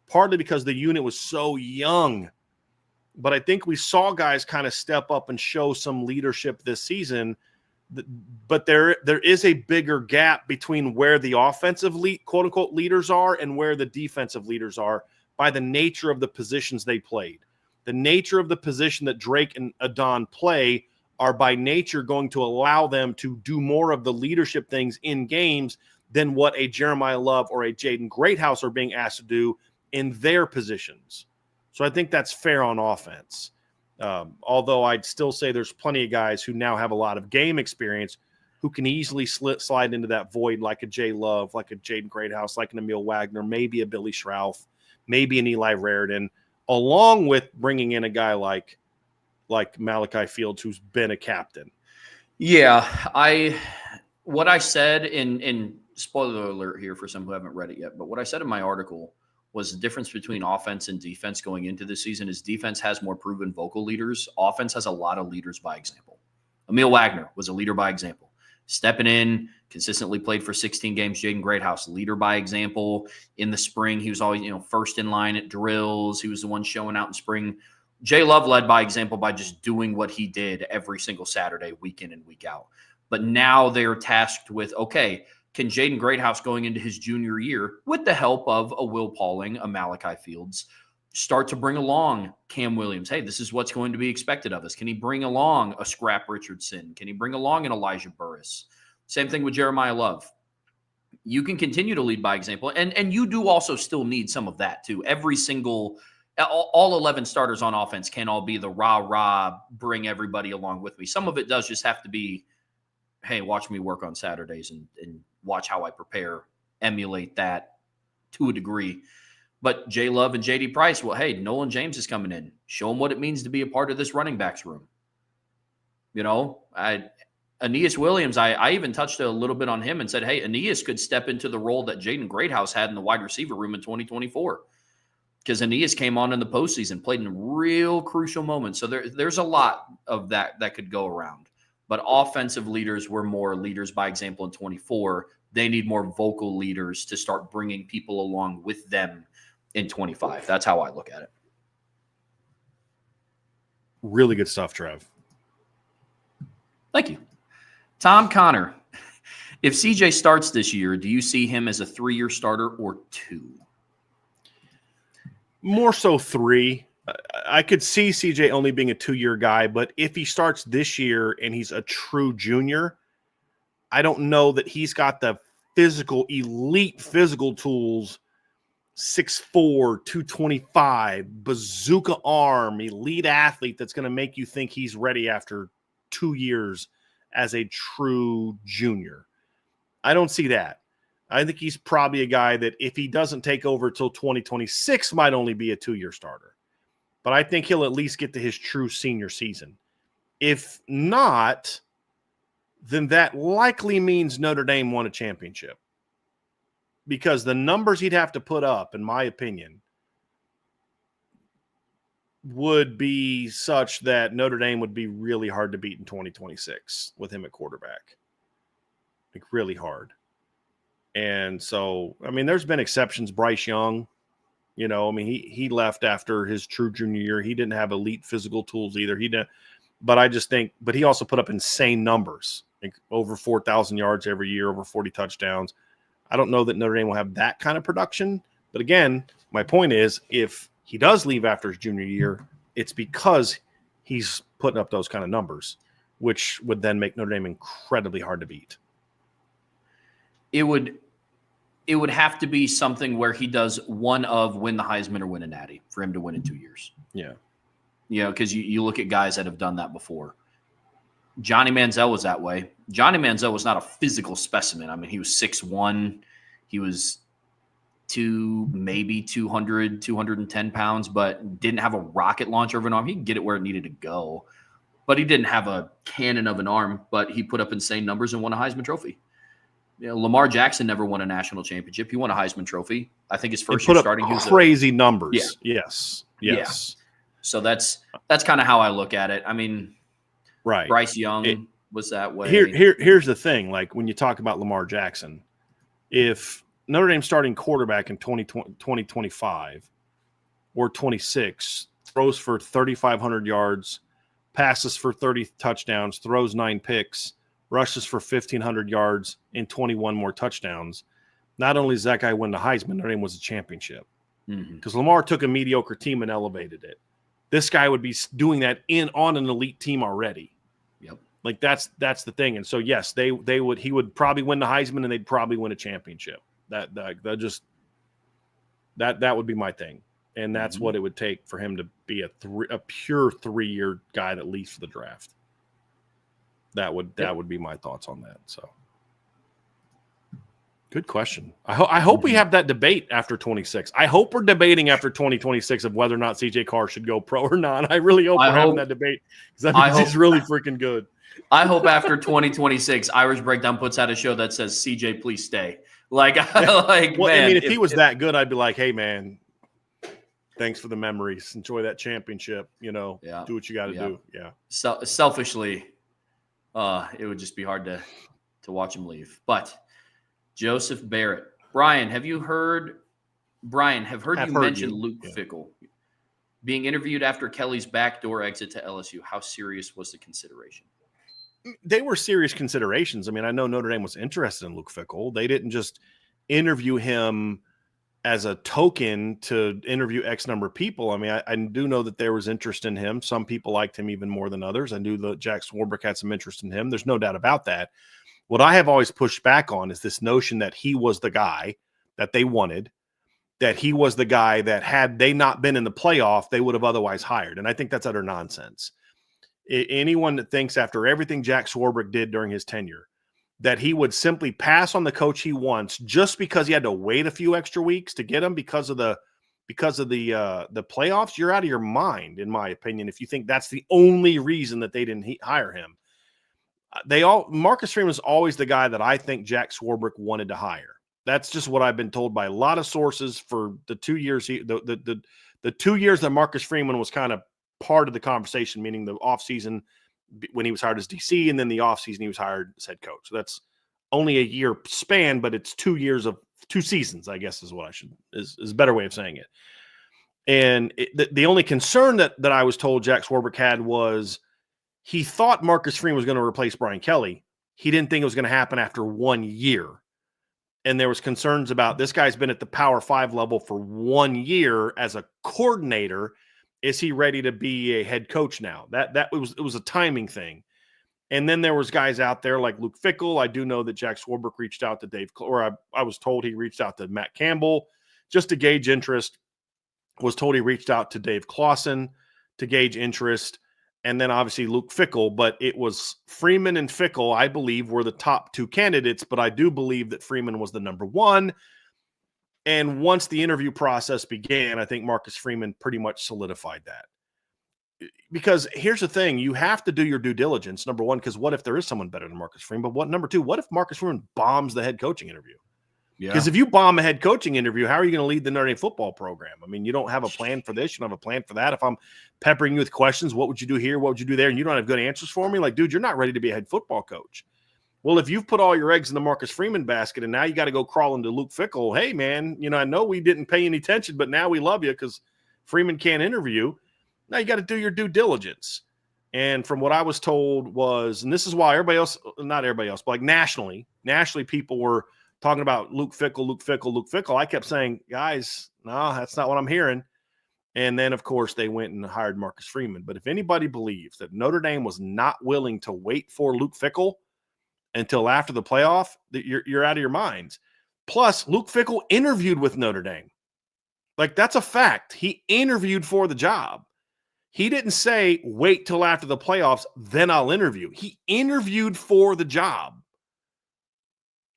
partly because the unit was so young. But I think we saw guys kind of step up and show some leadership this season. But there is a bigger gap between where the offensive quote unquote leaders are and where the defensive leaders are, by the nature of the positions they played. The nature of the position that Drake and Adon play are by nature going to allow them to do more of the leadership things in games than what a Jeremiah Love or a Jaden Greathouse are being asked to do in their positions. So I think that's fair on offense. Although I'd still say there's plenty of guys who now have a lot of game experience who can easily slide into that void, like a Jay Love, like a Jaden Greathouse, like an Emil Wagner, maybe a Billy Schrauth, maybe an Eli Raridan, along with bringing in a guy like Malachi Fields, who's been a captain. Yeah, what I said in spoiler alert here for some who haven't read it yet, but what I said in my article was the difference between offense and defense going into this season is defense has more proven vocal leaders. Offense has a lot of leaders by example. Emil Wagner was a leader by example. Stepping in, consistently played for 16 games. Jaden Greathouse, leader by example. In the spring, he was always, first in line at drills. He was the one showing out in spring. Jay Love led by example by just doing what he did every single Saturday, week in and week out. But now they're tasked with, okay, can Jaden Greathouse going into his junior year, with the help of a Will Pauling, a Malachi Fields, start to bring along Cam Williams? Hey, this is what's going to be expected of us. Can he bring along a Scrap Richardson? Can he bring along an Elijah Burris? Same thing with Jeremiah Love. You can continue to lead by example, and you do also still need some of that too. Every single, all 11 starters on offense can all be the rah-rah, bring everybody along with me. Some of it does just have to be, hey, watch me work on Saturdays and watch how I prepare, emulate that to a degree. But Jay Love and J.D. Price, well, hey, Nolan James is coming in. Show him what it means to be a part of this running backs room. Aeneas Williams, I even touched a little bit on him and said, hey, Aeneas could step into the role that Jaden Greathouse had in the wide receiver room in 2024. Because Aeneas came on in the postseason, played in real crucial moments. So there's a lot of that could go around. But offensive leaders were more leaders by example in 24. They need more vocal leaders to start bringing people along with them in 25. That's how I look at it. Really good stuff, Trev. Thank you. Tom Connor, if CJ starts this year, do you see him as a 3-year starter or 2? More so 3. I could see CJ only being a 2-year guy, but if he starts this year and he's a true junior, I don't know that he's got the elite physical tools, 6'4", 225, bazooka arm, elite athlete that's going to make you think he's ready after 2 years as a true junior. I don't see that. I think he's probably a guy that if he doesn't take over till 2026 might only be a 2-year starter. But I think he'll at least get to his true senior season. If not, then that likely means Notre Dame won a championship. Because the numbers he'd have to put up, in my opinion, would be such that Notre Dame would be really hard to beat in 2026 with him at quarterback. Like, really hard. And so, I mean, there's been exceptions. Bryce Young, you know, I mean, he left after his true junior year. He didn't have elite physical tools either. He didn't, but I just think, but he also put up insane numbers, like over 4,000 yards every year, over 40 touchdowns. I don't know that Notre Dame will have that kind of production. But again, my point is, if he does leave after his junior year, it's because he's putting up those kind of numbers, which would then make Notre Dame incredibly hard to beat. It would have to be something where he does one of win the Heisman or win a Natty for him to win in 2 years. Yeah. You know, because you look at guys that have done that before. Johnny Manziel was that way. Johnny Manziel was not a physical specimen. I mean, he was 6'1". He was maybe 200, 210 pounds, but didn't have a rocket launcher of an arm. He could get it where it needed to go, but he didn't have a cannon of an arm, but he put up insane numbers and won a Heisman Trophy. You know, Lamar Jackson never won a national championship. He won a Heisman Trophy. I think his first year starting, he was crazy numbers. Yeah. Yes. Yeah. So that's kind of how I look at it. I mean, right. Bryce Young was that way. Here's the thing. Like, when you talk about Lamar Jackson, if Notre Dame starting quarterback in 2025 or 26 throws for 3,500 yards, passes for 30 touchdowns, throws 9 picks, rushes for 1,500 yards and 21 more touchdowns, not only does that guy win the Heisman, Notre Dame was a championship. Because Lamar took a mediocre team and elevated it. This guy would be doing that on an elite team already. Yep. Like, that's the thing. And so, yes, he would probably win the Heisman and they'd probably win a championship. That would be my thing. And that's what it would take for him to be a pure 3-year guy that leaves for the draft. That would be my thoughts on that. So, good question. I hope we have that debate after 26. I hope we're debating after 2026 of whether or not CJ Carr should go pro or not. I really hope we're having that debate, because that means he's really freaking good. I hope after 2026, Irish Breakdown puts out a show that says, CJ, please stay. Like, well, man, I mean, if he was that good, I'd be like, hey, man, thanks for the memories. Enjoy that championship. You know, do what you got to do. Yeah. So selfishly, it would just be hard to watch him leave. But Joseph Barrett, Brian, have heard you mention Luke Fickell being interviewed after Kelly's backdoor exit to LSU? How serious was the consideration? They were serious considerations. I mean, I know Notre Dame was interested in Luke Fickell. They didn't just interview him as a token to interview X number of people. I mean, I do know that there was interest in him. Some people liked him even more than others. I knew that Jack Swarbrick had some interest in him. There's no doubt about that. What I have always pushed back on is this notion that he was the guy that they wanted, that he was the guy that, had they not been in the playoff, they would have otherwise hired. And I think that's utter nonsense. Anyone that thinks after everything Jack Swarbrick did during his tenure that he would simply pass on the coach he wants just because he had to wait a few extra weeks to get him because of the playoffs, you're out of your mind, in my opinion, if you think that's the only reason that they didn't hire him. Marcus Freeman is always the guy that I think Jack Swarbrick wanted to hire. That's just what I've been told by a lot of sources for the 2 years the 2 years that Marcus Freeman was kind of part of the conversation, meaning the offseason when he was hired as DC, and then the offseason he was hired as head coach. So that's only a year span, but it's 2 years of 2 seasons, I guess is what is a better way of saying it. And the only concern that I was told Jack Swarbrick had was he thought Marcus Freeman was going to replace Brian Kelly. He didn't think it was going to happen after 1 year. And there was concerns about this guy's been at the Power 5 level for 1 year as a coordinator. Is he ready to be a head coach now? It was a timing thing. And then there was guys out there like Luke Fickell. I do know that Jack Swarbrick reached out to I was told he reached out to Matt Campbell just to gauge interest. Was told he reached out to Dave Clawson to gauge interest. And then obviously Luke Fickell, but it was Freeman and Fickell, I believe, were the top 2 candidates, but I do believe that Freeman was the number 1. And once the interview process began, I think Marcus Freeman pretty much solidified that. Because here's the thing, you have to do your due diligence, number 1, because what if there is someone better than Marcus Freeman? But number 2, what if Marcus Freeman bombs the head coaching interview? Because if you bomb a head coaching interview, how are you going to lead the Notre Dame football program? I mean, you don't have a plan for this. You don't have a plan for that. If I'm peppering you with questions, what would you do here? What would you do there? And you don't have good answers for me? Like, dude, you're not ready to be a head football coach. Well, if you've put all your eggs in the Marcus Freeman basket and now you got to go crawl into Luke Fickell, hey, man, I know we didn't pay any attention, but now we love you because Freeman can't interview. Now you got to do your due diligence. And from what I was told was, and this is why not everybody else, but like nationally people were talking about Luke Fickell. I kept saying, guys, no, that's not what I'm hearing. And then, of course, they went and hired Marcus Freeman. But if anybody believes that Notre Dame was not willing to wait for Luke Fickell until after the playoff, you're out of your minds. Plus, Luke Fickell interviewed with Notre Dame. Like, that's a fact. He interviewed for the job. He didn't say, wait till after the playoffs, then I'll interview. He interviewed for the job.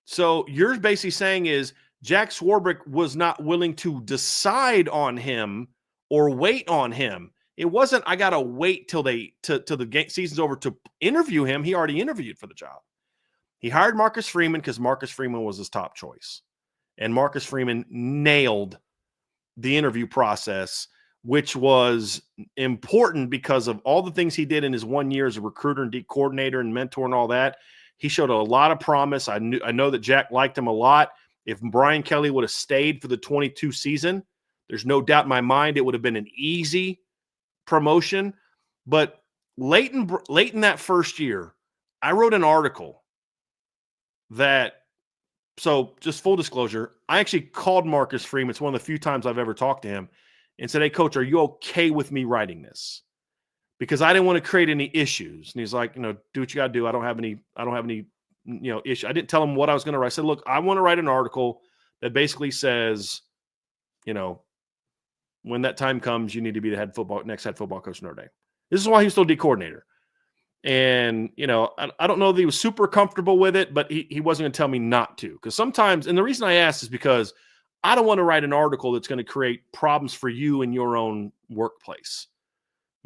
So you're basically saying is Jack Swarbrick was not willing to decide on him or wait on him. It wasn't, I got to wait till the season's over to interview him. He already interviewed for the job. He hired Marcus Freeman because Marcus Freeman was his top choice. And Marcus Freeman nailed the interview process, which was important because of all the things he did in his 1 year as a recruiter and D coordinator and mentor and all that. He showed a lot of promise. I know that Jack liked him a lot. If Brian Kelly would have stayed for the 22 season, there's no doubt in my mind it would have been an easy promotion. But late in that first year, I wrote an article so just full disclosure, I actually called Marcus Freeman. It's one of the few times I've ever talked to him and said, hey, coach, are you okay with me writing this? Because I didn't want to create any issues. And he's like, do what you got to do. I don't have any issue. I didn't tell him what I was going to write. I said, look, I want to write an article that basically says, when that time comes, you need to be the next head football coach of Notre Dame. This is why he was still D coordinator. And, I don't know that he was super comfortable with it, but he wasn't going to tell me not to. Because sometimes, and the reason I asked is because I don't want to write an article that's going to create problems for you in your own workplace.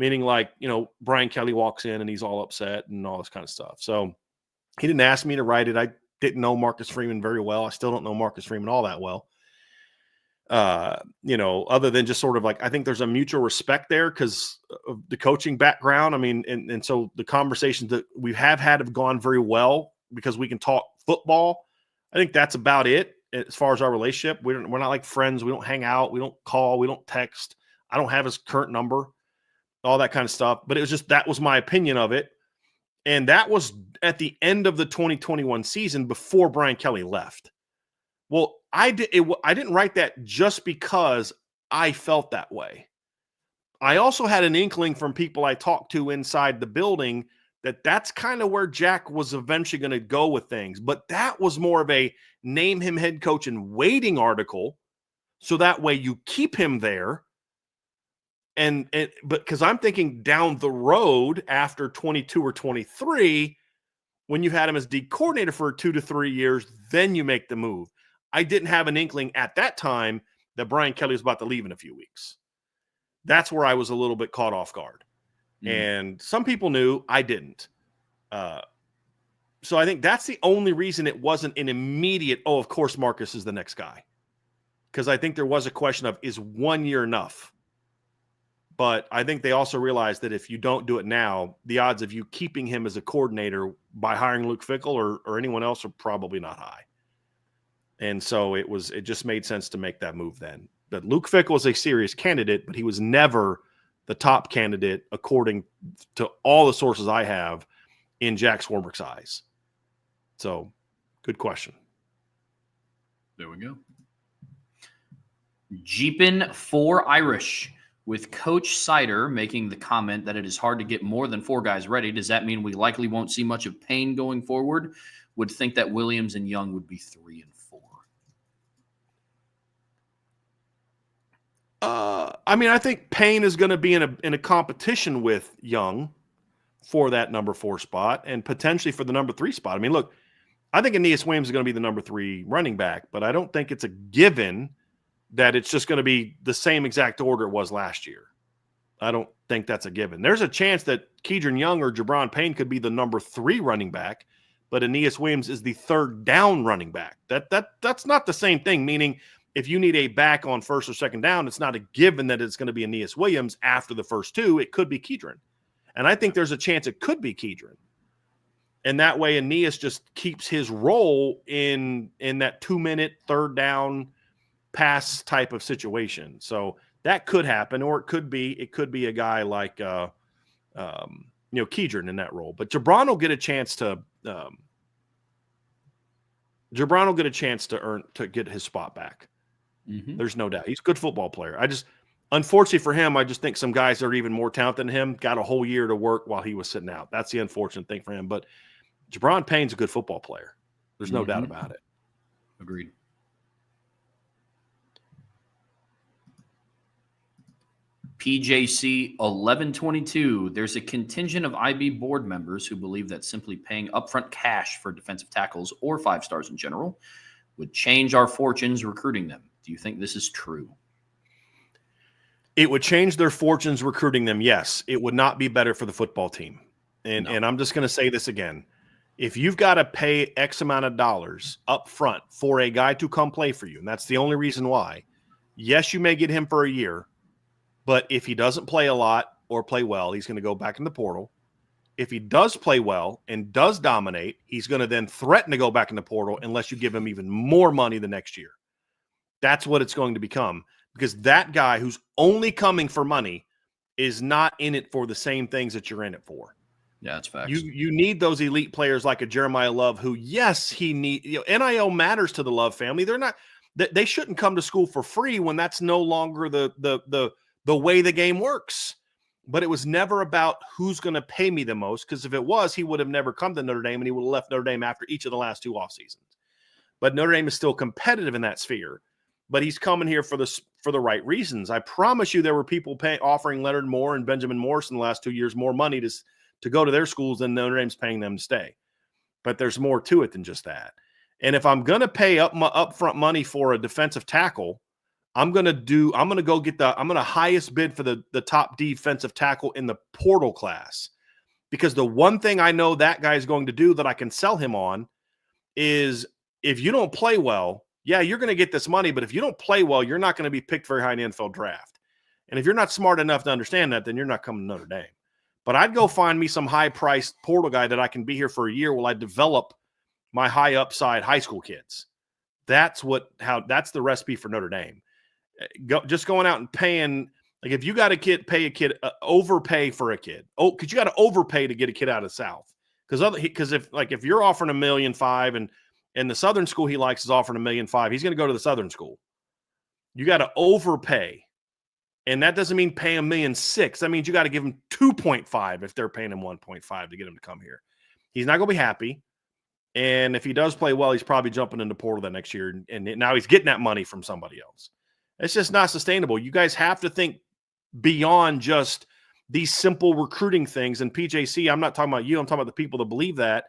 Meaning like, Brian Kelly walks in and he's all upset and all this kind of stuff. So he didn't ask me to write it. I didn't know Marcus Freeman very well. I still don't know Marcus Freeman all that well. Other than just sort of like, I think there's a mutual respect there because of the coaching background. I mean, and so the conversations that we have had have gone very well because we can talk football. I think that's about it as far as our relationship. We're not like friends. We don't hang out. We don't call. We don't text. I don't have his current number. All that kind of stuff. But it was just, that was my opinion of it. And that was at the end of the 2021 season before Brian Kelly left. Well, I didn't write that just because I felt that way. I also had an inkling from people I talked to inside the building that that's kind of where Jack was eventually going to go with things. But that was more of a name him head coach and waiting article. So that way you keep him there. But because I'm thinking down the road after 22 or 23, when you had him as D coordinator for 2 to 3 years, then you make the move. I didn't have an inkling at that time that Brian Kelly was about to leave in a few weeks. That's where I was a little bit caught off guard. And some people knew, I didn't. So I think that's the only reason it wasn't an immediate, oh, of course Marcus is the next guy. Because I think there was a question of, is 1 year enough? But I think they also realized that if you don't do it now, the odds of you keeping him as a coordinator by hiring Luke Fickell or anyone else are probably not high. And so it just made sense to make that move then. But Luke Fickell was a serious candidate, but he was never the top candidate according to all the sources I have in Jack Swarbrick's eyes. So good question. There we go. Jeepin' for Irish. With Coach Sider making the comment that it is hard to get more than 4 guys ready, does that mean we likely won't see much of Payne going forward? Would think that Williams and Young would be 3 and 4. I mean, I think Payne is going to be in a competition with Young for that number 4 spot and potentially for the number 3 spot. I mean, look, I think Aeneas Williams is going to be the number 3 running back, but I don't think it's a given that it's just going to be the same exact order it was last year. I don't think that's a given. There's a chance that Kedron Young or Jabron Payne could be the number 3 running back, but Aeneas Williams is the 3rd down running back. That's not the same thing, meaning if you need a back on 1st or 2nd down, it's not a given that it's going to be Aeneas Williams after the first 2. It could be Kedron. And I think there's a chance it could be Kedron. And that way Aeneas just keeps his role in that 2-minute 3rd down pass type of situation. So that could happen, or it could be a guy like Kedron in that role. But Jabron will get a chance to get his spot back. Mm-hmm. There's no doubt. He's a good football player. Unfortunately for him, I just think some guys that are even more talented than him got a whole year to work while he was sitting out. That's the unfortunate thing for him. But Jabron Payne's a good football player. There's no doubt about it. Agreed. PJC 1122. There's a contingent of IB board members who believe that simply paying upfront cash for defensive tackles or 5 stars in general would change our fortunes recruiting them. Do you think this is true? It would change their fortunes recruiting them, yes. It would not be better for the football team. And I'm just going to say this again. If you've got to pay X amount of dollars up front for a guy to come play for you, and that's the only reason why, yes, you may get him for a year, but if he doesn't play a lot or play well, he's going to go back in the portal. If he does play well and does dominate, he's going to then threaten to go back in the portal unless you give him even more money the next year. That's what it's going to become, because that guy who's only coming for money is not in it for the same things that you're in it for. Yeah, that's facts. You need those elite players like a Jeremiah Love, who, yes, NIL matters to the Love family. They shouldn't come to school for free when that's no longer the way the game works. But it was never about who's going to pay me the most, because if it was, he would have never come to Notre Dame, and he would have left Notre Dame after each of the last 2 off seasons. But Notre Dame is still competitive in that sphere. But he's coming here for the right reasons. I promise you, there were people offering Leonard Moore and Benjamin Morris in the last 2 years more money to go to their schools than Notre Dame's paying them to stay. But there's more to it than just that. And if I'm going to pay upfront money for a defensive tackle, I'm going to highest bid for the top defensive tackle in the portal class. Because the one thing I know that guy is going to do that I can sell him on is, if you don't play well, yeah, you're going to get this money, but if you don't play well, you're not going to be picked very high in the NFL draft. And if you're not smart enough to understand that, then you're not coming to Notre Dame. But I'd go find me some high-priced portal guy that I can be here for a year while I develop my high-upside high school kids. That's the recipe for Notre Dame. Just going out and paying, like, if you got a kid, pay a kid, overpay for a kid. Oh, because you got to overpay to get a kid out of the South. Because if you're offering $1.5 million and the Southern school he likes is offering $1.5 million, he's going to go to the Southern school. You got to overpay. And that doesn't mean pay $1.6 million. That means you got to give him 2.5 if they're paying him 1.5 to get him to come here. He's not going to be happy. And if he does play well, he's probably jumping in the portal that next year. And now he's getting that money from somebody else. It's just not sustainable. You guys have to think beyond just these simple recruiting things. And PJC, I'm not talking about you. I'm talking about the people that believe that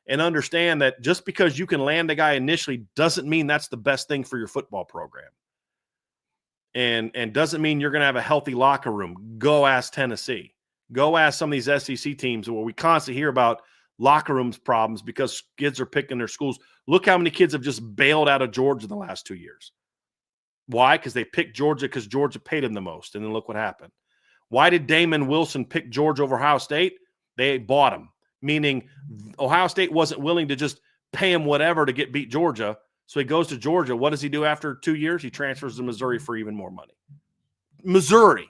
and understand that just because you can land a guy initially doesn't mean that's the best thing for your football program. And doesn't mean you're going to have a healthy locker room. Go ask Tennessee. Go ask some of these SEC teams where we constantly hear about locker rooms problems because kids are picking their schools. Look how many kids have just bailed out of Georgia in the last 2 years. Why? Because they picked Georgia because Georgia paid them the most. And then look what happened. Why did Damon Wilson pick Georgia over Ohio State? They bought him, meaning Ohio State wasn't willing to just pay him whatever to beat Georgia. So he goes to Georgia. What does he do after 2 years? He transfers to Missouri for even more money. Missouri.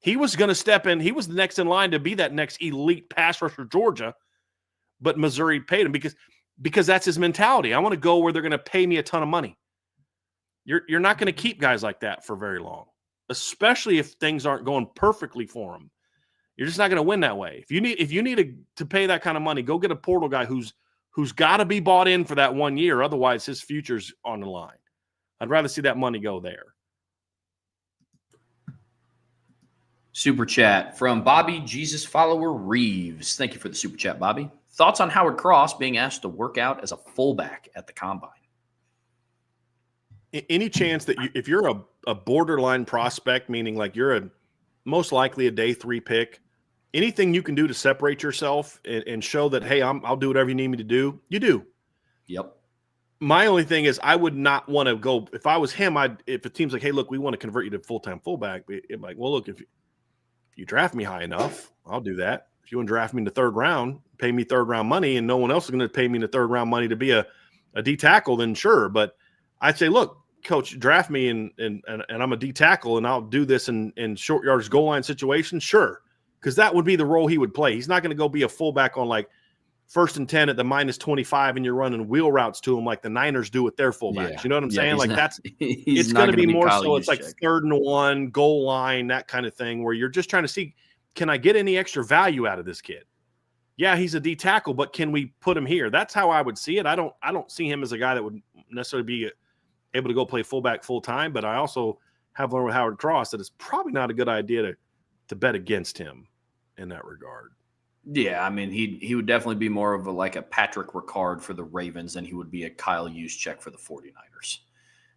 He was going to step in. He was the next in line to be that next elite pass rusher Georgia, but Missouri paid him because that's his mentality. I want to go where they're going to pay me a ton of money. You're not going to keep guys like that for very long, especially if things aren't going perfectly for them. You're just not going to win that way. If you need to pay that kind of money, go get a portal guy who's got to be bought in for that 1 year. Otherwise, his future's on the line. I'd rather see that money go there. Super chat from Bobby Jesus Follower Reeves. Thank you for the super chat, Bobby. Thoughts on Howard Cross being asked to work out as a fullback at the combine? Any chance that if you're a borderline prospect, meaning like you're most likely a day 3 pick, anything you can do to separate yourself and show that, hey, I'll do whatever you need me to do, you do. Yep. My only thing is I would not want to go. If I was him, if a team's like, hey, look, we want to convert you to full-time fullback, I'm like, well, look, if you draft me high enough, I'll do that. If you want to draft me in the 3rd round, pay me 3rd round money, and no one else is going to pay me in the 3rd round money to be a D tackle, then sure. But I'd say, look, coach, draft me and I'm a D tackle and I'll do this in short yardage goal line situations. Sure. Because that would be the role he would play. He's not going to go be a fullback on like 1st and 10 at the -25 and you're running wheel routes to him like the Niners do with their fullbacks. Yeah. You know what I'm saying? Like it's going to be more so it's like 3rd and 1 goal line, that kind of thing where you're just trying to see, can I get any extra value out of this kid? Yeah, he's a D tackle, but can we put him here? That's how I would see it. I don't see him as a guy that would necessarily be able to go play fullback full time, but I also have learned with Howard Cross that it's probably not a good idea to bet against him in that regard. Yeah, I mean, he would definitely be more of a Patrick Ricard for the Ravens than he would be a Kyle Juszczyk for the 49ers.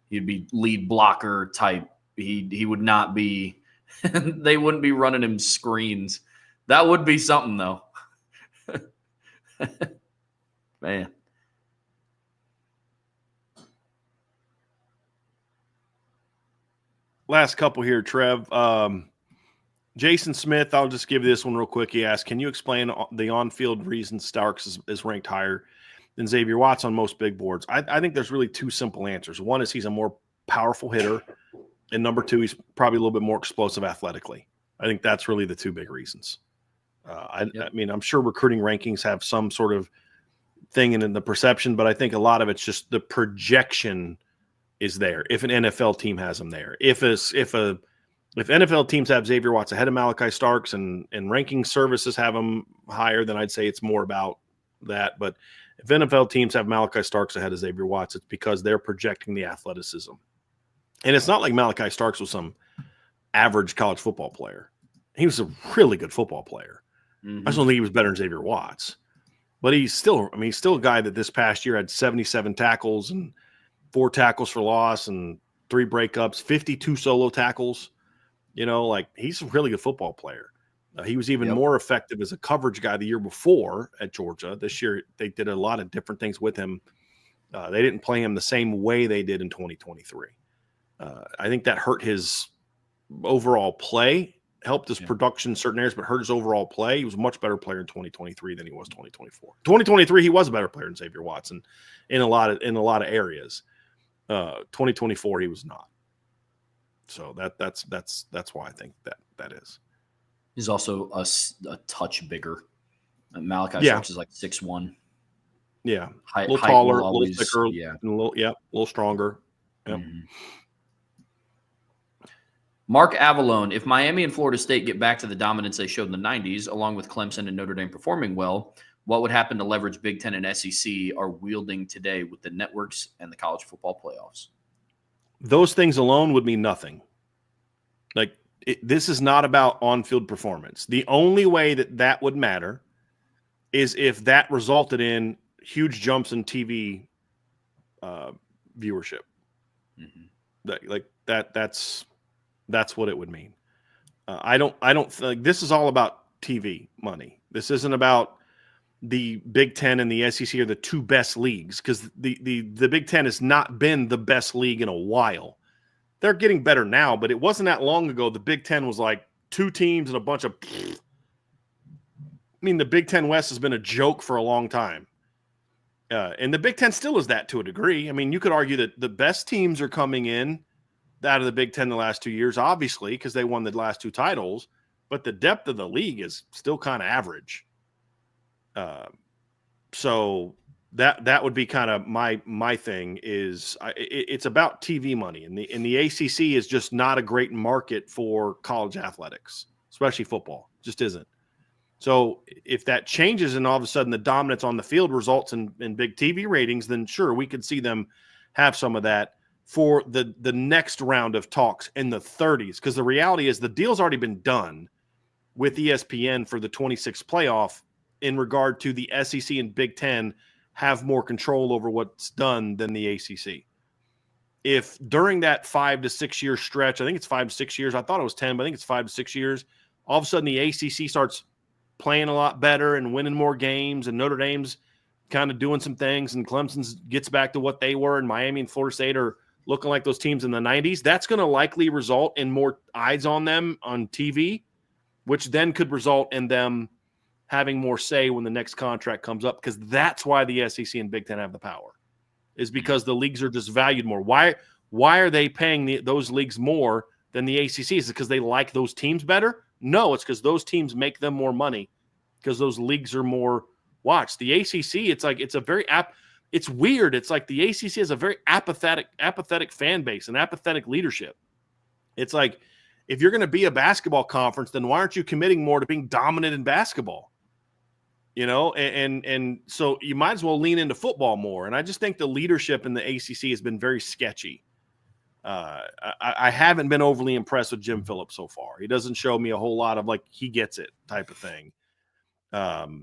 He'd be lead blocker type. He would not be – they wouldn't be running him screens. That would be something, though. Man. Last couple here, Trev. Jason Smith, I'll just give you this one real quick. He asked, can you explain the on-field reasons Starks is ranked higher than Xavier Watts on most big boards? I think there's really 2 simple answers. One is he's a more powerful hitter, and number 2, he's probably a little bit more explosive athletically. I think that's really the 2 big reasons. I mean, I'm sure recruiting rankings have some sort of thing in the perception, but I think a lot of it's just the projection is there. If an NFL team has him there, if NFL teams have Xavier Watts ahead of Malachi Starks and ranking services have him higher, then I'd say it's more about that. But if NFL teams have Malachi Starks ahead of Xavier Watts, it's because they're projecting the athleticism. And it's not like Malachi Starks was some average college football player. He was a really good football player. Mm-hmm. I just don't think he was better than Xavier Watts. But he's still a guy that this past year had 77 tackles and 4 tackles for loss and 3 breakups, 52 solo tackles. You know, like he's a really good football player. He was even more effective as a coverage guy the year before at Georgia. This year, they did a lot of different things with him. They didn't play him the same way they did in 2023. I think that hurt his overall play, helped his production in certain areas, but hurt his overall play. He was a much better player in 2023 than he was 2024. 2023, he was a better player than Xavier Watson in a lot of areas. 2024, he was not. So that's why I think that is. He's also a touch bigger. Malachi Starks is like 6'1". Yeah, a little taller, a little thicker, and a little stronger. Yep. Mm-hmm. Mark Avalone, if Miami and Florida State get back to the dominance they showed in the 90s, along with Clemson and Notre Dame performing well, what would happen to leverage Big Ten and SEC are wielding today with the networks and the college football playoffs? Those things alone would mean nothing. Like, this is not about on-field performance. The only way that would matter is if that resulted in huge jumps in TV viewership. Mm-hmm. That's what it would mean. I don't think this is all about TV money. This isn't about the Big Ten and the SEC are the 2 best leagues, because the Big Ten has not been the best league in a while. They're getting better now, but it wasn't that long ago. The Big Ten was like 2 teams and a bunch of. I mean, the Big Ten West has been a joke for a long time. And the Big Ten still is that to a degree. I mean, you could argue that the best teams are coming in out of the Big Ten the last 2 years, obviously, because they won the last 2 titles, but the depth of the league is still kind of average. So that would be kind of my thing is it's about TV money, and the ACC is just not a great market for college athletics, especially football. Just isn't. So if that changes and all of a sudden the dominance on the field results in big TV ratings, then sure, we could see them have some of that for the next round of talks in the 30s. Because the reality is the deal's already been done with ESPN for the 26 playoff in regard to the SEC and Big Ten have more control over what's done than the ACC. If during that 5 to 6 year stretch, I think it's 5 to 6 years, I thought it was 10, but I think it's 5 to 6 years, all of a sudden the ACC starts playing a lot better and winning more games, and Notre Dame's kind of doing some things, and Clemson gets back to what they were, and Miami and Florida State are looking like those teams in the 90s, that's going to likely result in more eyes on them on TV, which then could result in them having more say when the next contract comes up, because that's why the SEC and Big Ten have the power, is because the leagues are just valued more. Why are they paying those leagues more than the ACC? Is it because they like those teams better? No, it's because those teams make them more money because those leagues are more watched. The ACC, it's like it's a very it's weird. It's like the ACC has a very apathetic fan base and apathetic leadership. It's like if you're going to be a basketball conference, then why aren't you committing more to being dominant in basketball? You know, and so you might as well lean into football more. And I just think the leadership in the ACC has been very sketchy. I haven't been overly impressed with Jim Phillips so far. He doesn't show me a whole lot of like he gets it type of thing.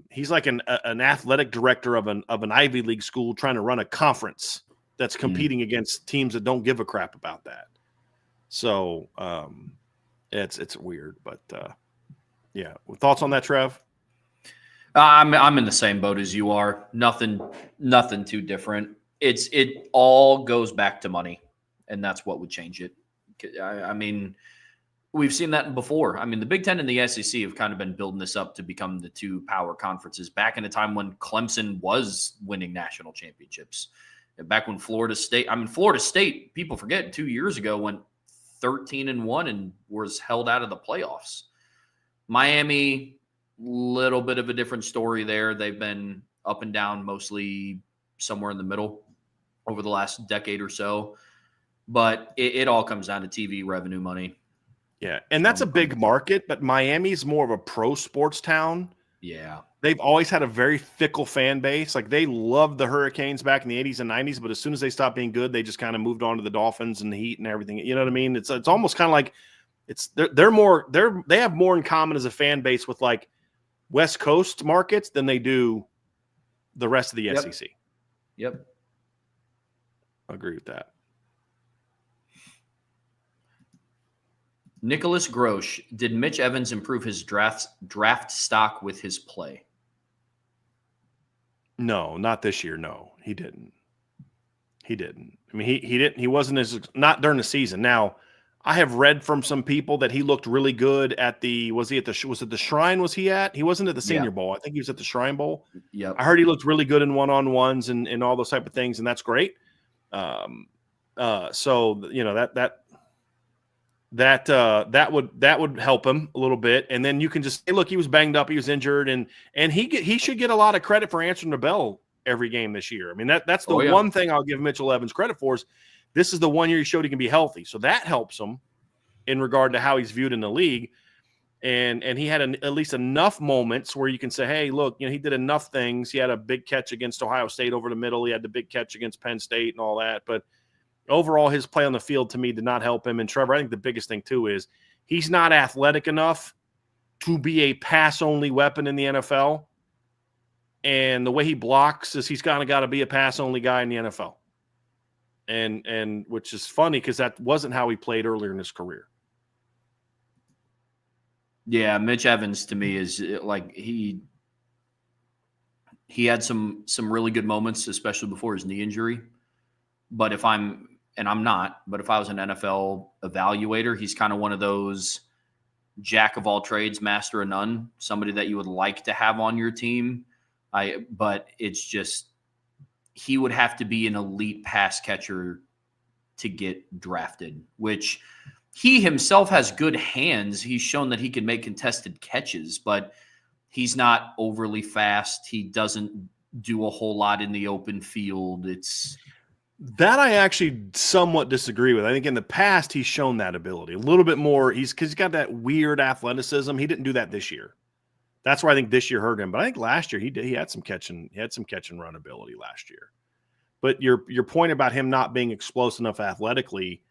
He's like an athletic director of an Ivy League school trying to run a conference that's competing against teams that don't give a crap about that. So it's weird, but yeah. Thoughts on that, Trev? I'm in the same boat as you are. Nothing too different. It all goes back to money. And that's what would change it. I mean, we've seen that before. I mean, the Big Ten and the SEC have kind of been building this up to become the two power conferences back in a time when Clemson was winning national championships. Back when Florida State, people forget, 2 years ago went 13-1 and was held out of the playoffs. Miami, little bit of a different story there. They've been up and down, mostly somewhere in the middle over the last decade or so. But it all comes down to TV revenue money. Yeah, and that's a big market, but Miami's more of a pro sports town. Yeah. They've always had a very fickle fan base. Like they loved the Hurricanes back in the 80s and 90s, but as soon as they stopped being good, they just kind of moved on to the Dolphins and the Heat and everything. You know what I mean? It's almost kind of like they have more in common as a fan base with like West Coast markets than they do the rest of the SEC. Yep. I agree with that. Nicholas Grosh, did Mitch Evans improve his draft stock with his play? No, not this year. No, he didn't. I mean, he didn't. He wasn't not during the season. Now, I have read from some people that he looked really good at was it the Shrine? Was he at? He wasn't at the Senior Bowl. I think he was at the Shrine Bowl. Yep. I heard he looked really good in one-on-ones and all those type of things, and that's great. So you know that would help him a little bit, and then you can just say, look, he was banged up, he was injured, and he should get a lot of credit for answering the bell every game this year. I mean that's the one thing I'll give Mitchell Evans credit for is this is the 1 year he showed he can be healthy, so that helps him in regard to how he's viewed in the league, and he had at least enough moments where you can say, hey, look, you know, he did enough things. He had a big catch against Ohio State over the middle. He had the big catch against Penn State and all that, but overall, his play on the field to me did not help him. And Trevor, I think the biggest thing too is he's not athletic enough to be a pass-only weapon in the NFL. And the way he blocks is he's kind of got to be a pass-only guy in the NFL. And which is funny because that wasn't how he played earlier in his career. Yeah, Mitch Evans to me is like he had some really good moments, especially before his knee injury. But if I was an NFL evaluator, he's kind of one of those jack of all trades, master of none, somebody that you would like to have on your team. But it's just, he would have to be an elite pass catcher to get drafted, which he himself has good hands. He's shown that he can make contested catches, but he's not overly fast. He doesn't do a whole lot in the open field. It's that I actually somewhat disagree with. I think in the past he's shown that ability a little bit more. Because he's got that weird athleticism. He didn't do that this year. That's why I think this year hurt him. But I think last year he did. He had some catch and run ability last year. But your point about him not being explosive enough athletically,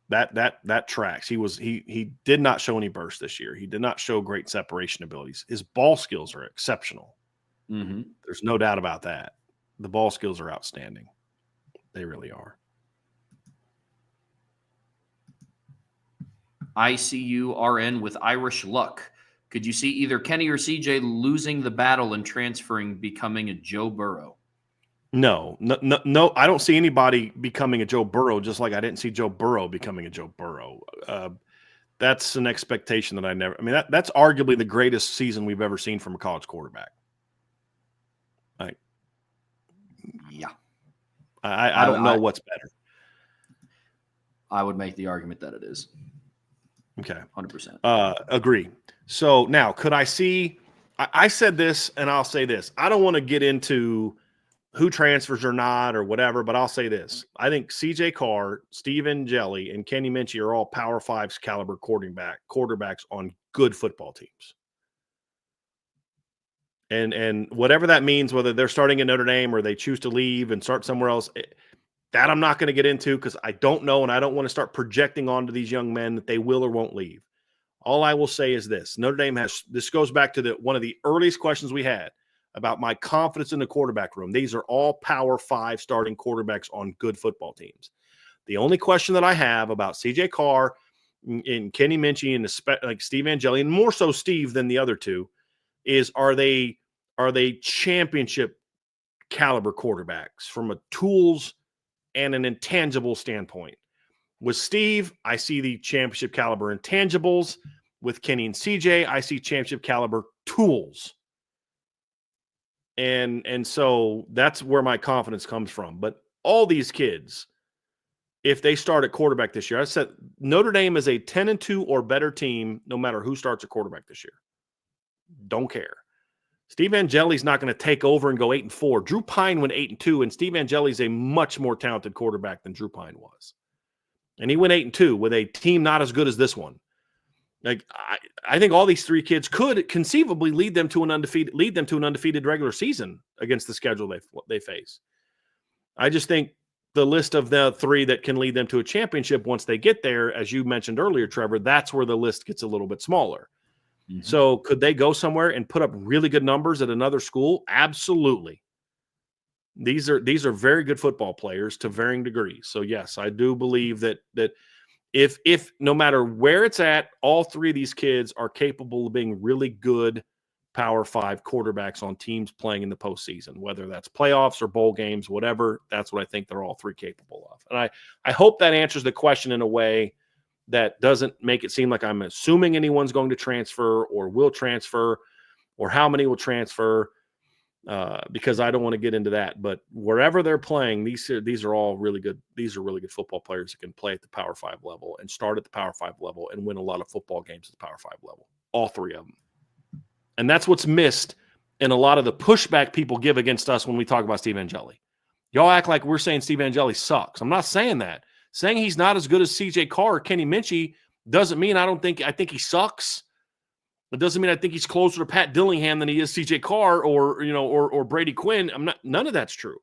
that tracks. He did not show any burst this year. He did not show great separation abilities. His ball skills are exceptional. mm-hmm. There's no doubt about that. The ball skills are outstanding. They really are. ICURN with Irish luck. Could you see either Kenny or CJ losing the battle and transferring, becoming a Joe Burrow? No. I don't see anybody becoming a Joe Burrow, just like I didn't see Joe Burrow becoming a Joe Burrow. That's an expectation that I never. I mean, that's arguably the greatest season we've ever seen from a college quarterback. Yeah. I don't know what's better. I would make the argument that it is. Okay. 100%. Agree. So now, could I see – I said this, and I'll say this. I don't want to get into who transfers or not or whatever, but I'll say this. I think C.J. Carr, Steve Angeli, and Kenny Minchie are all Power Fives caliber quarterbacks on good football teams. And whatever that means, whether they're starting at Notre Dame or they choose to leave and start somewhere else, that I'm not going to get into because I don't know, and I don't want to start projecting onto these young men that they will or won't leave. All I will say is this. Notre Dame has – this goes back to one of the earliest questions we had about my confidence in the quarterback room. These are all Power 5 starting quarterbacks on good football teams. The only question that I have about C.J. Carr and Kenny Minchie and like Steve Angeli, and more so Steve than the other two, is are they championship caliber quarterbacks from a tools and an intangible standpoint? With Steve, I see the championship caliber intangibles. With Kenny and CJ, I see championship caliber tools. And so that's where my confidence comes from. But all these kids, if they start at quarterback this year, I said Notre Dame is a 10-2 or better team no matter who starts at quarterback this year. Don't care. Steve Angeli's not going to take over and go 8-4. Drew Pine went 8-2, and Steve Angeli's a much more talented quarterback than Drew Pine was. And he went 8-2 with a team not as good as this one. Like I think all these three kids could conceivably lead them to an undefeated regular season against the schedule they face. I just think the list of the three that can lead them to a championship once they get there, as you mentioned earlier, Trevor, that's where the list gets a little bit smaller. Mm-hmm. So could they go somewhere and put up really good numbers at another school? Absolutely. These are very good football players to varying degrees. So yes, I do believe that if no matter where it's at, all three of these kids are capable of being really good Power 5 quarterbacks on teams playing in the postseason, whether that's playoffs or bowl games, whatever. That's what I think they're all three capable of. And I hope that answers the question in a way that doesn't make it seem like I'm assuming anyone's going to transfer or will transfer or how many will transfer. Because I don't want to get into that, but wherever they're playing, these are all really good. These are really good football players that can play at the Power 5 level and start at the Power 5 level and win a lot of football games at the Power 5 level. All three of them. And that's what's missed in a lot of the pushback people give against us when we talk about Steve Angeli. Y'all act like we're saying Steve Angeli sucks. I'm not saying that. Saying he's not as good as C.J. Carr or Kenny Minchie doesn't mean I think he sucks. It doesn't mean I think he's closer to Pat Dillingham than he is C.J. Carr or Brady Quinn. None of that's true.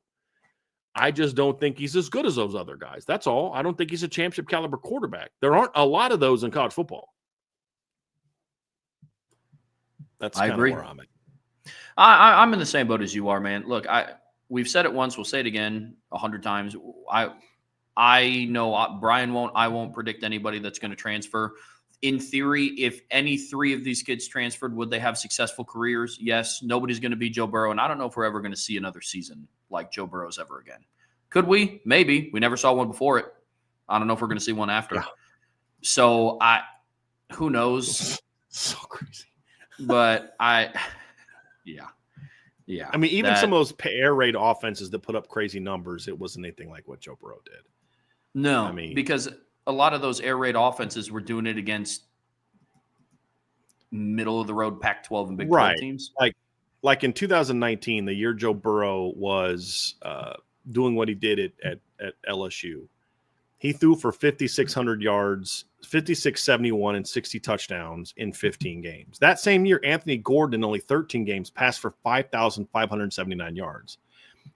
I just don't think he's as good as those other guys. That's all. I don't think he's a championship caliber quarterback. There aren't a lot of those in college football. That's kind of where I'm at. I'm in the same boat as you are, man. Look, we've said it once. We'll say it again 100 times. I know I won't predict anybody that's going to transfer. In theory, if any three of these kids transferred, would they have successful careers? Yes. Nobody's going to be Joe Burrow, and I don't know if we're ever going to see another season like Joe Burrow's ever again. Could we? Maybe. We never saw one before it. I don't know if we're going to see one after. Yeah. So who knows? So crazy. But yeah. I mean, even some of those air raid offenses that put up crazy numbers, it wasn't anything like what Joe Burrow did. No, because a lot of those air raid offenses were doing it against middle of the road Pac-12 and Big 12 teams. Like like in 2019, the year Joe Burrow was doing what he did at LSU, he threw for 5,600 yards, 5671, and 60 touchdowns in 15 games. That same year, Anthony Gordon in only 13 games passed for 5,579 yards.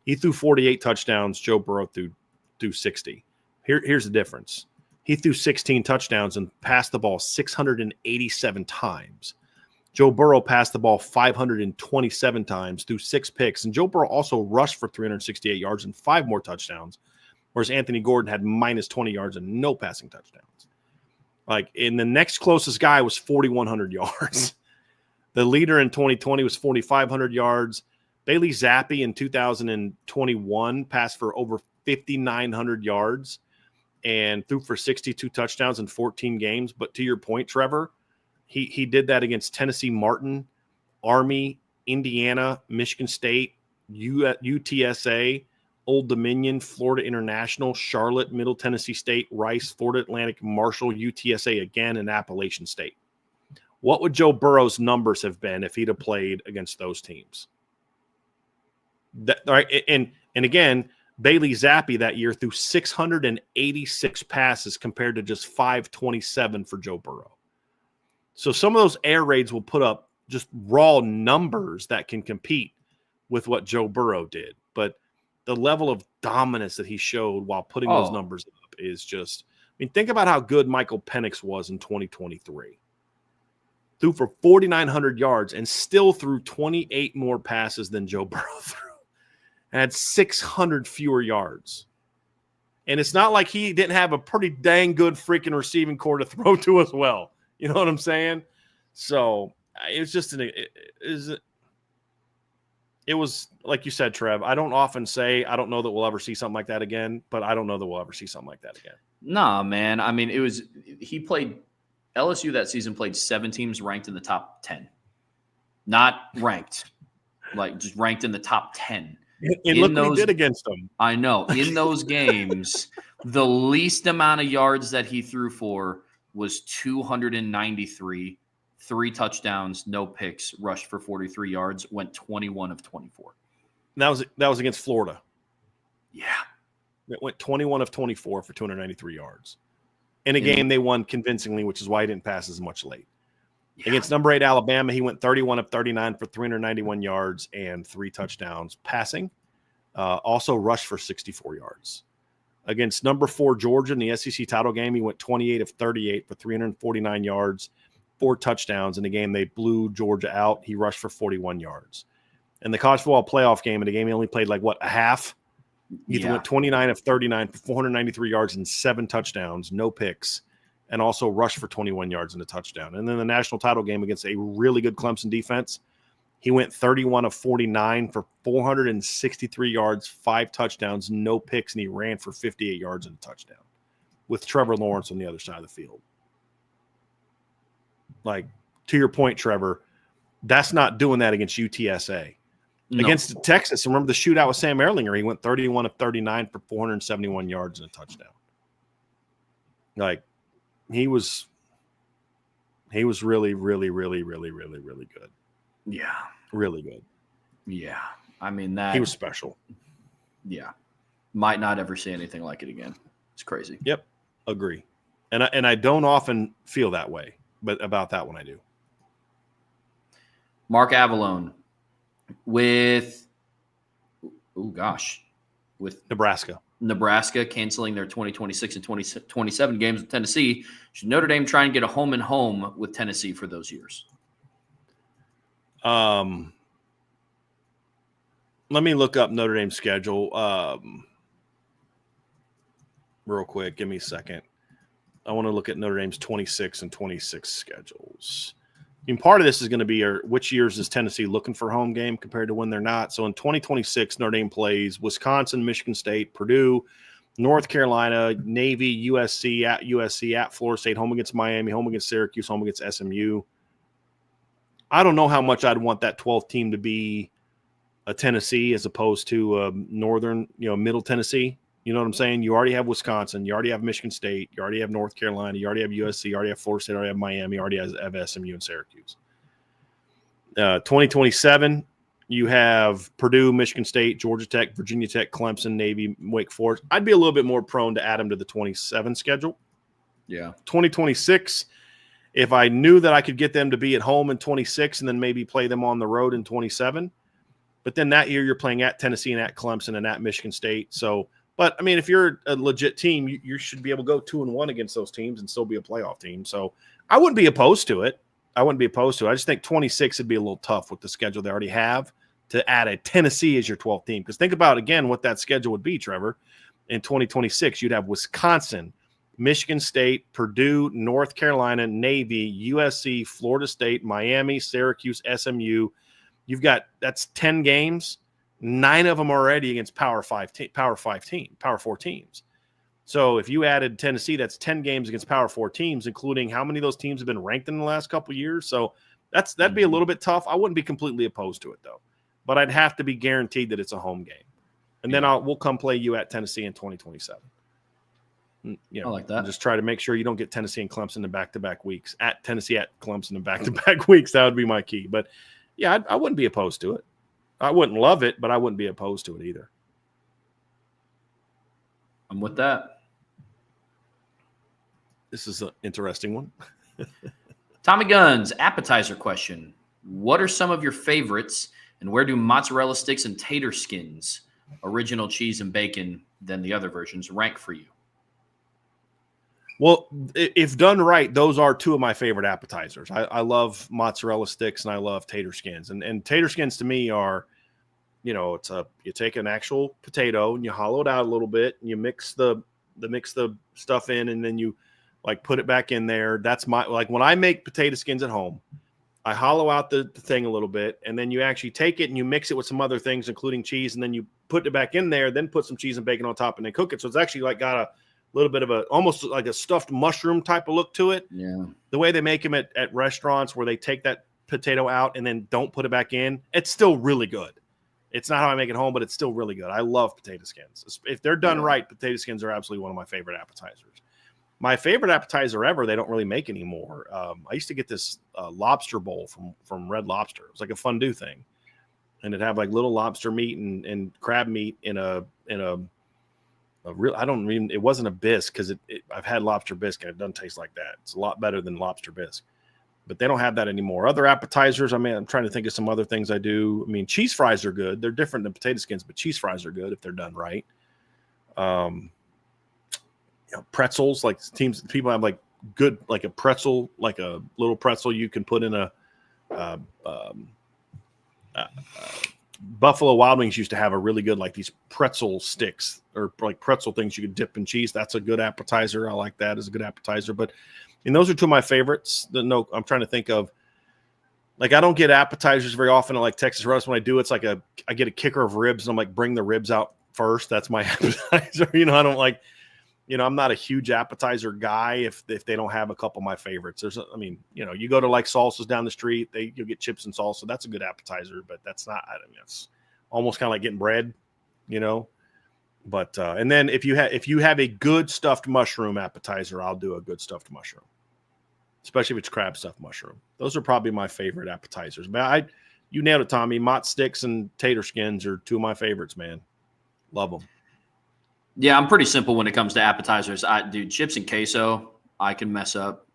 He threw 48 touchdowns. Joe Burrow threw 60. Here's the difference. He threw 16 touchdowns and passed the ball 687 times. Joe Burrow passed the ball 527 times, threw 6 picks, and Joe Burrow also rushed for 368 yards and 5 more touchdowns, whereas Anthony Gordon had minus 20 yards and no passing touchdowns. Like, and the next closest guy was 4,100 yards. The leader in 2020 was 4,500 yards. Bailey Zappi in 2021 passed for over 5,900 yards and threw for 62 touchdowns in 14 games. But to your point, Trevor, he did that against Tennessee Martin, Army, Indiana, Michigan State, UTSA, Old Dominion, Florida International, Charlotte, Middle Tennessee State, Rice, Florida Atlantic, Marshall, UTSA again, and Appalachian State. What would Joe Burrow's numbers have been if he'd have played against those teams? Right, and again, Bailey Zappi that year threw 686 passes compared to just 527 for Joe Burrow. So some of those air raids will put up just raw numbers that can compete with what Joe Burrow did. But the level of dominance that he showed while putting those numbers up is just, I mean, think about how good Michael Penix was in 2023. Threw for 4,900 yards and still threw 28 more passes than Joe Burrow threw. And had 600 fewer yards. And it's not like he didn't have a pretty dang good freaking receiving core to throw to as well. You know what I'm saying? So it was just it was like you said, Trev. I don't often say I don't know that we'll ever see something like that again, but I don't know that we'll ever see something like that again. Nah, man. I mean, he played LSU that season, played 7 teams ranked in the top 10. Not ranked, like just ranked in the top 10. And look what he did against them. I know. In those games, the least amount of yards that he threw for was 293, 3 touchdowns, no picks, rushed for 43 yards, went 21 of 24. That was against Florida. Yeah. It went 21 of 24 for 293 yards. In a game they won convincingly, which is why he didn't pass as much late. Yeah. Against number 8 Alabama, he went 31 of 39 for 391 yards and 3 touchdowns passing. Also rushed for 64 yards. Against number 4 Georgia in the SEC title game, he went 28 of 38 for 349 yards, 4 touchdowns. In the game they blew Georgia out, he rushed for 41 yards. In the college football playoff game, in the game he only played a half. He went 29 of 39 for 493 yards and 7 touchdowns, no picks, and also rushed for 21 yards and a touchdown. And then the national title game against a really good Clemson defense, he went 31 of 49 for 463 yards, 5 touchdowns, no picks, and he ran for 58 yards and a touchdown with Trevor Lawrence on the other side of the field. Like, to your point, Trevor, that's not doing that against UTSA. No. Against Texas, remember the shootout with Sam Ehlinger, he went 31 of 39 for 471 yards and a touchdown. Like, he was really, really, really, really, really, really good. Yeah. Really good. Yeah. I mean, that he was special. Yeah. Might not ever see anything like it again. It's crazy. Yep. Agree. And I don't often feel that way, but about that one I do. Mark Avalone with Nebraska canceling their 2026 and 2027 games with Tennessee. Should Notre Dame try and get a home and home with Tennessee for those years? Let me look up Notre Dame's schedule real quick. Give me a second. I want to look at Notre Dame's 26 and 26 schedules. I mean, part of this is going to be which years is Tennessee looking for home game compared to when they're not. So in 2026, Notre Dame plays Wisconsin, Michigan State, Purdue, North Carolina, Navy, USC, at Florida State, home against Miami, home against Syracuse, home against SMU. I don't know how much I'd want that 12th team to be a Tennessee as opposed to northern, middle Tennessee. You know what I'm saying? You already have Wisconsin. You already have Michigan State. You already have North Carolina. You already have USC. You already have Florida State. You already have Miami. You already have SMU and Syracuse. 2027, You have Purdue, Michigan State, Georgia Tech, Virginia Tech, Clemson, Navy, Wake Forest. I'd be a little bit more prone to add them to the 27 schedule. Yeah. 2026, if I knew that I could get them to be at home in 26 and then maybe play them on the road in 27. But then that year you're playing at Tennessee and at Clemson and at Michigan State. So, but I mean, if you're a legit team, you should be able to go 2-1 against those teams and still be a playoff team. So I wouldn't be opposed to it. I just think 26 would be a little tough with the schedule they already have to add a Tennessee as your 12th team. Because think about, again, what that schedule would be, Trevor. In 2026, you'd have Wisconsin, Michigan State, Purdue, North Carolina, Navy, USC, Florida State, Miami, Syracuse, SMU. That's 10 games. 9 of them already against Power 4 teams. So if you added Tennessee, that's 10 games against Power 4 teams, including how many of those teams have been ranked in the last couple of years. So that'd be a little bit tough. I wouldn't be completely opposed to it though, but I'd have to be guaranteed that it's a home game, and then we'll come play you at Tennessee in 2027. I like that. Just try to make sure you don't get Tennessee and Clemson in back-to-back weeks. At Tennessee, at Clemson in back-to-back weeks, that would be my key. But yeah, I wouldn't be opposed to it. I wouldn't love it, but I wouldn't be opposed to it either. I'm with that. This is an interesting one. Tommy Guns, appetizer question. What are some of your favorites, and where do mozzarella sticks and tater skins, original cheese and bacon, then the other versions, rank for you? Well, if done right, those are two of my favorite appetizers. I love mozzarella sticks and I love tater skins. And tater skins to me are, you take an actual potato and you hollow it out a little bit and you mix the stuff in, and then you put it back in there. That's when I make potato skins at home, I hollow out the thing a little bit, and then you actually take it and you mix it with some other things, including cheese, and then you put it back in there, then put some cheese and bacon on top and then cook it. So it's actually got a little bit of almost like a stuffed mushroom type of look to it. Yeah. The way they make them at restaurants where they take that potato out and then don't put it back in, it's still really good. It's not how I make it home, but it's still really good. I love potato skins. If they're done right, potato skins are absolutely one of my favorite appetizers. My favorite appetizer ever, they don't really make anymore. I used to get this lobster bowl from Red Lobster. It was like a fondue thing. And it'd have little lobster meat and crab meat in a real, it wasn't a bisque because I've had lobster bisque and it doesn't taste like that. It's a lot better than lobster bisque. But they don't have that anymore. Other appetizers, I'm trying to think of some other things I do. Cheese fries are good. They're different than potato skins, but cheese fries are good if they're done right. Pretzels, people have good, a pretzel, like a little pretzel you can put in a Buffalo Wild Wings used to have a really good, these pretzel sticks or pretzel things you could dip in cheese. That's a good appetizer. I like that as a good appetizer. But those are two of my favorites. I'm trying to think of, I don't get appetizers very often at Texas Roast. When I do, it's I get a kicker of ribs and I'm bring the ribs out first. That's my appetizer. I don't I'm not a huge appetizer guy if they don't have a couple of my favorites. You go to salsas down the street, you'll get chips and salsa. That's a good appetizer, but that's not, it's almost kind of like getting bread, But and then if you have a good stuffed mushroom appetizer, I'll do a good stuffed mushroom, especially if it's crab stuffed mushroom. Those are probably my favorite appetizers. But you nailed it, Tommy. Mott sticks and tater skins are two of my favorites, man. Love them. Yeah, I'm pretty simple when it comes to appetizers. Chips and queso, I can mess up.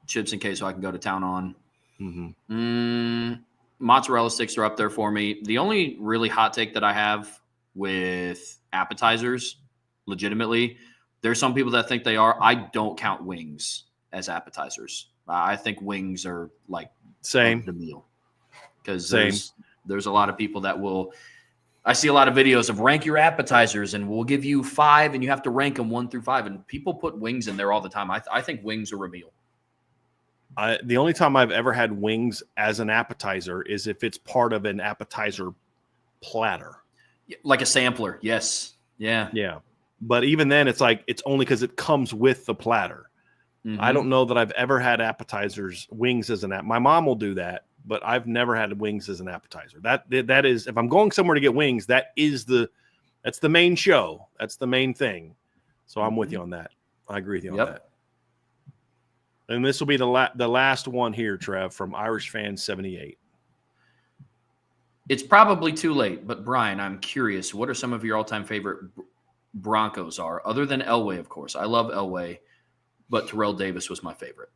Chips and queso, I can go to town on. Mm-hmm. Mozzarella sticks are up there for me. The only really hot take that I have with appetizers, legitimately, there's some people that think they are. I don't count wings as appetizers. I think wings are same the meal, because there's a lot of people that will. I see a lot of videos of rank your appetizers, and we'll give you 5, and you have to rank them 1 through 5. And people put wings in there all the time. I think wings are a meal. The only time I've ever had wings as an appetizer is if it's part of an appetizer platter, like a sampler. Yes. Yeah. Yeah. But even then, it's only because it comes with the platter. Mm-hmm. I don't know that I've ever had wings as an app. My mom will do that, but I've never had wings as an appetizer. That is, if I'm going somewhere to get wings, that's the main show. That's the main thing. So I'm with you on that. I agree with you on that. And this will be the last one here, Trev, from Irish Fan 78. It's probably too late, but Brian, I'm curious. What are some of your all-time favorite Broncos are, other than Elway, of course? I love Elway, but Terrell Davis was my favorite.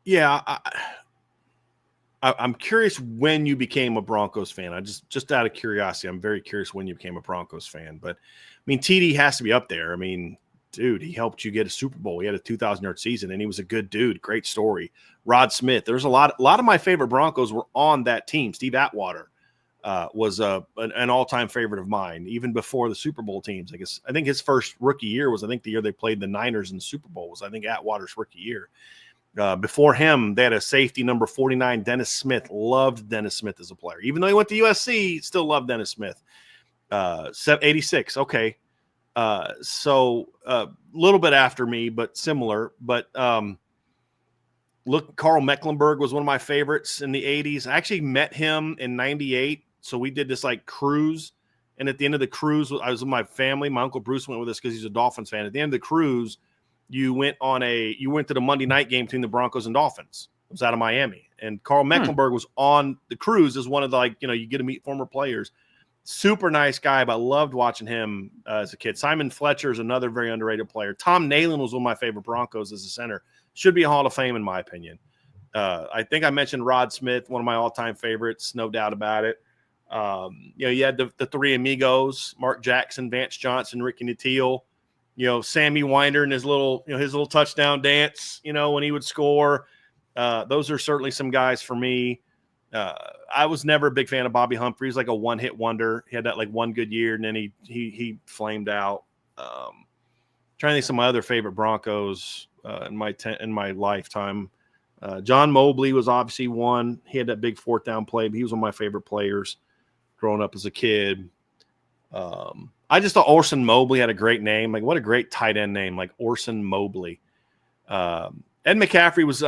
Yeah, I'm curious when you became a Broncos fan. I just out of curiosity, I'm very curious when you became a Broncos fan. But I mean, TD has to be up there. I mean, dude, he helped you get a Super Bowl. He had a 2,000-yard season, and he was a good dude. Great story. Rod Smith. There's a lot of my favorite Broncos were on that team. Steve Atwater was an all-time favorite of mine, even before the Super Bowl teams. I think his first rookie year was, the year they played the Niners in the Super Bowl was, Atwater's rookie year. Before him, they had a safety number 49, Dennis Smith. Loved Dennis Smith as a player. Even though he went to USC, still loved Dennis Smith. 86, okay. So a little bit after me, but similar. But look, Carl Mecklenburg was one of my favorites in the 80s. I actually met him in 98. So we did this like cruise. And at the end of the cruise, I was with my family. My Uncle Bruce went with us because he's a Dolphins fan. At the end of the cruise, you went to the Monday night game between the Broncos and Dolphins. It was out of Miami. And Carl Mecklenburg was on the cruise as one of the, you get to meet former players. Super nice guy, but I loved watching him as a kid. Simon Fletcher is another very underrated player. Tom Nalen was one of my favorite Broncos as a center. Should be a Hall of Fame, in my opinion. I think I mentioned Rod Smith, one of my all-time favorites, no doubt about it. You had the three amigos, Mark Jackson, Vance Johnson, Ricky Nattiel. Sammy Winder and his little touchdown dance, when he would score. Those are certainly some guys for me. I was never a big fan of Bobby Humphrey. He's like a one-hit wonder. He had that like one good year, and then he flamed out. Trying to think of some of my other favorite Broncos in my lifetime. John Mobley was obviously one. He had that big fourth down play, but he was one of my favorite players growing up as a kid. I just thought Orson Mobley had a great name. Like, what a great tight end name, like Orson Mobley. Ed McCaffrey was,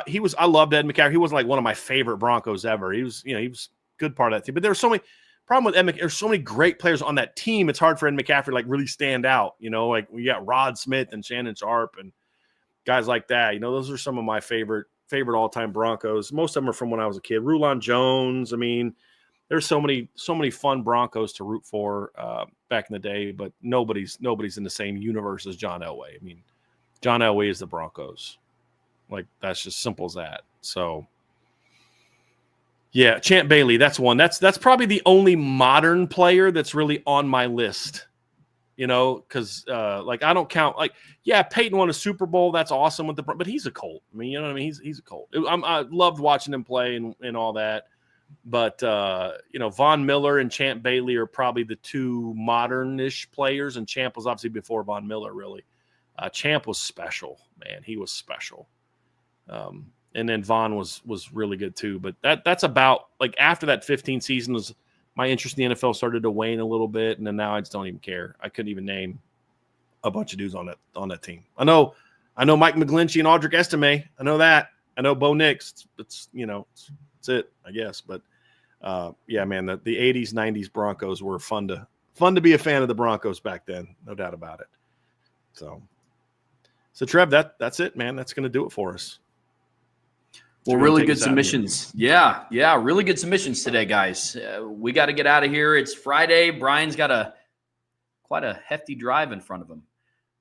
he was, I loved Ed McCaffrey. He wasn't like one of my favorite Broncos ever. He was a good part of that team. But there were so many, problem with Ed McCaffrey, there's so many great players on that team. It's hard for Ed McCaffrey to like really stand out. Like we got Rod Smith and Shannon Sharp and guys like that. Those are some of my favorite all-time Broncos. Most of them are from when I was a kid. Rulon Jones. There's so many fun Broncos to root for back in the day, but nobody's in the same universe as John Elway. John Elway is the Broncos. Like, that's just simple as that. So, yeah, Champ Bailey, that's one. That's probably the only modern player that's really on my list. Because I don't count Peyton won a Super Bowl. That's awesome but he's a Colt. He's a Colt. I loved watching him play and all that. But, Von Miller and Champ Bailey are probably the two modern-ish players, and Champ was obviously before Von Miller, really. Champ was special, man. He was special. And then Von was really good, too. But that's about, after that 15 season, my interest in the NFL started to wane a little bit, and then now I just don't even care. I couldn't even name a bunch of dudes on that team. I know Mike McGlinchey and Audric Estime. I know that. I know Bo Nix. That's it, I guess. But yeah, man, the 80s, 90s Broncos were fun to be a fan of the Broncos back then, no doubt about it. So Trev, that's it, man. That's going to do it for us. Well, really good submissions. Yeah, really good submissions today, guys. We got to get out of here. It's Friday. Brian's got quite a hefty drive in front of him.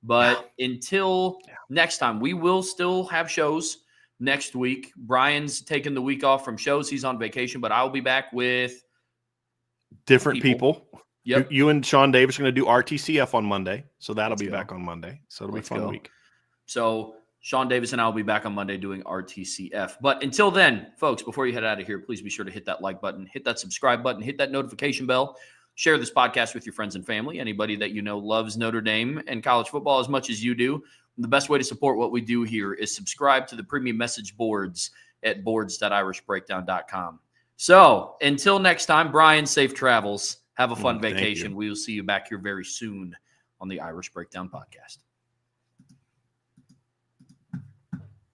But until next time, we will still have shows next week. Brian's taking the week off from shows. He's on vacation, but I'll be back with different people. Yep. You and Sean Davis are going to do RTCF on Monday, so that'll be back on Monday. So it'll be a fun week. So Sean Davis and I will be back on Monday doing RTCF. But until then, folks, before you head out of here, please be sure to hit that like button, hit that subscribe button, hit that notification bell. Share this podcast with your friends and family, anybody that loves Notre Dame and college football as much as you do. The best way to support what we do here is subscribe to the premium message boards at boards.irishbreakdown.com. So until next time, Brian, safe travels. Have a fun vacation. We will see you back here very soon on the Irish Breakdown Podcast.